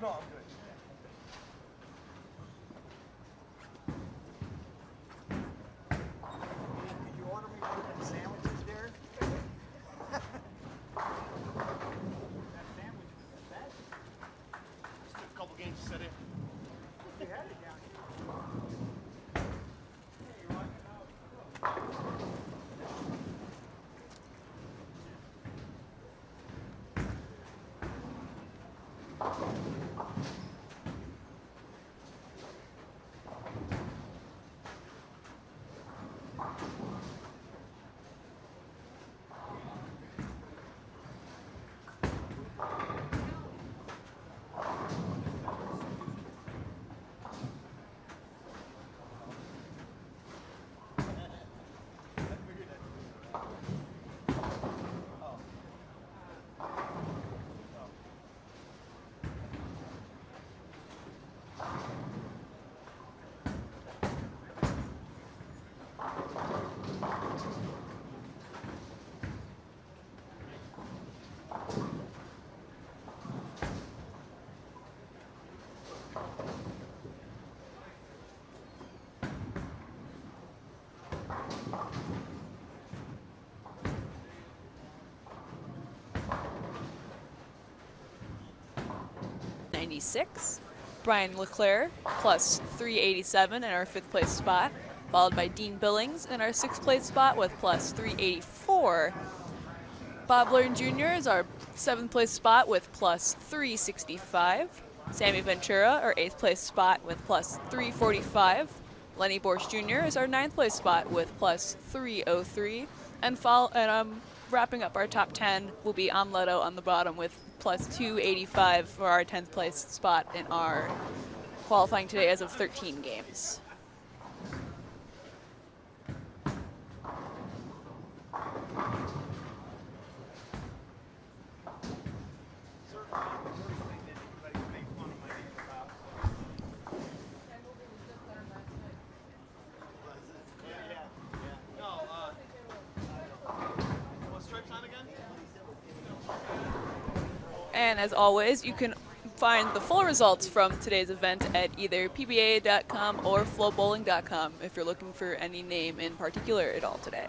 No, I'm good. Did you order me one of them sandwiches there? That sandwich was the best. Just took a couple games to set in. You had it down here. Brian Leclerc plus 387 in our 5th place spot, followed by Dean Billings in our 6th place spot with plus 384. Bob Learn Jr. is our 7th place spot with plus 365. Sammy Ventura, our 8th place spot with plus 345. Lenny Borsch Jr. is our 9th place spot with plus 303. And wrapping up our top 10 will be Omletto on the bottom with plus 285 for our 10th place spot in our qualifying today as of 13 games. And as always, you can find the full results from today's event at either PBA.com or FloBowling.com if you're looking for any name in particular at all today.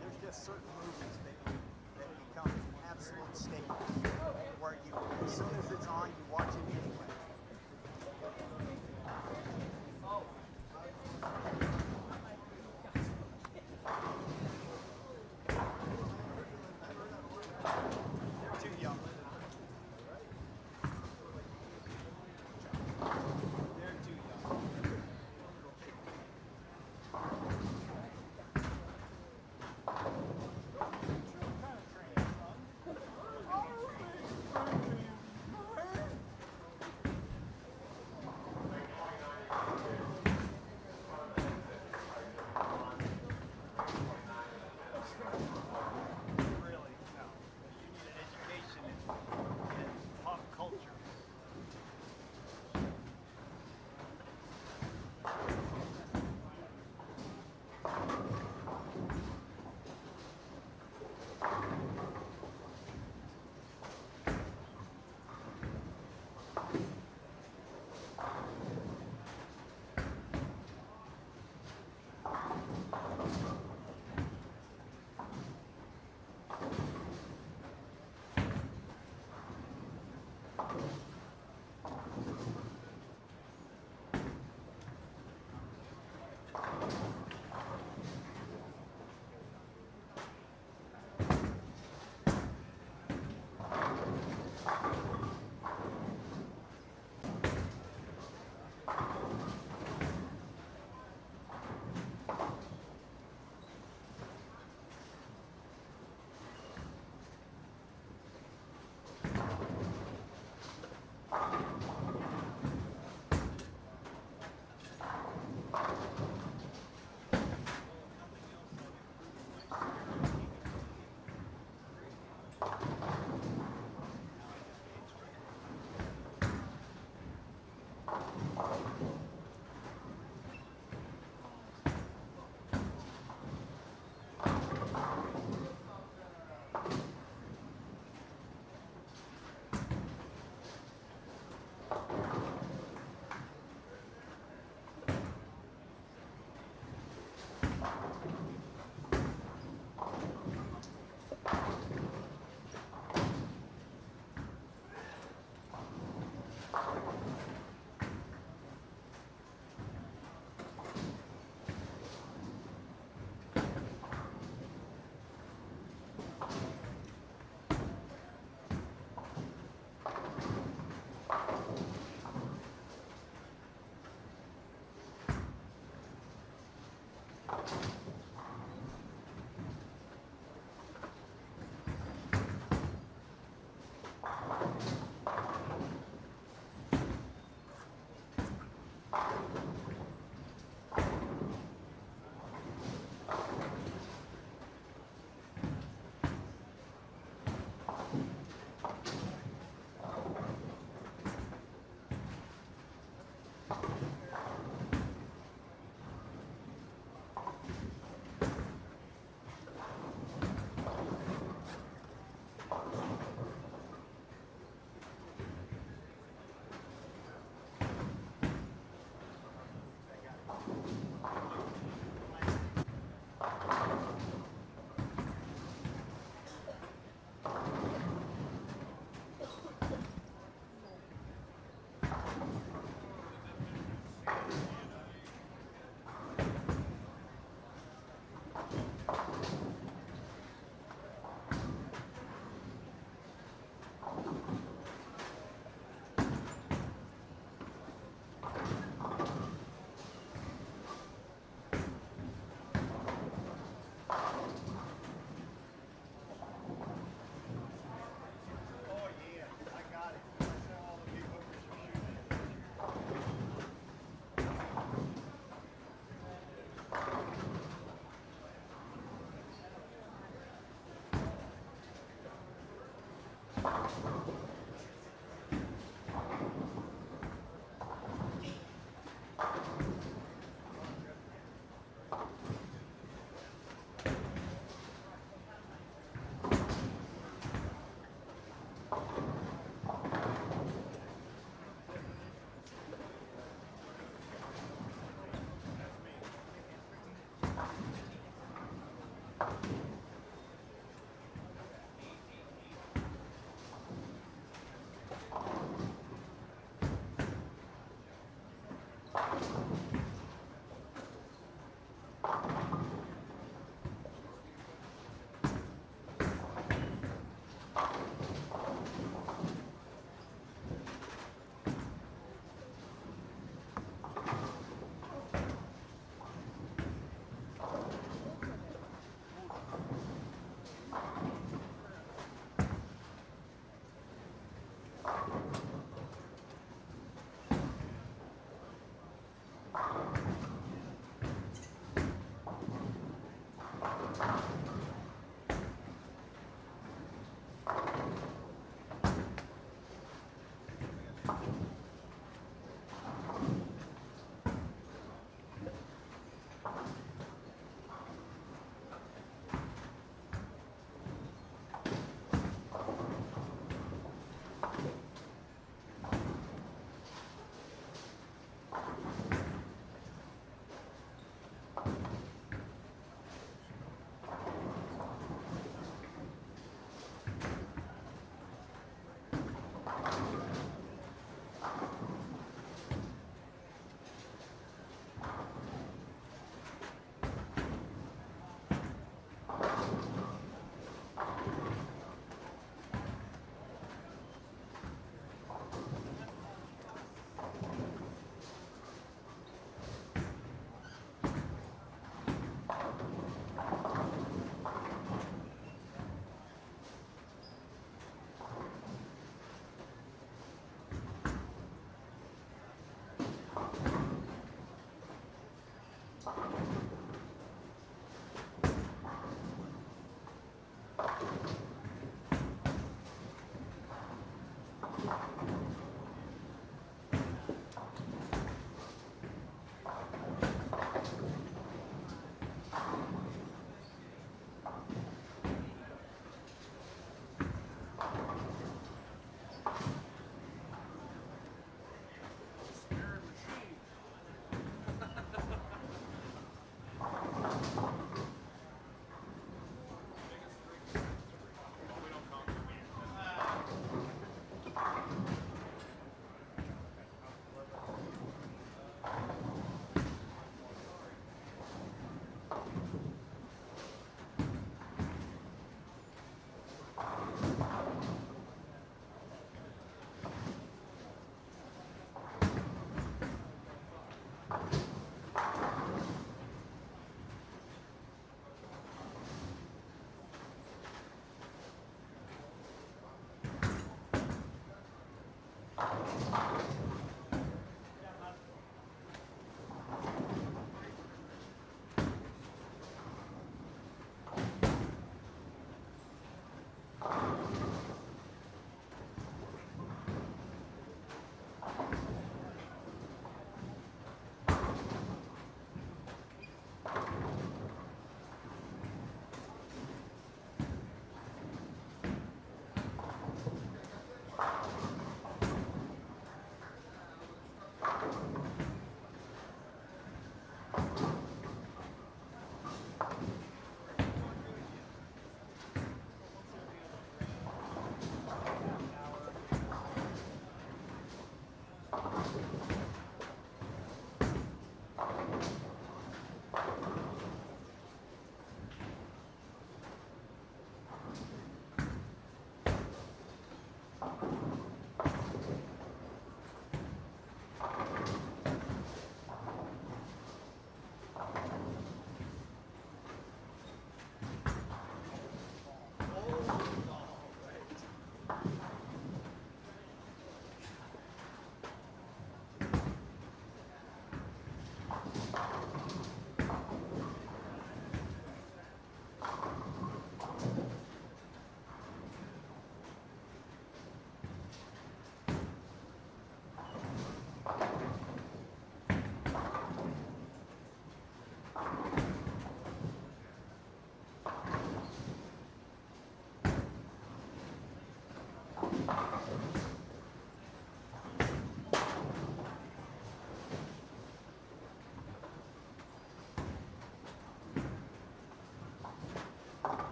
There's just certain movies that become an absolute staple, where you, as soon as it's on, you watch it anyway.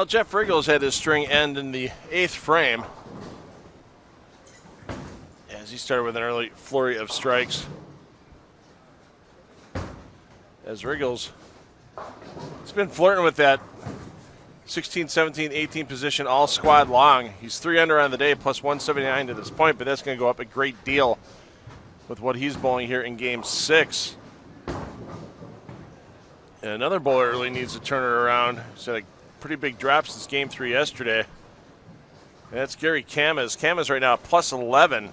Well, Jeff Riggles had his string end in the 8th frame as he started with an early flurry of strikes. As Riggles has been flirting with that 16, 17, 18 position all squad long. He's 3 under on the day, plus 179 to this point, but that's going to go up a great deal with what he's bowling here in Game 6. And another bowler really needs to turn it around. He's had a pretty big drop since game 3 yesterday. And that's Gary Kamas. Kamas right now plus 11.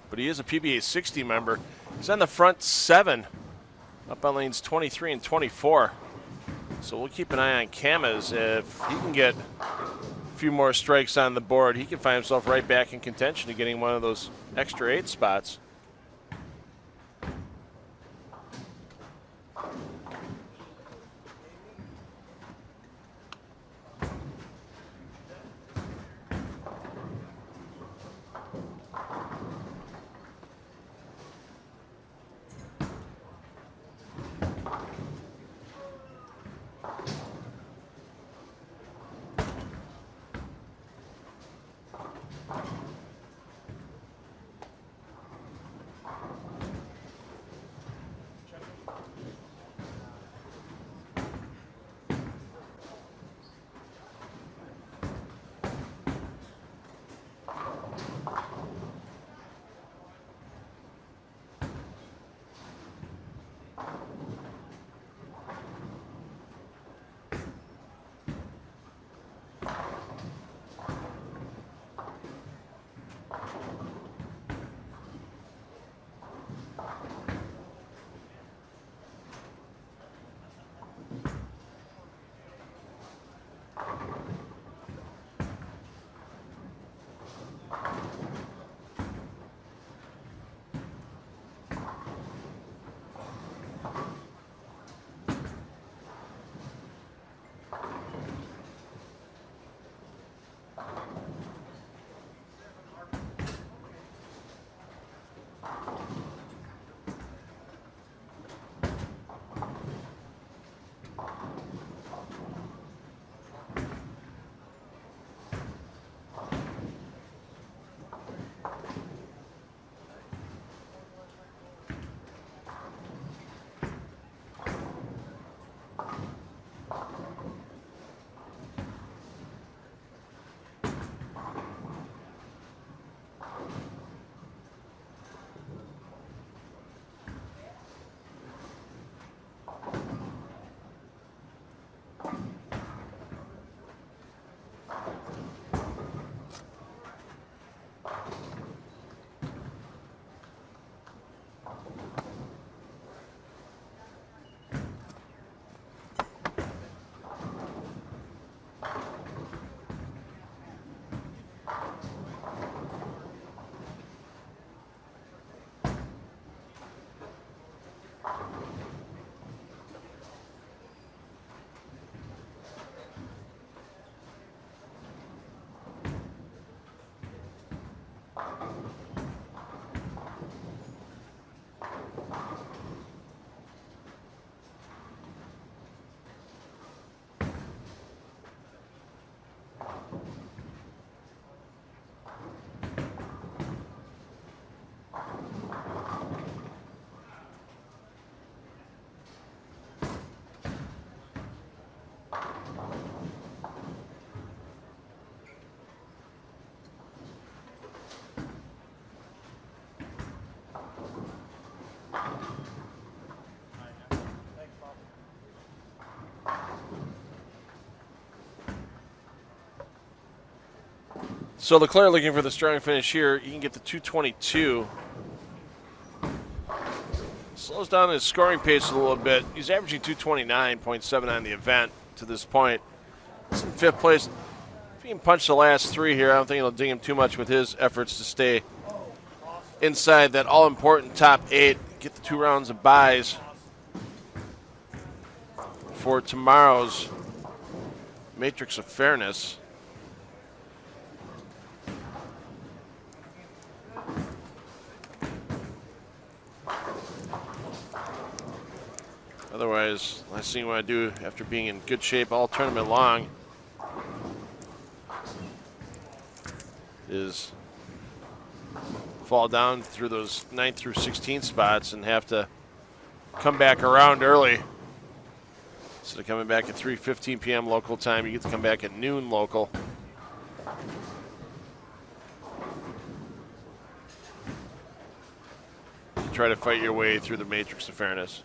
But he is a PBA60 member. He's on the front 7. Up on lanes 23 and 24. So we'll keep an eye on Kamas. If he can get a few more strikes on the board, he can find himself right back in contention to getting one of those extra 8 spots. So Leclerc looking for the strong finish here. He can get the 222. Slows down his scoring pace a little bit. He's averaging 229.7 on the event to this point. He's in 5th place. If he can punch the last 3 here, I don't think it'll ding him too much with his efforts to stay inside that all-important top 8. Get the 2 rounds of buys for tomorrow's Matrix of Fairness. Otherwise, last thing you want to do after being in good shape all tournament long is fall down through those 9th through 16th spots and have to come back around early. Instead of coming back at 3:15 p.m. local time, you get to come back at noon local. Try to fight your way through the Matrix of Fairness.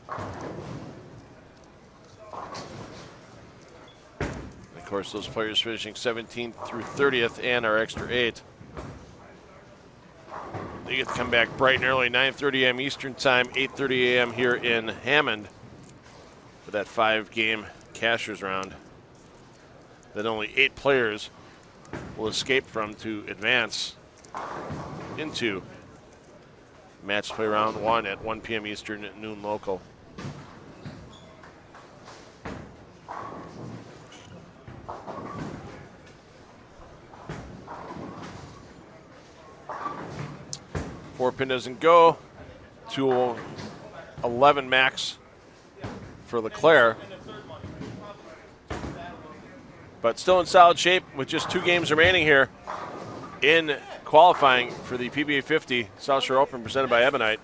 Of course, those players finishing 17th through 30th and our extra 8. They get to come back bright and early, 9:30 a.m. Eastern Time, 8:30 a.m. here in Hammond for that 5-game cashers round that only 8 players will escape from to advance into match play round 1 at 1 p.m. Eastern at noon local. Four pin doesn't go. 211 max for LeClaire. But still in solid shape with just 2 games remaining here in qualifying for the PBA50 South Shore Open presented by Ebonite.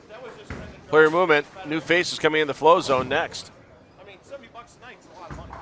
Player movement, new faces coming in the flow zone next. I mean, $70 a night is a lot of money.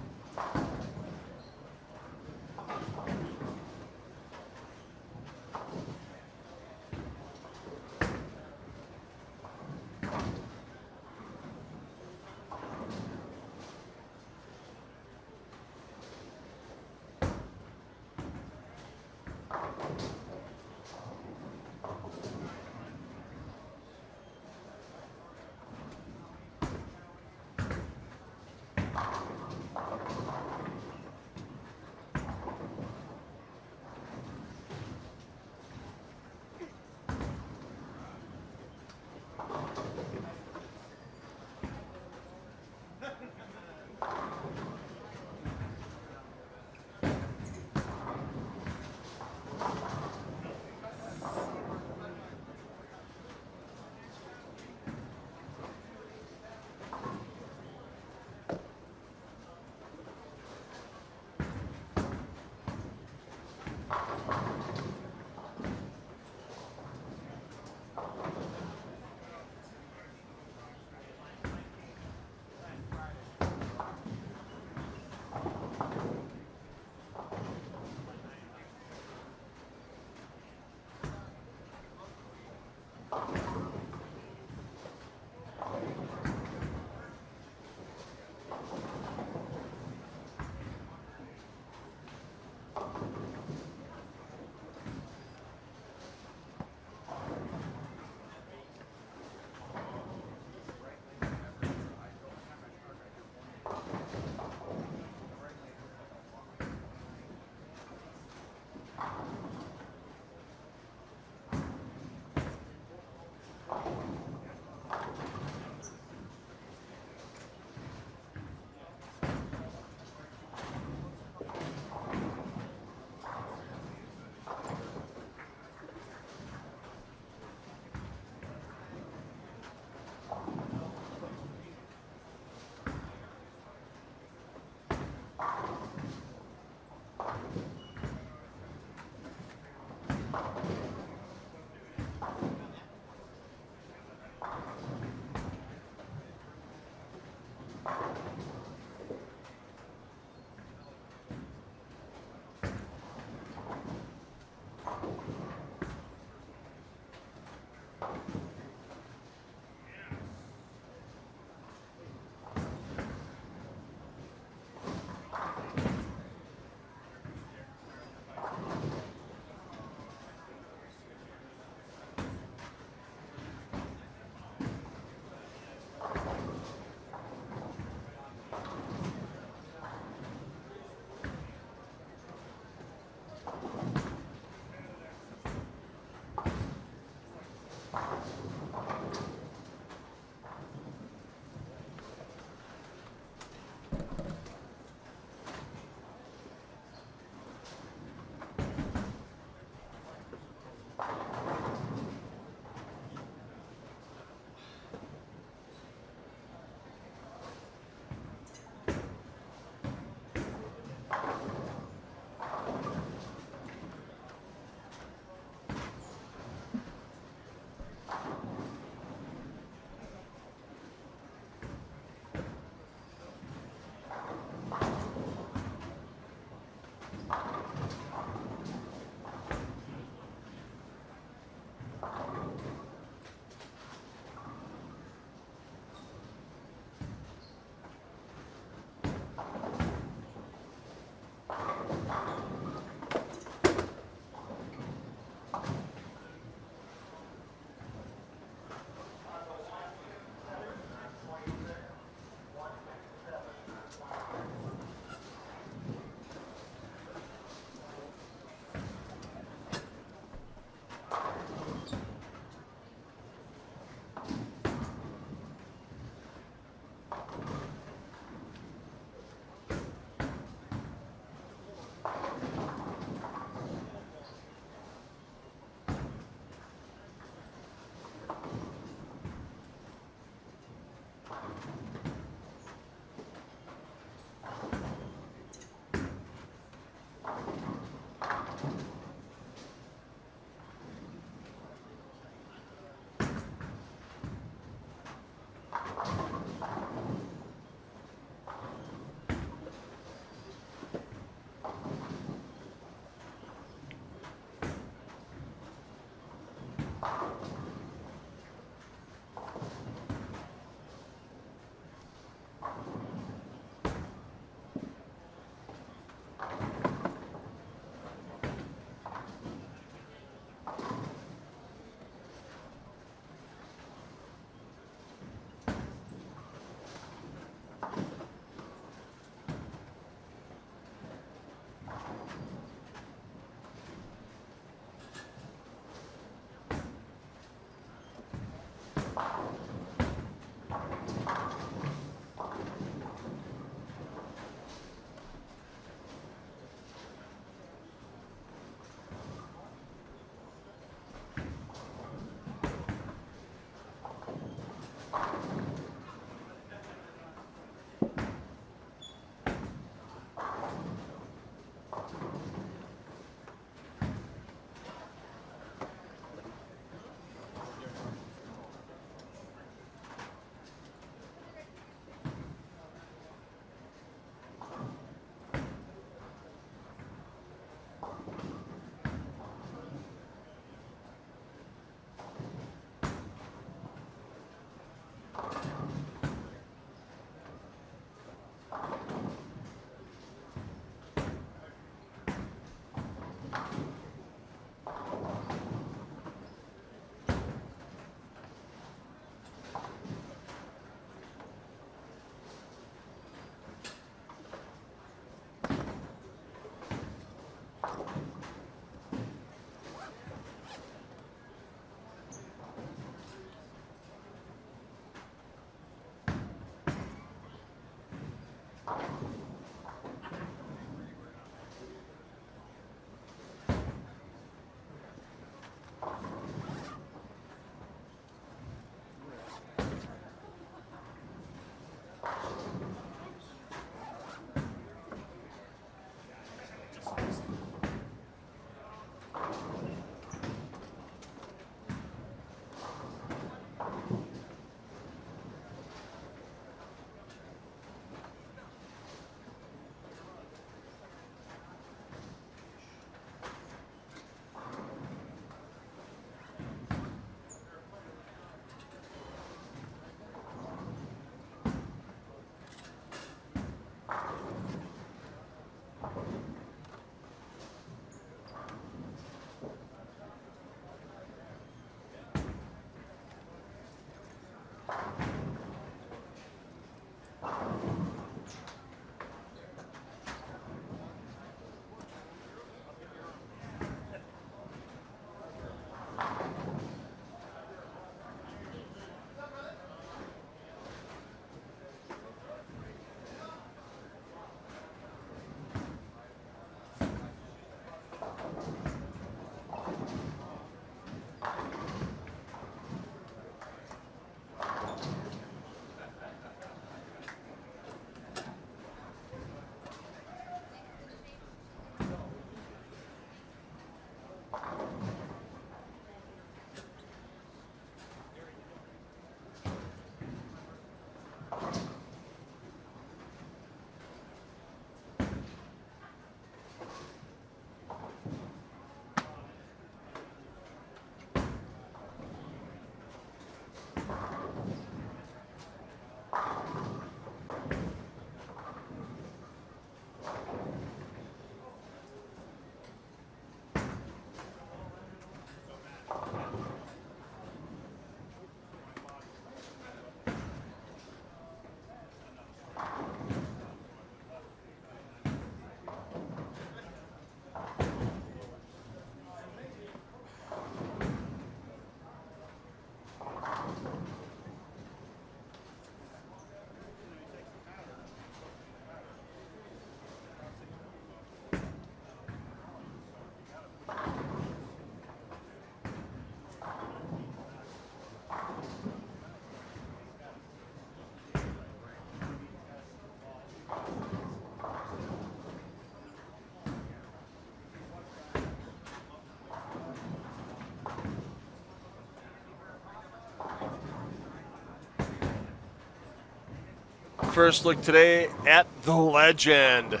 first look today at the legend,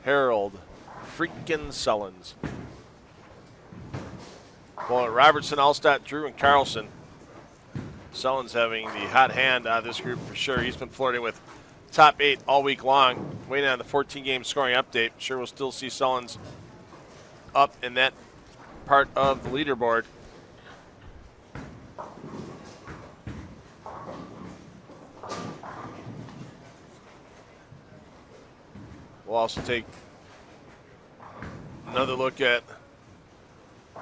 Harold freaking Sullins. Well, Robertson, Allstate, Drew, and Carlson. Sullins having the hot hand out of this group for sure. He's been flirting with top 8 all week long. Waiting on the 14-game scoring update. Sure we'll still see Sullins up in that part of the leaderboard. We'll also take another look at a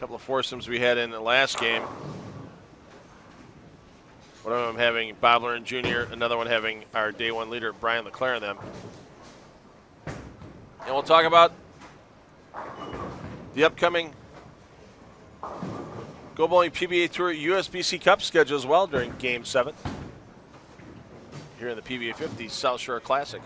couple of foursomes we had in the last game. One of them having Bob Learn Jr., another one having our day one leader, Brian LeClaire, in them. And we'll talk about the upcoming Go Bowling PBA Tour USBC Cup schedule as well during Game 7 here in the PBA50 South Shore Classic.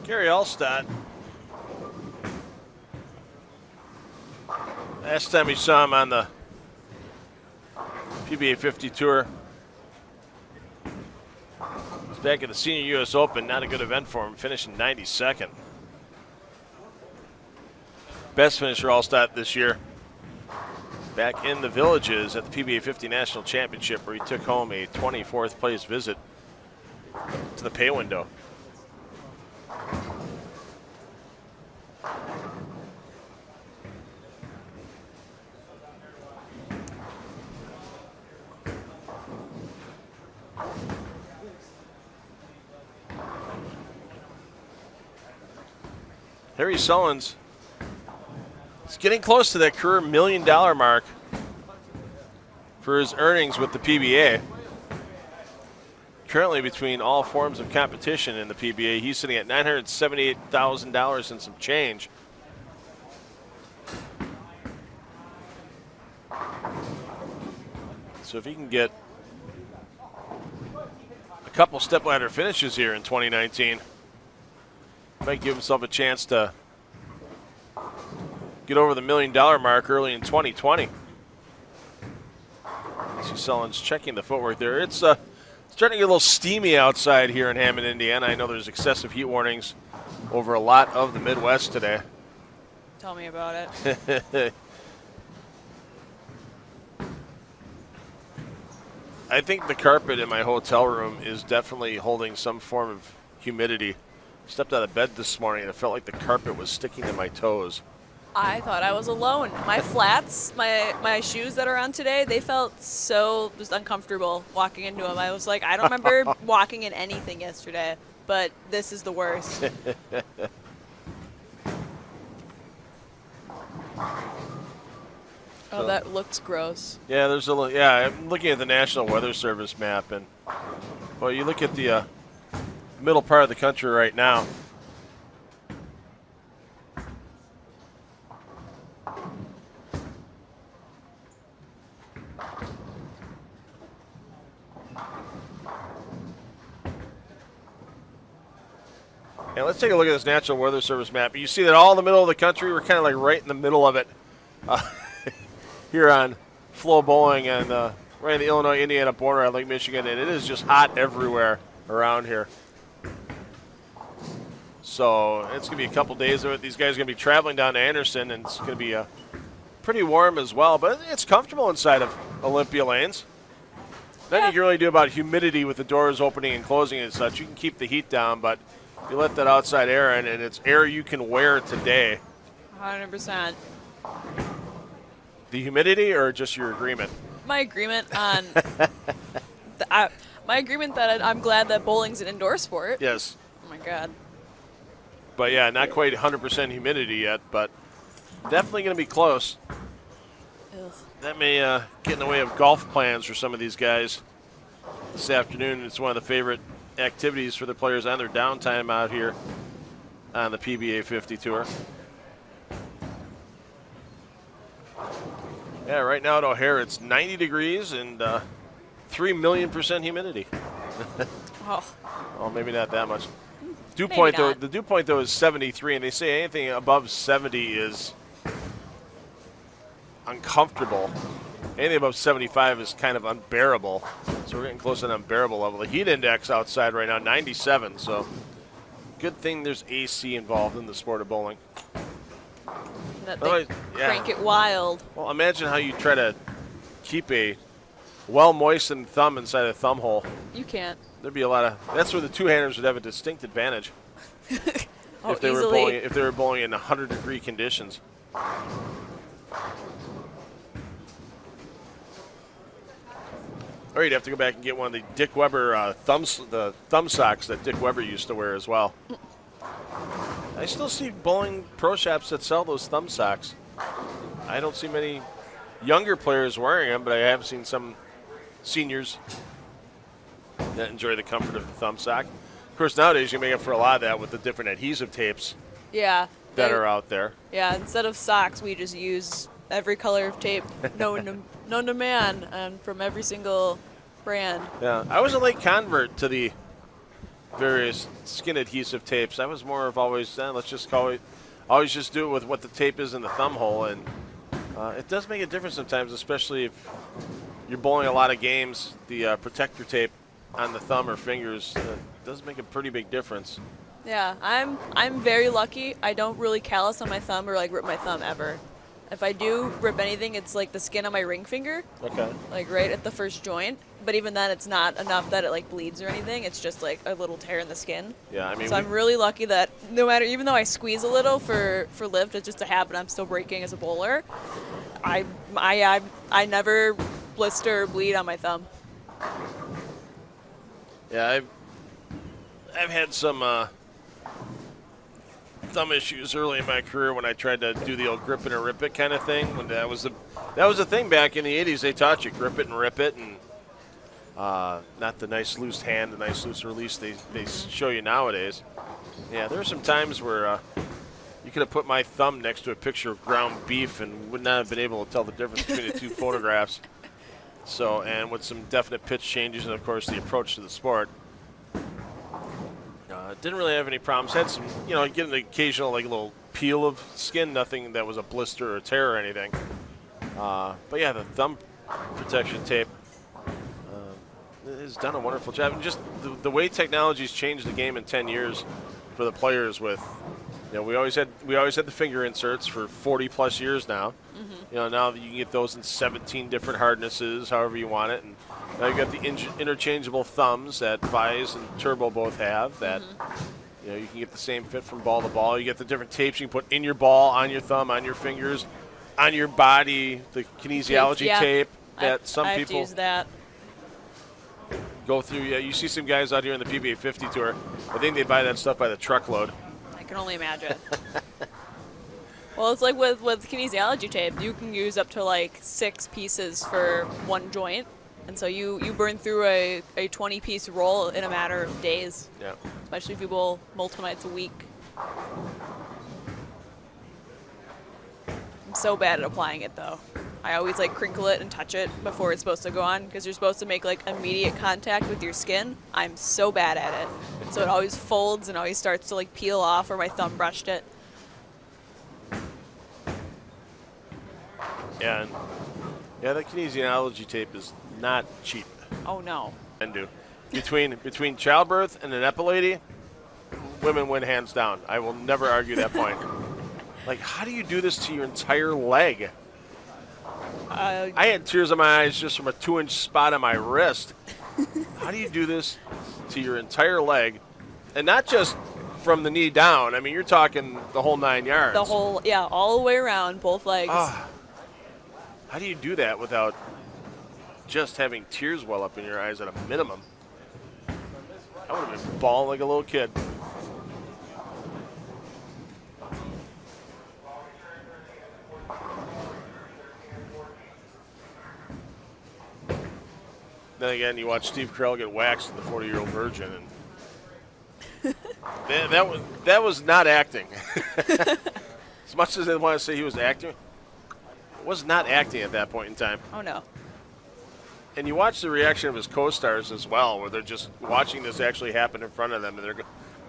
Gary Allstate. Last time we saw him on the PBA50 Tour, he's back at the Senior U.S. Open. Not a good event for him, finishing 92nd. Best finisher Allstate this year. Back in the Villages at the PBA50 National Championship, where he took home a 24th place visit to the pay window. Harry Sullins is getting close to that career $1 million mark for his earnings with the PBA. Currently, between all forms of competition in the PBA, he's sitting at $978,000 and some change. So if he can get a couple stepladder finishes here in 2019, might give himself a chance to get over the $1 million mark early in 2020. See Sullins checking the footwork there. It's starting to get a little steamy outside here in Hammond, Indiana. I know there's excessive heat warnings over a lot of the Midwest today. Tell me about it. I think the carpet in my hotel room is definitely holding some form of humidity. Stepped out of bed this morning and it felt like the carpet was sticking to my toes. I thought I was alone. My flats, my shoes that are on today, they felt so just uncomfortable walking into them. I was like, I don't remember walking in anything yesterday, but this is the worst. Oh, that looks gross. Yeah, there's a yeah. I'm looking at the National Weather Service map, and well, you look at the middle part of the country right now. And let's take a look at this National Weather Service map. You see that all in the middle of the country, we're kind of like right in the middle of it here on FloBowling and right in the Illinois-Indiana border at Lake Michigan, and it is just hot everywhere around here. So it's going to be a couple days of it. These guys are going to be traveling down to Anderson, and it's going to be pretty warm as well, but it's comfortable inside of Olympia Lanes. Nothing you can really do about humidity with the doors opening and closing and such. You can keep the heat down, but you let that outside air in, and it's air you can wear today. 100%. The humidity or just your agreement? My agreement on my agreement that I'm glad that bowling's an indoor sport. Yes. Oh my God. But yeah, not quite 100% humidity yet, but definitely going to be close. Ugh. That may get in the way of golf plans for some of these guys this afternoon. It's one of the favorite activities for the players on their downtime out here on the PBA50 Tour. Yeah, right now at O'Hare it's 90 degrees and 3 million % humidity. Oh. Well, maybe not that much. Dew Maybe point though, not. the dew point though is 73, and they say anything above 70 is uncomfortable. Anything above 75 is kind of unbearable. So we're getting close to an unbearable level. The heat index outside right now 97. So good thing there's AC involved in the sport of bowling. That Otherwise, they yeah. crank it wild. Well, imagine how you try to keep a well-moistened thumb inside a thumb hole. You can't. There'd be a lot of. That's where the two-handers would have a distinct advantage Oh, if they were easily. bowling. If they were bowling in 100-degree conditions. Or you'd have to go back and get one of the Dick Weber the thumb socks that Dick Weber used to wear as well. I still see bowling pro shops that sell those thumb socks. I don't see many younger players wearing them, but I have seen some seniors that enjoy the comfort of the thumb sock. Of course, nowadays you can make up for a lot of that with the different adhesive tapes Yeah. that are out there. Yeah, instead of socks, we just use every color of tape known to man, and from every single brand. Yeah, I was a late convert to the various skin adhesive tapes. I was more of always, let's just call it, always just do it with what the tape is in the thumb hole, and it does make a difference sometimes, especially if you're bowling a lot of games. The protector tape on the thumb or fingers does make a pretty big difference. Yeah, I'm very lucky. I don't really callus on my thumb or like rip my thumb ever. If I do rip anything, it's like the skin on my ring finger, Okay. like right at the first joint. But even then, it's not enough that it like bleeds or anything. It's just like a little tear in the skin. Yeah, I mean, So I'm really lucky that no matter, even though I squeeze a little for lift, it's just a habit. I'm still breaking as a bowler. I never blister or bleed on my thumb. yeah, I've had some thumb issues early in my career when I tried to do the old grip it and rip it kind of thing. When that was the thing back in the 80s. They taught you grip it and rip it, and not the nice loose hand, the nice loose release they show you nowadays. Yeah, there were some times where you could have put my thumb next to a picture of ground beef and would not have been able to tell the difference between the two photographs. So, and with some definite pitch changes and, of course, the approach to the sport. Didn't really have any problems. Had some, get an occasional like little peel of skin, nothing that was a blister or a tear or anything. But yeah, the thumb protection tape has done a wonderful job. And just the way technology's changed the game in 10 years for the players. With, we always had the finger inserts for 40 plus years now. Mm-hmm. Now that you can get those in 17 different hardnesses, however you want it, and now you got the interchangeable thumbs that Vise and Turbo both have. That you can get the same fit from ball to ball. You get the different tapes you can put in your ball, on your thumb, on your fingers, on your body. The kinesiology tape that some I people have to use that. go through. Yeah, you see some guys out here in the PBA50 Tour. I think they buy that stuff by the truckload. I can only imagine. Well, it's like with kinesiology tape, you can use up to like 6 pieces for one joint. And so you burn through a 20-piece roll in a matter of days. Yeah. Especially if you bowl multiple nights a week. I'm so bad at applying it, though. I always like crinkle it and touch it before it's supposed to go on, because you're supposed to make like immediate contact with your skin. I'm so bad at it. So it always folds and always starts to like peel off where my thumb brushed it. Yeah, the kinesiology tape is not cheap. Oh no. And do between childbirth and an epilady, women win hands down. I will never argue that point. Like, how do you do this to your entire leg? I had tears in my eyes just from a 2-inch spot on my wrist. How do you do this to your entire leg, and not just from the knee down. I mean, you're talking the whole 9 yards. The whole, yeah, all the way around, both legs. How do you do that without just having tears well up in your eyes at a minimum? I would have been bawling like a little kid. Then again, you watch Steve Carell get waxed in the 40-Year-Old Virgin, and that was not acting. As much as they want to say he was acting, it was not acting at that point in time. Oh, no. And you watch the reaction of his co-stars as well, where they're just watching this actually happen in front of them, and they're going,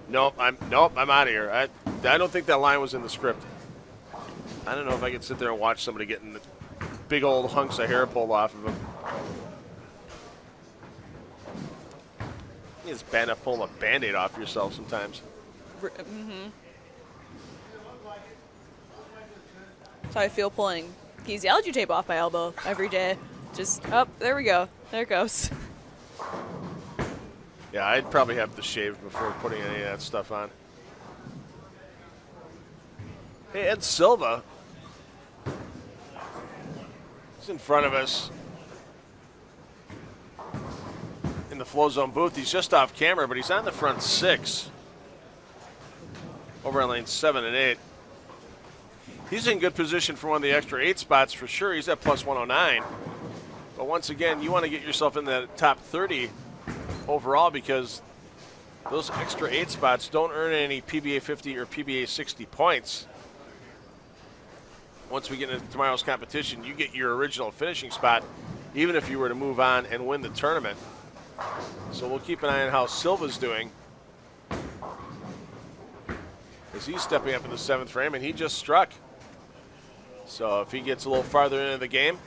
nope, I'm out of here. I don't think that line was in the script. I don't know if I could sit there and watch somebody getting the big old hunks of hair pulled off of them. It's bad enough pulling a Band-Aid off yourself sometimes. Mm-hmm. That's how I feel pulling kinesiology tape off my elbow every day. Just, there we go. There it goes. Yeah, I'd probably have to shave before putting any of that stuff on. Hey, Ed Silva is in front of us in the Flow Zone booth. He's just off camera, but he's on the front 6 over on lanes 7 and 8. He's in good position for one of the extra 8 spots for sure. He's at plus 109. But once again, you want to get yourself in the top 30 overall, because those extra 8 spots don't earn any PBA50 or PBA60 points. Once we get into tomorrow's competition, you get your original finishing spot, even if you were to move on and win the tournament. So we'll keep an eye on how Silva's doing, as he's stepping up in the 7th frame, and he just struck. So if he gets a little farther into the game,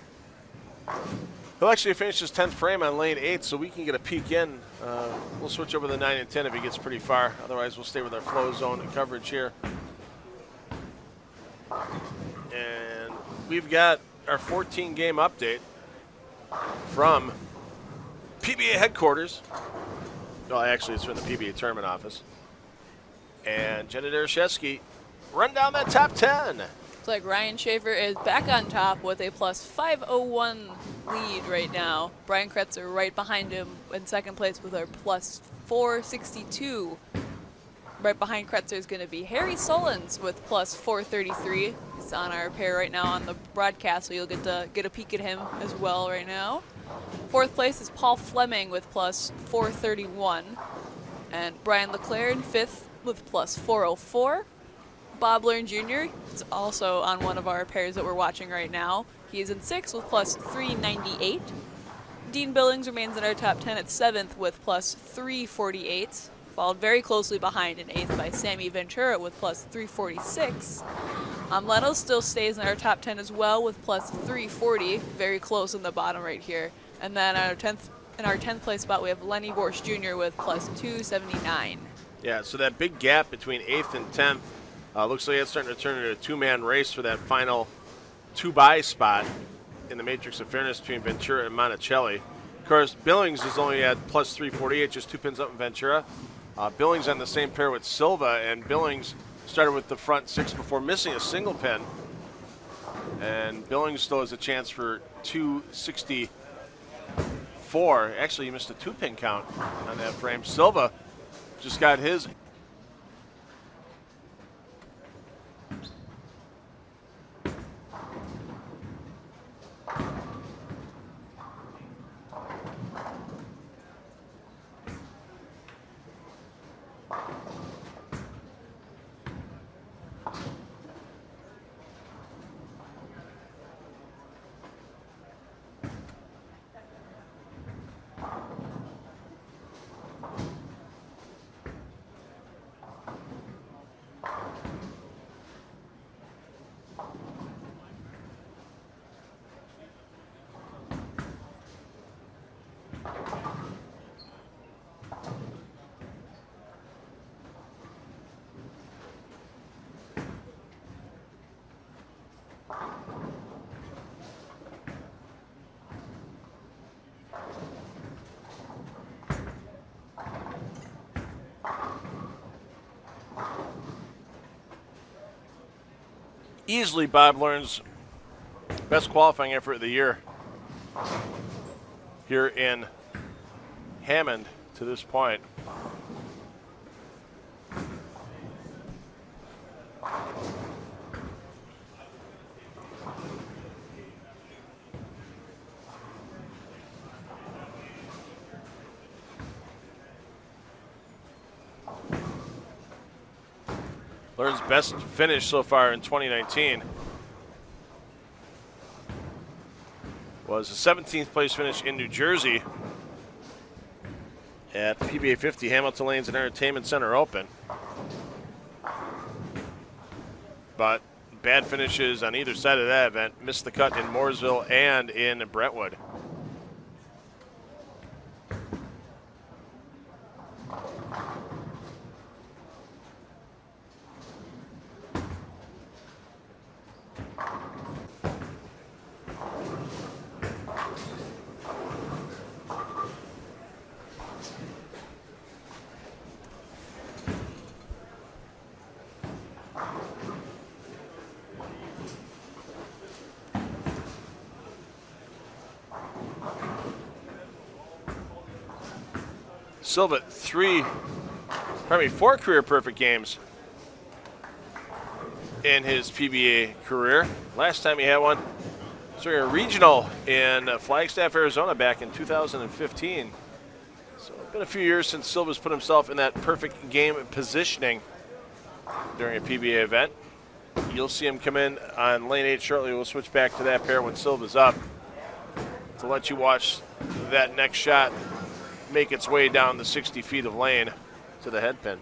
he'll actually finish his 10th frame on lane 8, so we can get a peek in. We'll switch over to the 9 and 10 if he gets pretty far. Otherwise, we'll stay with our Flow Zone coverage here. And we've got our 14-game update from PBA headquarters. Well, actually, it's from the PBA tournament office. And Jenna Dereshevsky run down that top 10. It's like Ryan Schaefer is back on top with a plus 501 lead right now. Brian Kretzer right behind him in second place with a plus 462. Right behind Kretzer is going to be Harry Solons with plus 433. He's on our pair right now on the broadcast, so you'll get a peek at him as well right now. 4th place is Paul Fleming with plus 431. And Brian Leclerc in 5th with plus 404. Bob Learn Jr. is also on one of our pairs that we're watching right now. He is in 6th with plus 398. Dean Billings remains in our top 10 at 7th with plus 348. Followed very closely behind in 8th by Sammy Ventura with plus 346. Leno still stays in our top 10 as well with plus 340, very close in the bottom right here. And then in our 10th place spot, we have Lenny Borsch Jr. with plus 279. Yeah, so that big gap between 8th and 10th looks like it's starting to turn into a 2-man race for that final 2-bye spot in the matrix of fairness between Ventura and Monticelli. Of course, Billings is only at plus 348, just 2 pins up in Ventura. Billings on the same pair with Silva, and Billings started with the front 6 before missing a single pin. And Billings still has a chance for 264. Actually, he missed a 2-pin count on that frame. Silva just got his. Easily Bob Learn's best qualifying effort of the year here in Hammond to this point. Learn's best finish so far in 2019 was a 17th place finish in New Jersey at the PBA50 Hamilton Lanes and Entertainment Center Open. But bad finishes on either side of that event. Missed the cut in Mooresville and in Brentwood. Silva, 4 career perfect games in his PBA career. Last time he had one was during a regional in Flagstaff, Arizona back in 2015. So it's been a few years since Silva's put himself in that perfect game positioning during a PBA event. You'll see him come in on lane 8 shortly. We'll switch back to that pair when Silva's up to let you watch that next shot make its way down the 60 feet of lane to the head pin.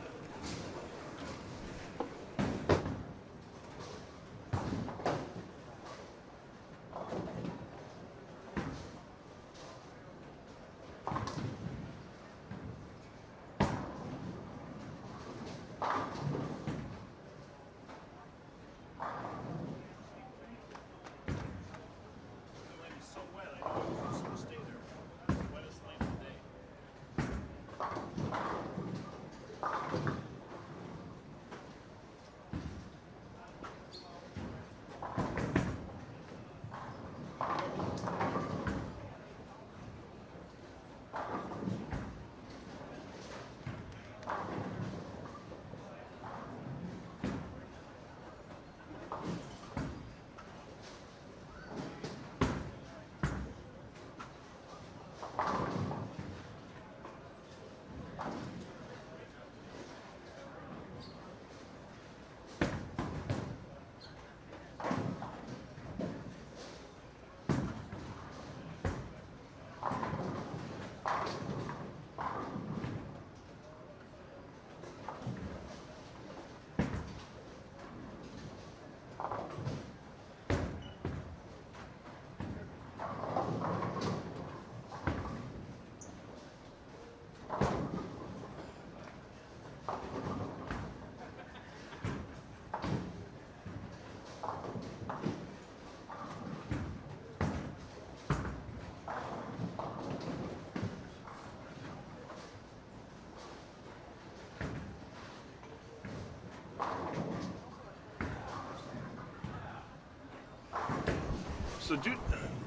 So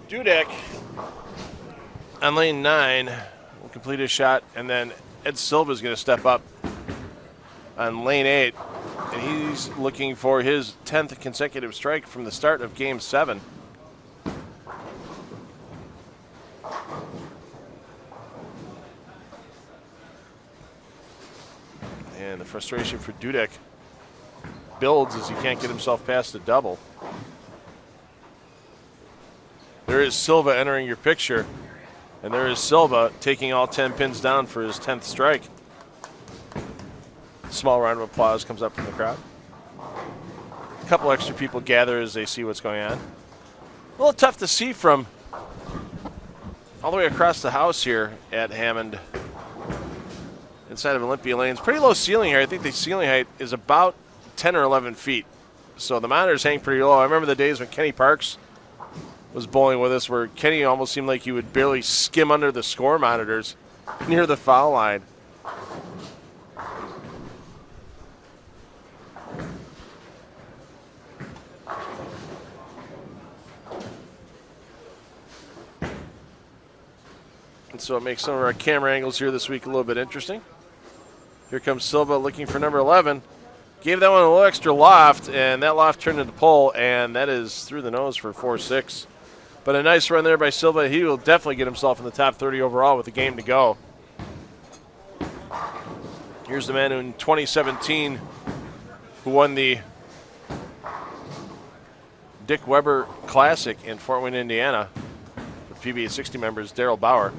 Dudek on lane 9 will complete his shot, and then Ed Silva is going to step up on lane 8, and he's looking for his 10th consecutive strike from the start of Game 7. And the frustration for Dudek builds as he can't get himself past the double. There is Silva entering your picture, and there is Silva taking all 10 pins down for his 10th strike. Small round of applause comes up from the crowd. A couple extra people gather as they see what's going on. A little tough to see from all the way across the house here at Hammond, inside of Olympia Lanes. Pretty low ceiling here. I think the ceiling height is about 10 or 11 feet. So the monitors hang pretty low. I remember the days when Kenny Parks was bowling with us, where Kenny almost seemed like he would barely skim under the score monitors near the foul line. and so it makes some of our camera angles here this week a little bit interesting. Here comes Silva looking for number 11. Gave that one a little extra loft, and that loft turned into pole, and that is through the nose for 4-6. But a nice run there by Silva. He will definitely get himself in the top 30 overall with a game to go. Here's the man who in 2017 who won the Dick Weber Classic in Fort Wayne, Indiana, with PBA60 members, Daryl Bauer.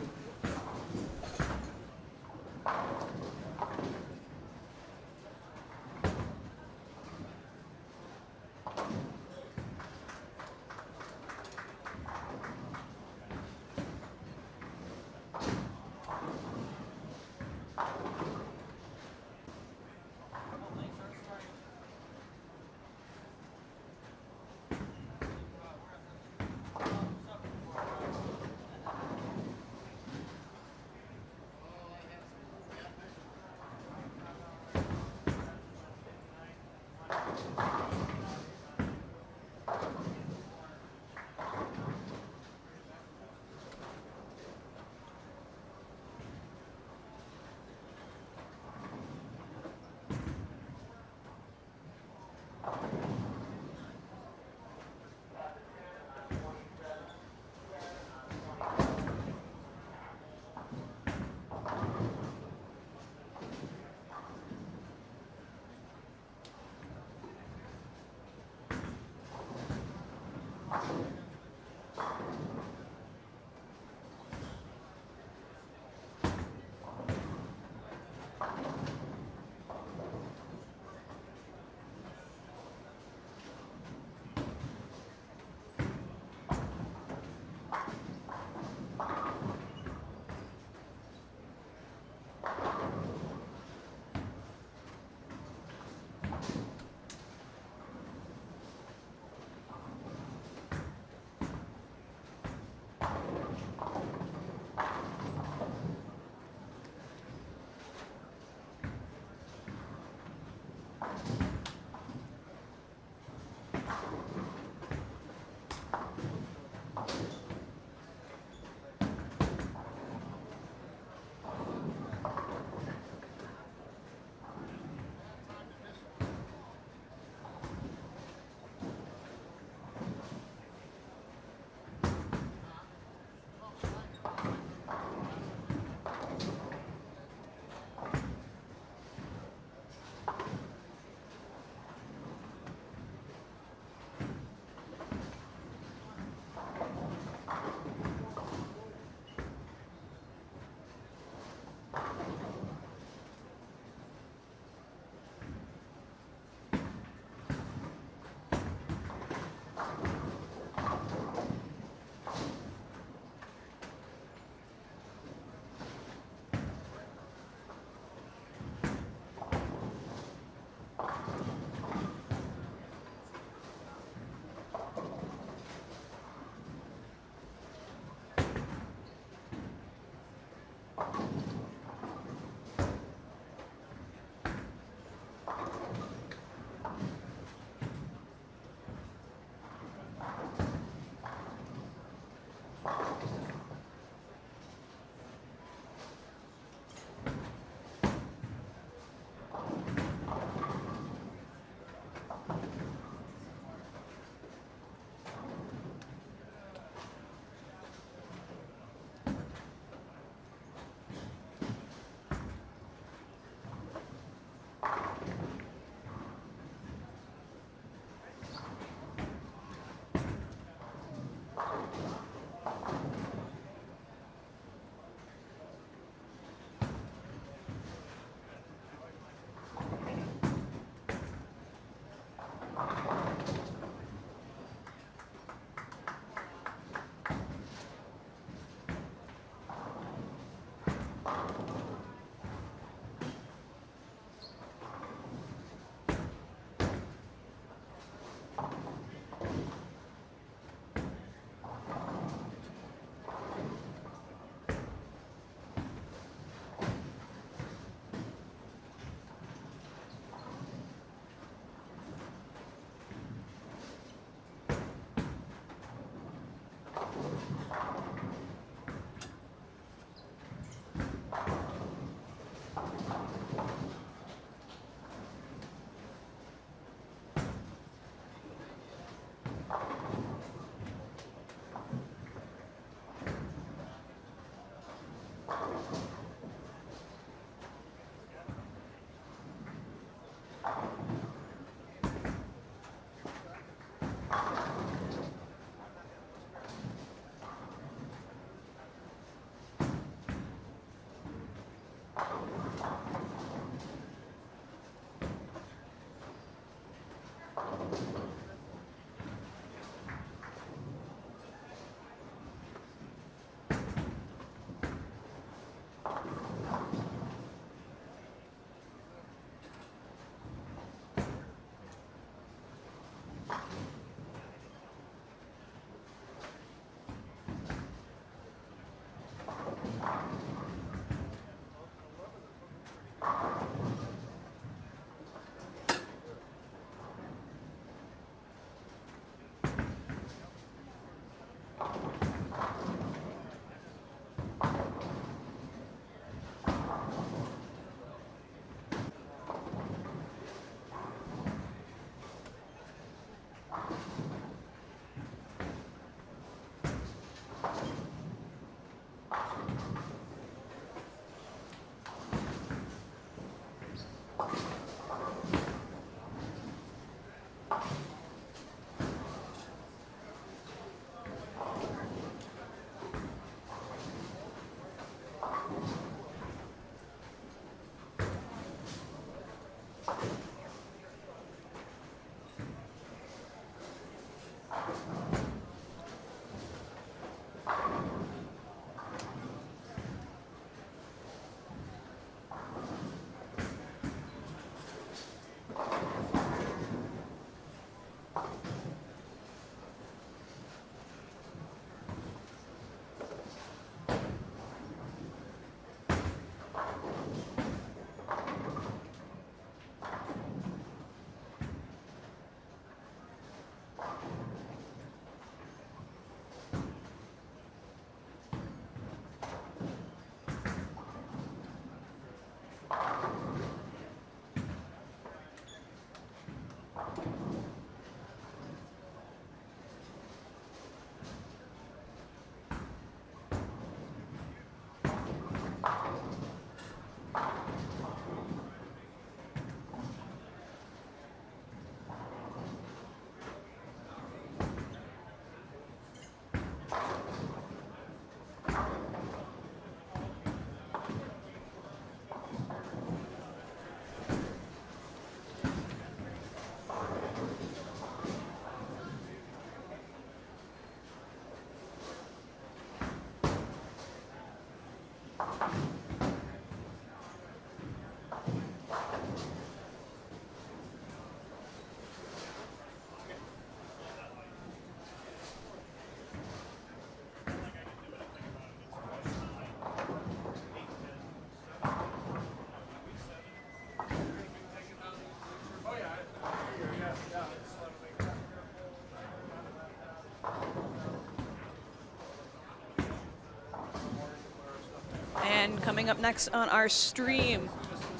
And coming up next on our stream,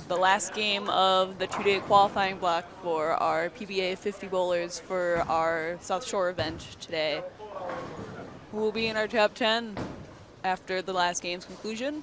the last game of the 2-day qualifying block for our PBA 50 bowlers for our South Shore event today. Who will be in our top 10 after the last game's conclusion?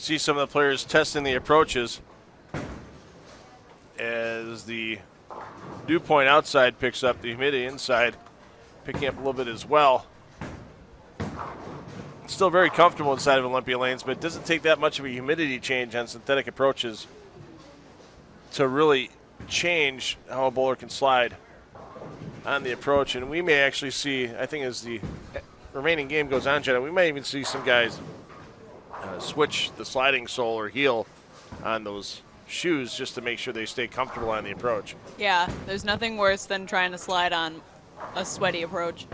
see some of the players testing the approaches as the dew point outside picks up, the humidity inside picking up a little bit as well. It's still very comfortable inside of Olympia lanes, but it doesn't take that much of a humidity change on synthetic approaches to really change how a bowler can slide on the approach. And we may actually see, I think as the remaining game goes on, Jenna, we may even see some guys switch the sliding sole or heel on those shoes just to make sure they stay comfortable on the approach. Yeah, there's nothing worse than trying to slide on a sweaty approach.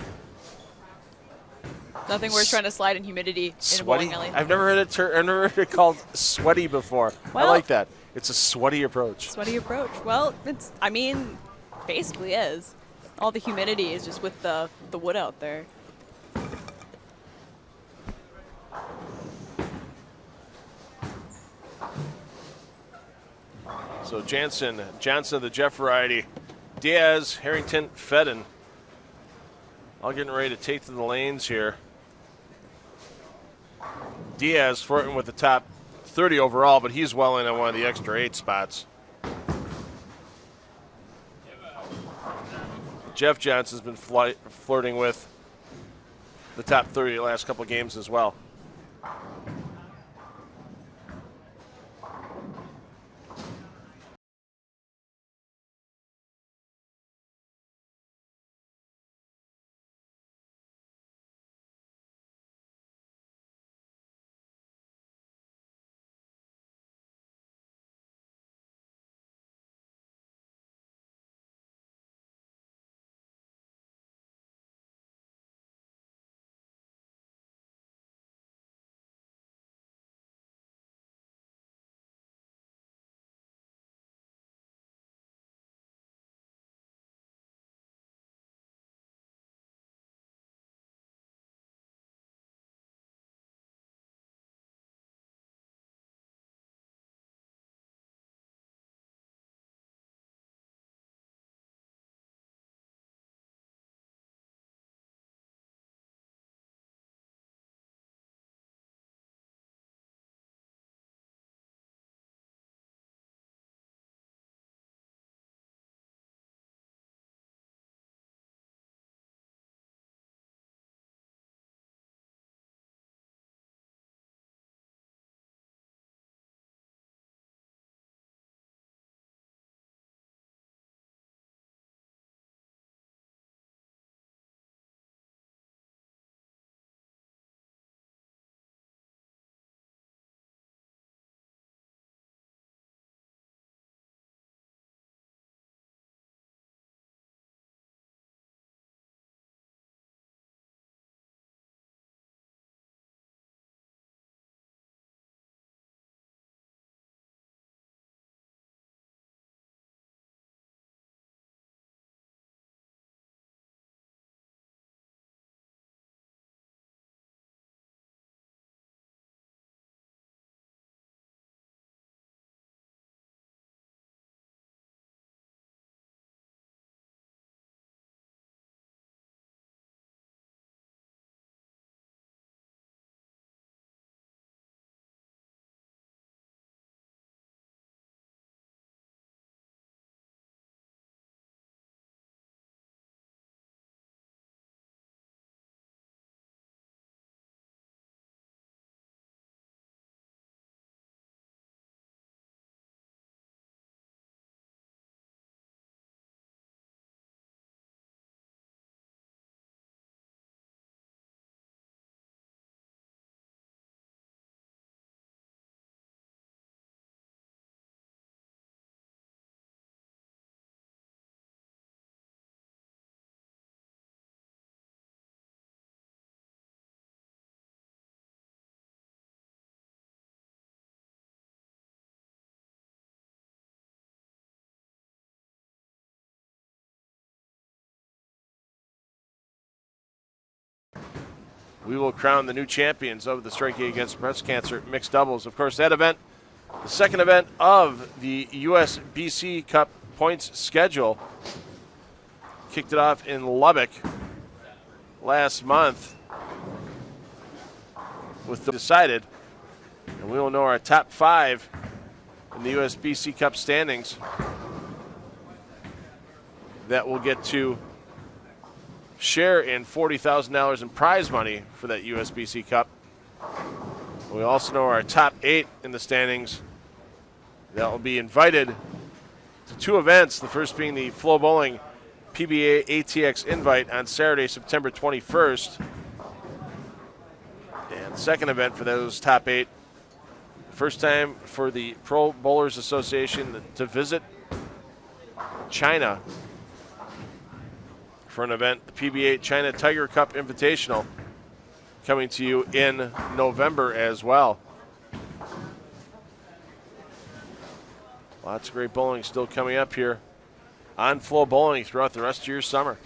Nothing worse trying to slide in humidity in a Sweaty? bowling alley. I've never heard it called sweaty before. Well, I like that. It's a sweaty approach. Sweaty approach. Well, it's, I mean, basically is. All the humidity is just with the wood out there. So Johnson, the Jeff variety, Diaz, Harrington, Fedden, all getting ready to take to the lanes here. Diaz flirting with the top 30 overall, but he's well in on one of the extra 8 spots. Jeff Johnson's been flirting with the top 30 the last couple of games as well. We will crown the new champions of the Striking Against Breast Cancer mixed doubles. Of course, that event, the second event of the USBC Cup points schedule, kicked it off in Lubbock last month with the decided And we will know our top 5 in the USBC Cup standings that will get to share in $40,000 in prize money for that USBC Cup. We also know our top 8 in the standings that will be invited to 2 events, the first being the FloBowling PBA ATX invite on Saturday, September 21st. And the second event for those top 8, first time for the Pro Bowlers Association to visit China for an event, the PBA China Tiger Cup Invitational, coming to you in November as well. Lots of great bowling still coming up here on FloBowling throughout the rest of your summer.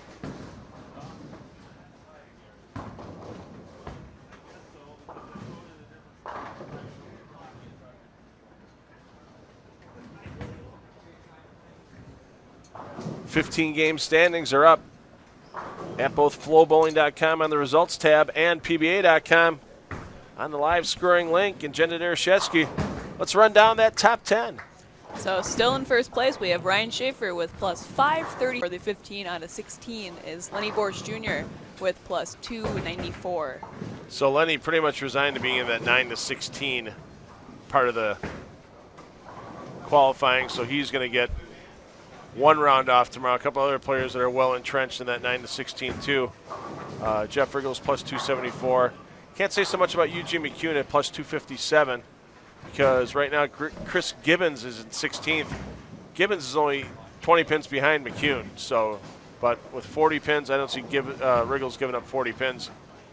Game standings are up at both FloBowling.com on the results tab and PBA.com on the live scoring link. And Jenna Dereshetsky, let's run down that top 10. So still in first place, we have Ryan Schaefer with plus 530. For the 15 out of 16 is Lenny Borsch Jr. with plus 294. So Lenny pretty much resigned to being in that 9 to 16 part of the qualifying, so he's going to get 1 round off tomorrow. A couple other players that are well entrenched in that 9 to 16 too. Jeff Riggles plus 274. Can't say so much about Eugene McCune at plus 257 because right now Chris Gibbons is in 16th. Gibbons is only 20 pins behind McCune. So, but with 40 pins, I don't see Riggles giving up 40 pins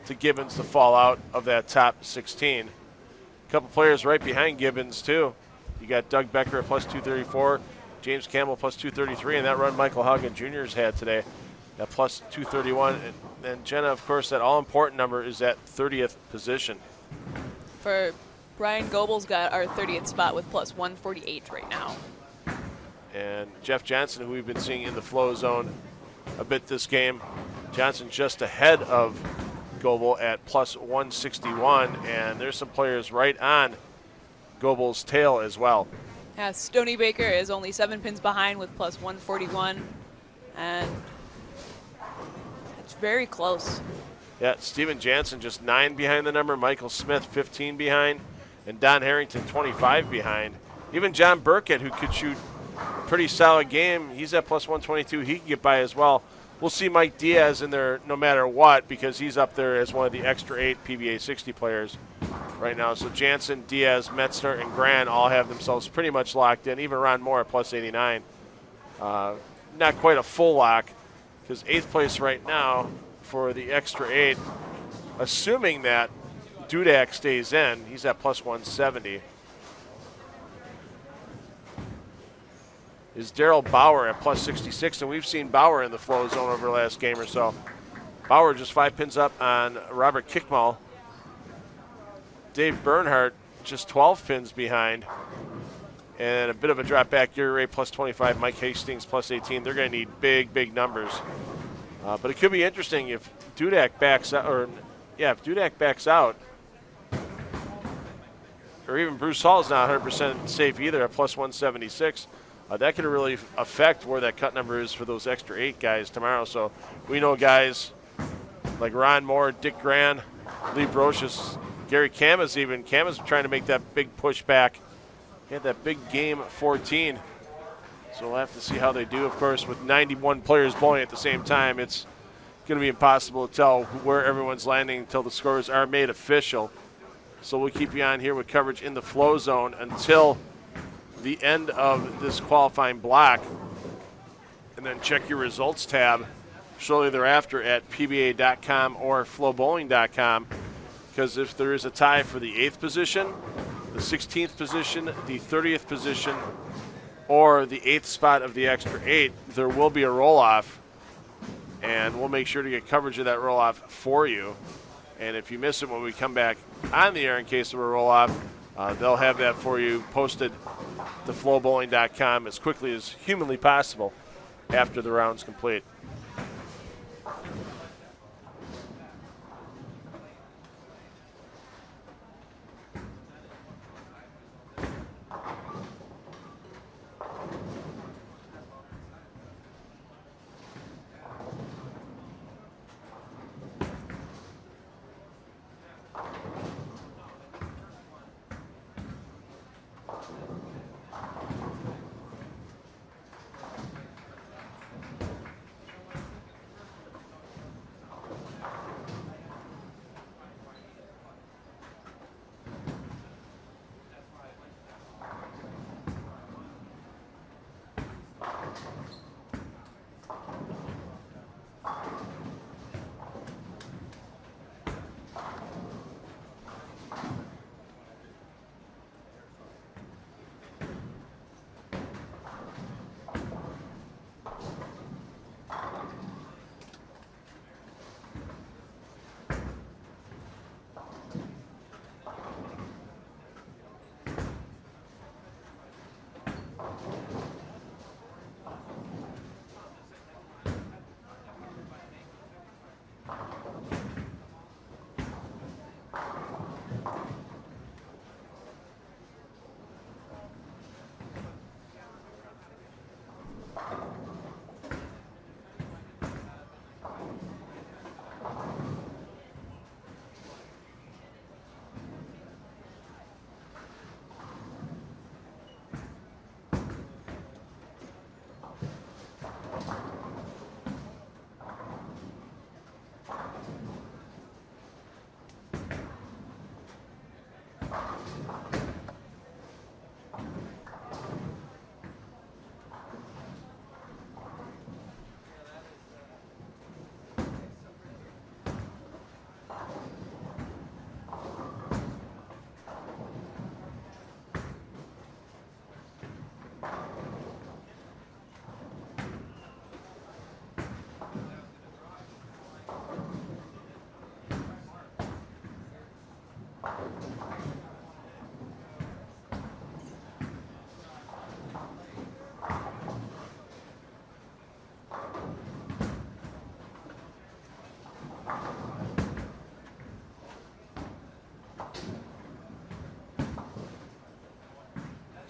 to Gibbons to fall out of that top 16. A couple players right behind Gibbons too. You got Doug Becker at plus 234. James Campbell plus 233, and that run Michael Haugen Jr.'s had today at plus 231. And Jenna, of course, that all-important number is at 30th position. For Brian Goebel's got our 30th spot with plus 148 right now. And Jeff Johnson, who we've been seeing in the flow zone a bit this game, Johnson just ahead of Goebel at plus 161, and there's some players right on Goebel's tail as well. Yeah, Stoney Baker is only 7 pins behind with plus 141, and it's very close. Yeah, Steven Jansen just 9 behind the number, Michael Smith 15 behind, and Don Harrington 25 behind. Even John Burkett, who could shoot a pretty solid game, he's at plus 122. He can get by as well. We'll see Mike Diaz in there no matter what because he's up there as one of the extra 8 PBA 60 players right now. So Jansen, Diaz, Metzner, and Gran all have themselves pretty much locked in. Even Ron Moore at plus 89. Not quite a full lock because 8th place right now for the extra 8, assuming that Dudak stays in, he's at plus 170. Is Daryl Bauer at plus 66, and we've seen Bauer in the flow zone over the last game or so. Bauer just 5 pins up on Robert Kickmall. Dave Bernhardt just 12 pins behind. And a bit of a drop back. Gary Ray plus 25, Mike Hastings plus 18. They're going to need big, big numbers. But it could be interesting if Dudak backs out, if Dudak backs out, or even Bruce Hall's not 100% safe either at plus 176. That could really affect where that cut number is for those extra 8 guys tomorrow. So we know guys like Ron Moore, Dick Gran, Lee Brocious, Gary Kama's even. Kama's trying to make that big push back. He had that big game 14. So we'll have to see how they do. Of course, with 91 players bowling at the same time, it's going to be impossible to tell where everyone's landing until the scores are made official. So we'll keep you on here with coverage in the flow zone until the end of this qualifying block, and then check your results tab shortly thereafter at PBA.com or FloBowling.com, because if there is a tie for the 8th position, the 16th position, the 30th position, or the 8th spot of the extra 8, there will be a roll-off, and we'll make sure to get coverage of that roll-off for you. And if you miss it when we come back on the air in case of a roll-off, they'll have that for you posted to FloBowling.com as quickly as humanly possible after the round's complete.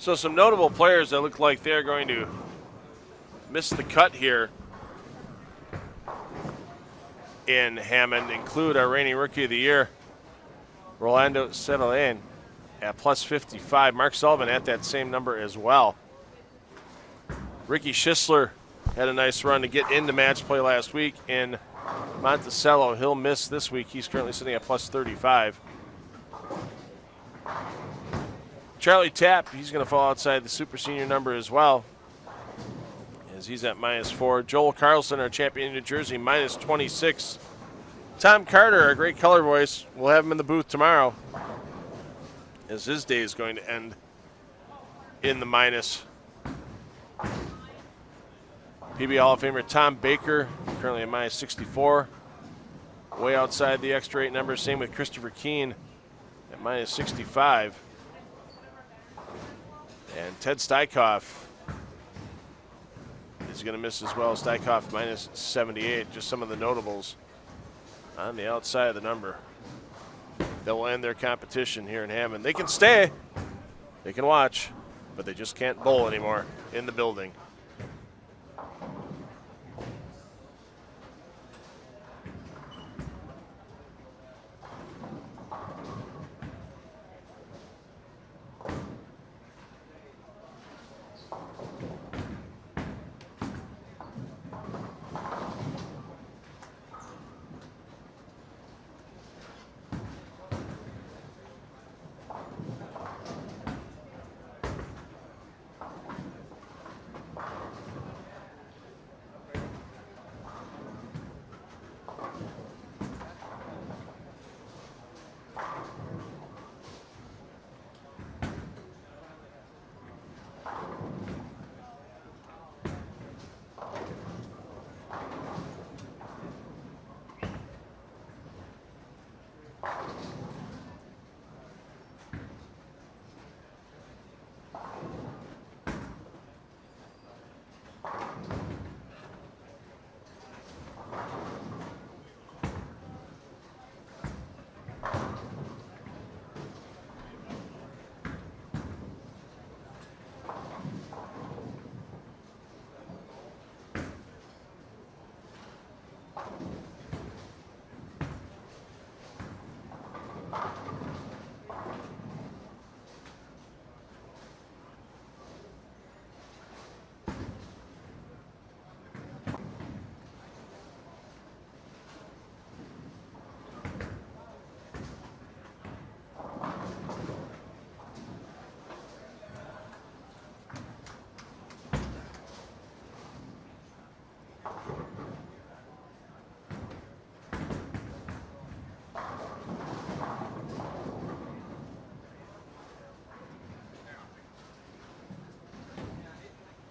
So some notable players that look like they're going to miss the cut here in Hammond include our reigning Rookie of the Year, Rolando Cedelain, at plus 55. Mark Sullivan at that same number as well. Ricky Schisler had a nice run to get into match play last week in Monticello. He'll miss this week. He's currently sitting at plus 35. Charlie Tapp, he's going to fall outside the super senior number as well, as he's at -4. Joel Carlson, our champion in New Jersey, -26. Tom Carter, our great color voice, we'll have him in the booth tomorrow, as his day is going to end in the minus. PBA Hall of Famer Tom Baker, currently at -64, way outside the extra 8 number. Same with Christopher Keene at -65. And Ted Steichoff is going to miss as well. Steichoff -78, just some of the notables on the outside of the number. They'll end their competition here in Hammond. They can stay, they can watch, but they just can't bowl anymore in the building.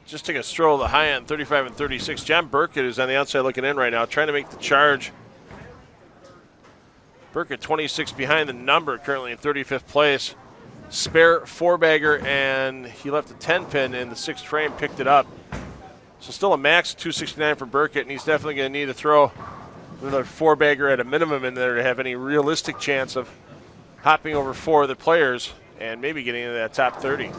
Just take a stroll of the high end, 35 and 36. John Burkett is on the outside looking in right now, trying to make the charge. Burkett 26 behind the number, currently in 35th place. Spare 4-bagger, and he left a 10-pin in the 6th frame, picked it up. So still a max 269 for Burkett, and he's definitely going to need to throw another 4-bagger at a minimum in there to have any realistic chance of hopping over 4 other players and maybe getting into that top 30.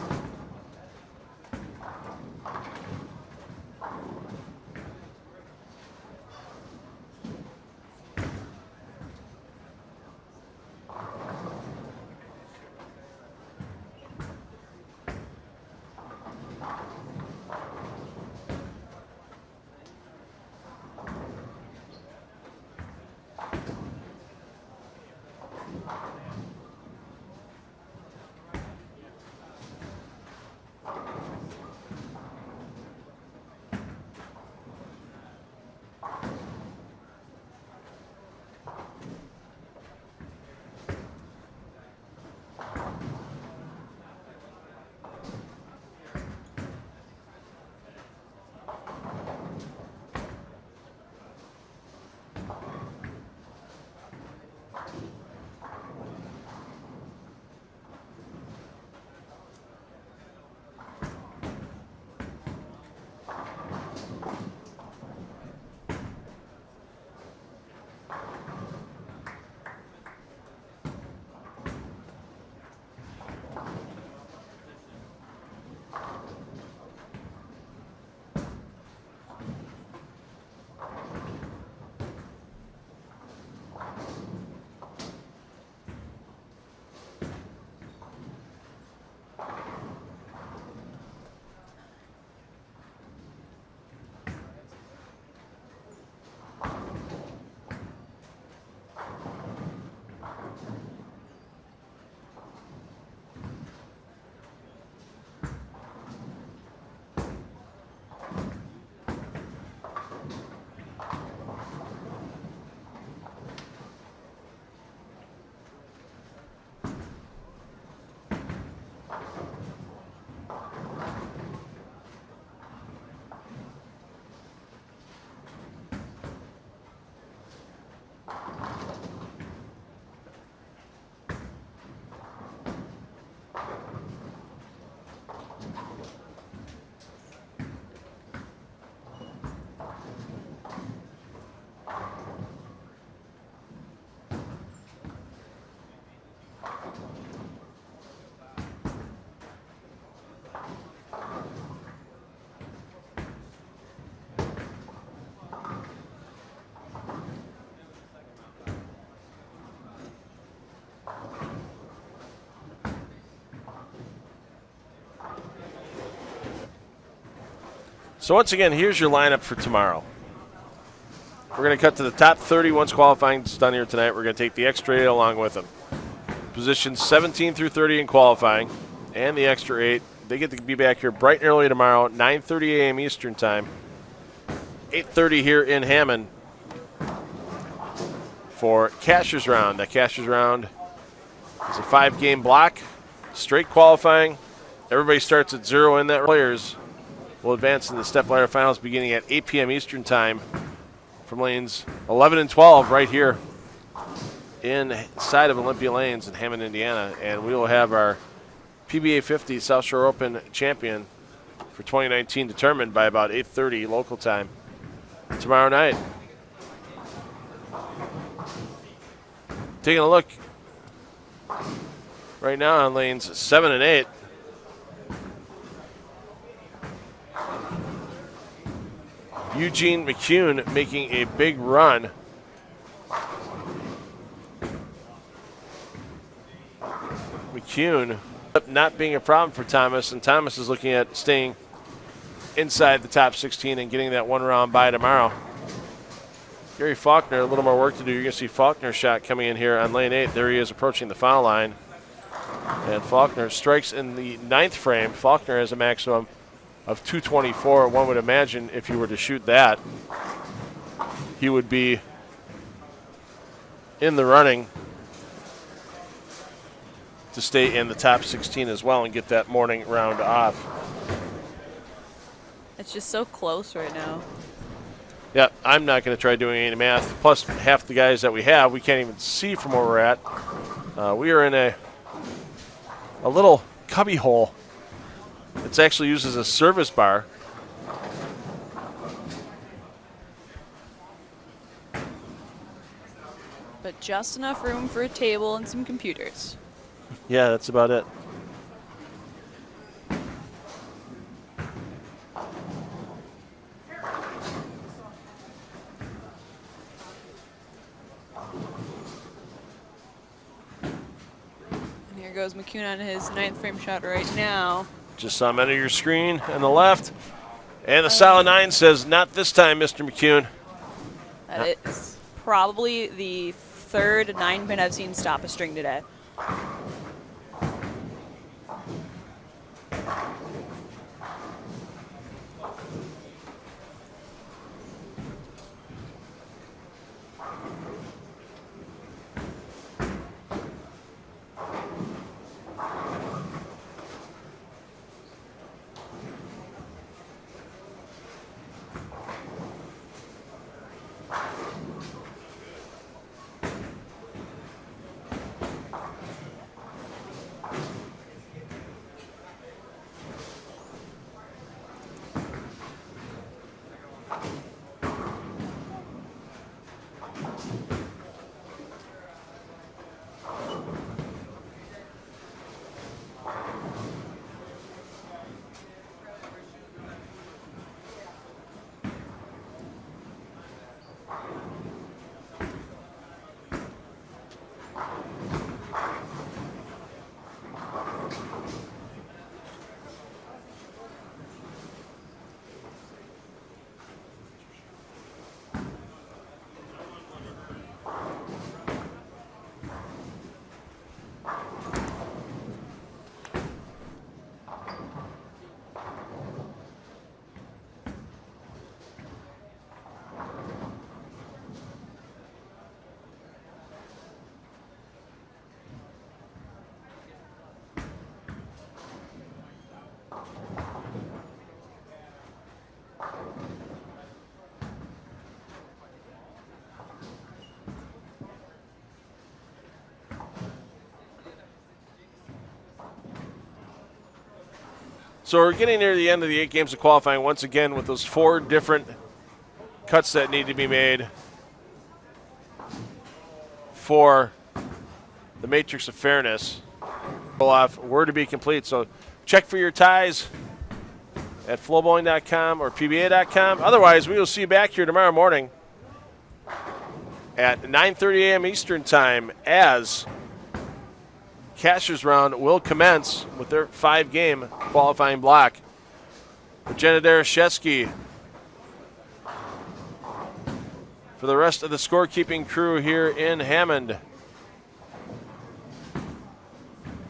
So once again, here's your lineup for tomorrow. We're going to cut to the top 30 once qualifying is done here tonight. We're going to take the extra 8 along with them. Positions 17 through 30 in qualifying and the extra 8. They get to be back here bright and early tomorrow, 9:30 a.m. Eastern Time, 8:30 here in Hammond for Cashier's Round. That Cashier's Round is a 5-game block, straight qualifying. Everybody starts at 0 in that. Players will advance in the step ladder finals beginning at 8 p.m. Eastern Time from lanes 11 and 12 right here inside of Olympia Lanes in Hammond, Indiana. And we will have our PBA50 South Shore Open champion for 2019 determined by about 8:30 local time tomorrow night. Taking a look right now on lanes 7 and 8. Eugene McCune making a big run. McCune not being a problem for Thomas, and Thomas is looking at staying inside the top 16 and getting that 1 round bye tomorrow. Gary Faulkner, a little more work to do. You're going to see Faulkner's shot coming in here on lane 8. There he is approaching the foul line. And Faulkner strikes in the 9th frame. Faulkner has a maximum of 224. One would imagine if you were to shoot that, he would be in the running to stay in the top 16 as well and get that morning round off. It's just so close right now. Yeah, I'm not going to try doing any math. Plus, half the guys that we have, we can't even see from where we're at. We are in a little cubby hole. It's actually used as a service bar. But just enough room for a table and some computers. Yeah, that's about it. And here goes McCune on his 9th frame shot right now. Just saw him enter your screen on the left. And the solid 9 says, not this time, Mr. McCune. That is probably the 3rd 9-pin I've seen stop a string today. So we're getting near the end of the 8 games of qualifying once again with those 4 different cuts that need to be made for the matrix of fairness. Off were to be complete. So check for your ties at FloBowling.com or PBA.com. Otherwise, we will see you back here tomorrow morning at 9:30 a.m. Eastern Time as Cashier's Round will commence with their 5-game qualifying block. For Jenna Dereshevsky. For the rest of the scorekeeping crew here in Hammond.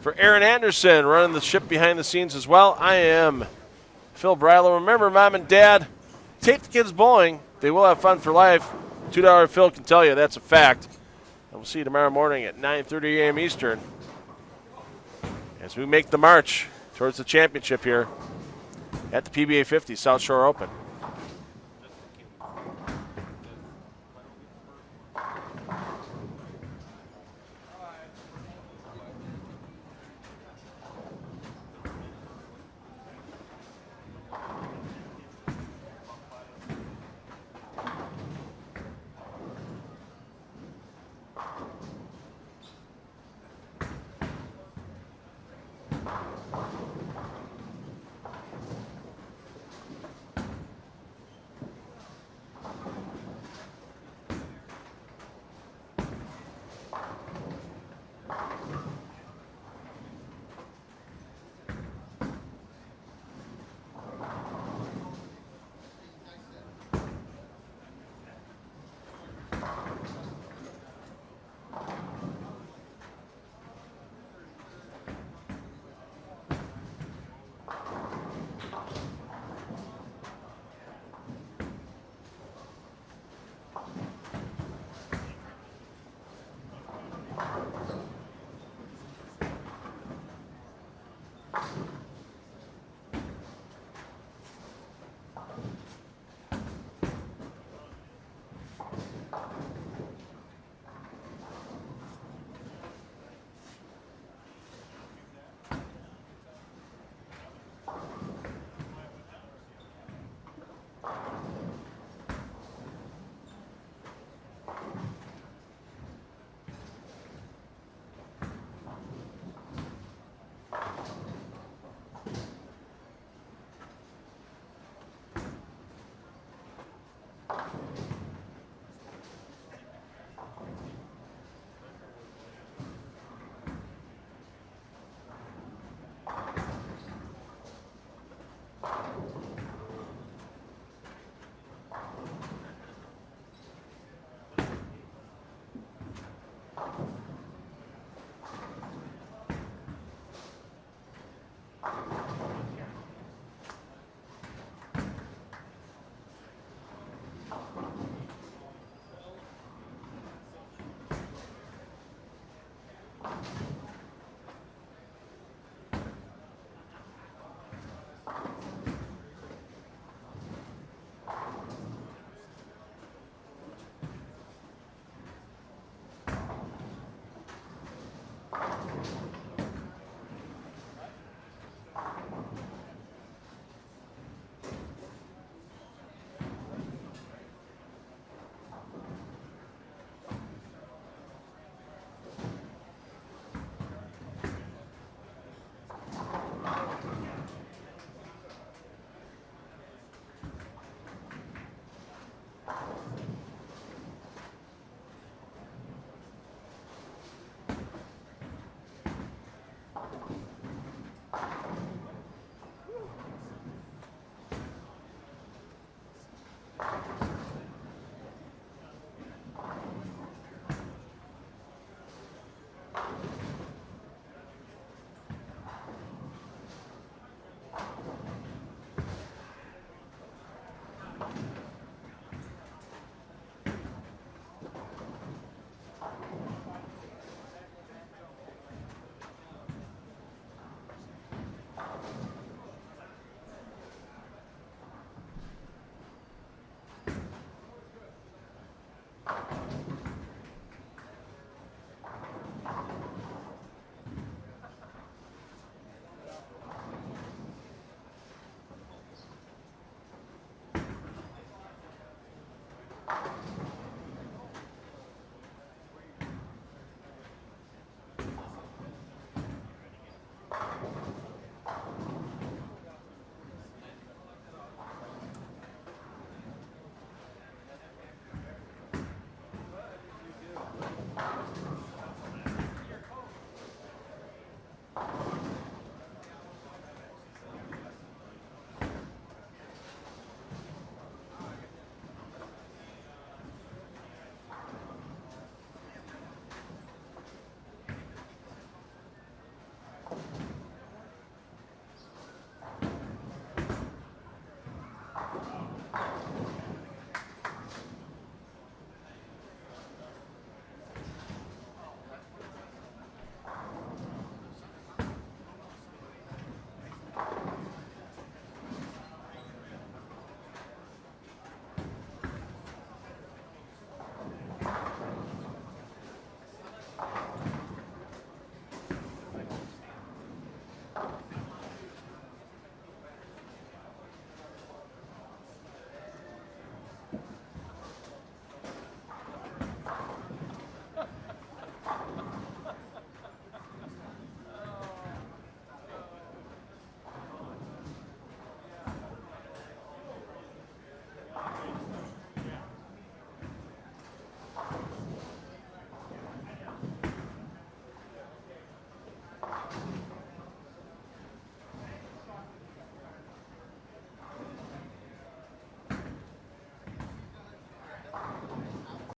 For Aaron Anderson, running the ship behind the scenes as well, I am Phil Brylow. Remember, Mom and Dad, take the kids bowling. They will have fun for life. $2 Phil can tell you that's a fact. And we'll see you tomorrow morning at 9:30 a.m. Eastern as we make the march towards the championship here at the PBA50 South Shore Open.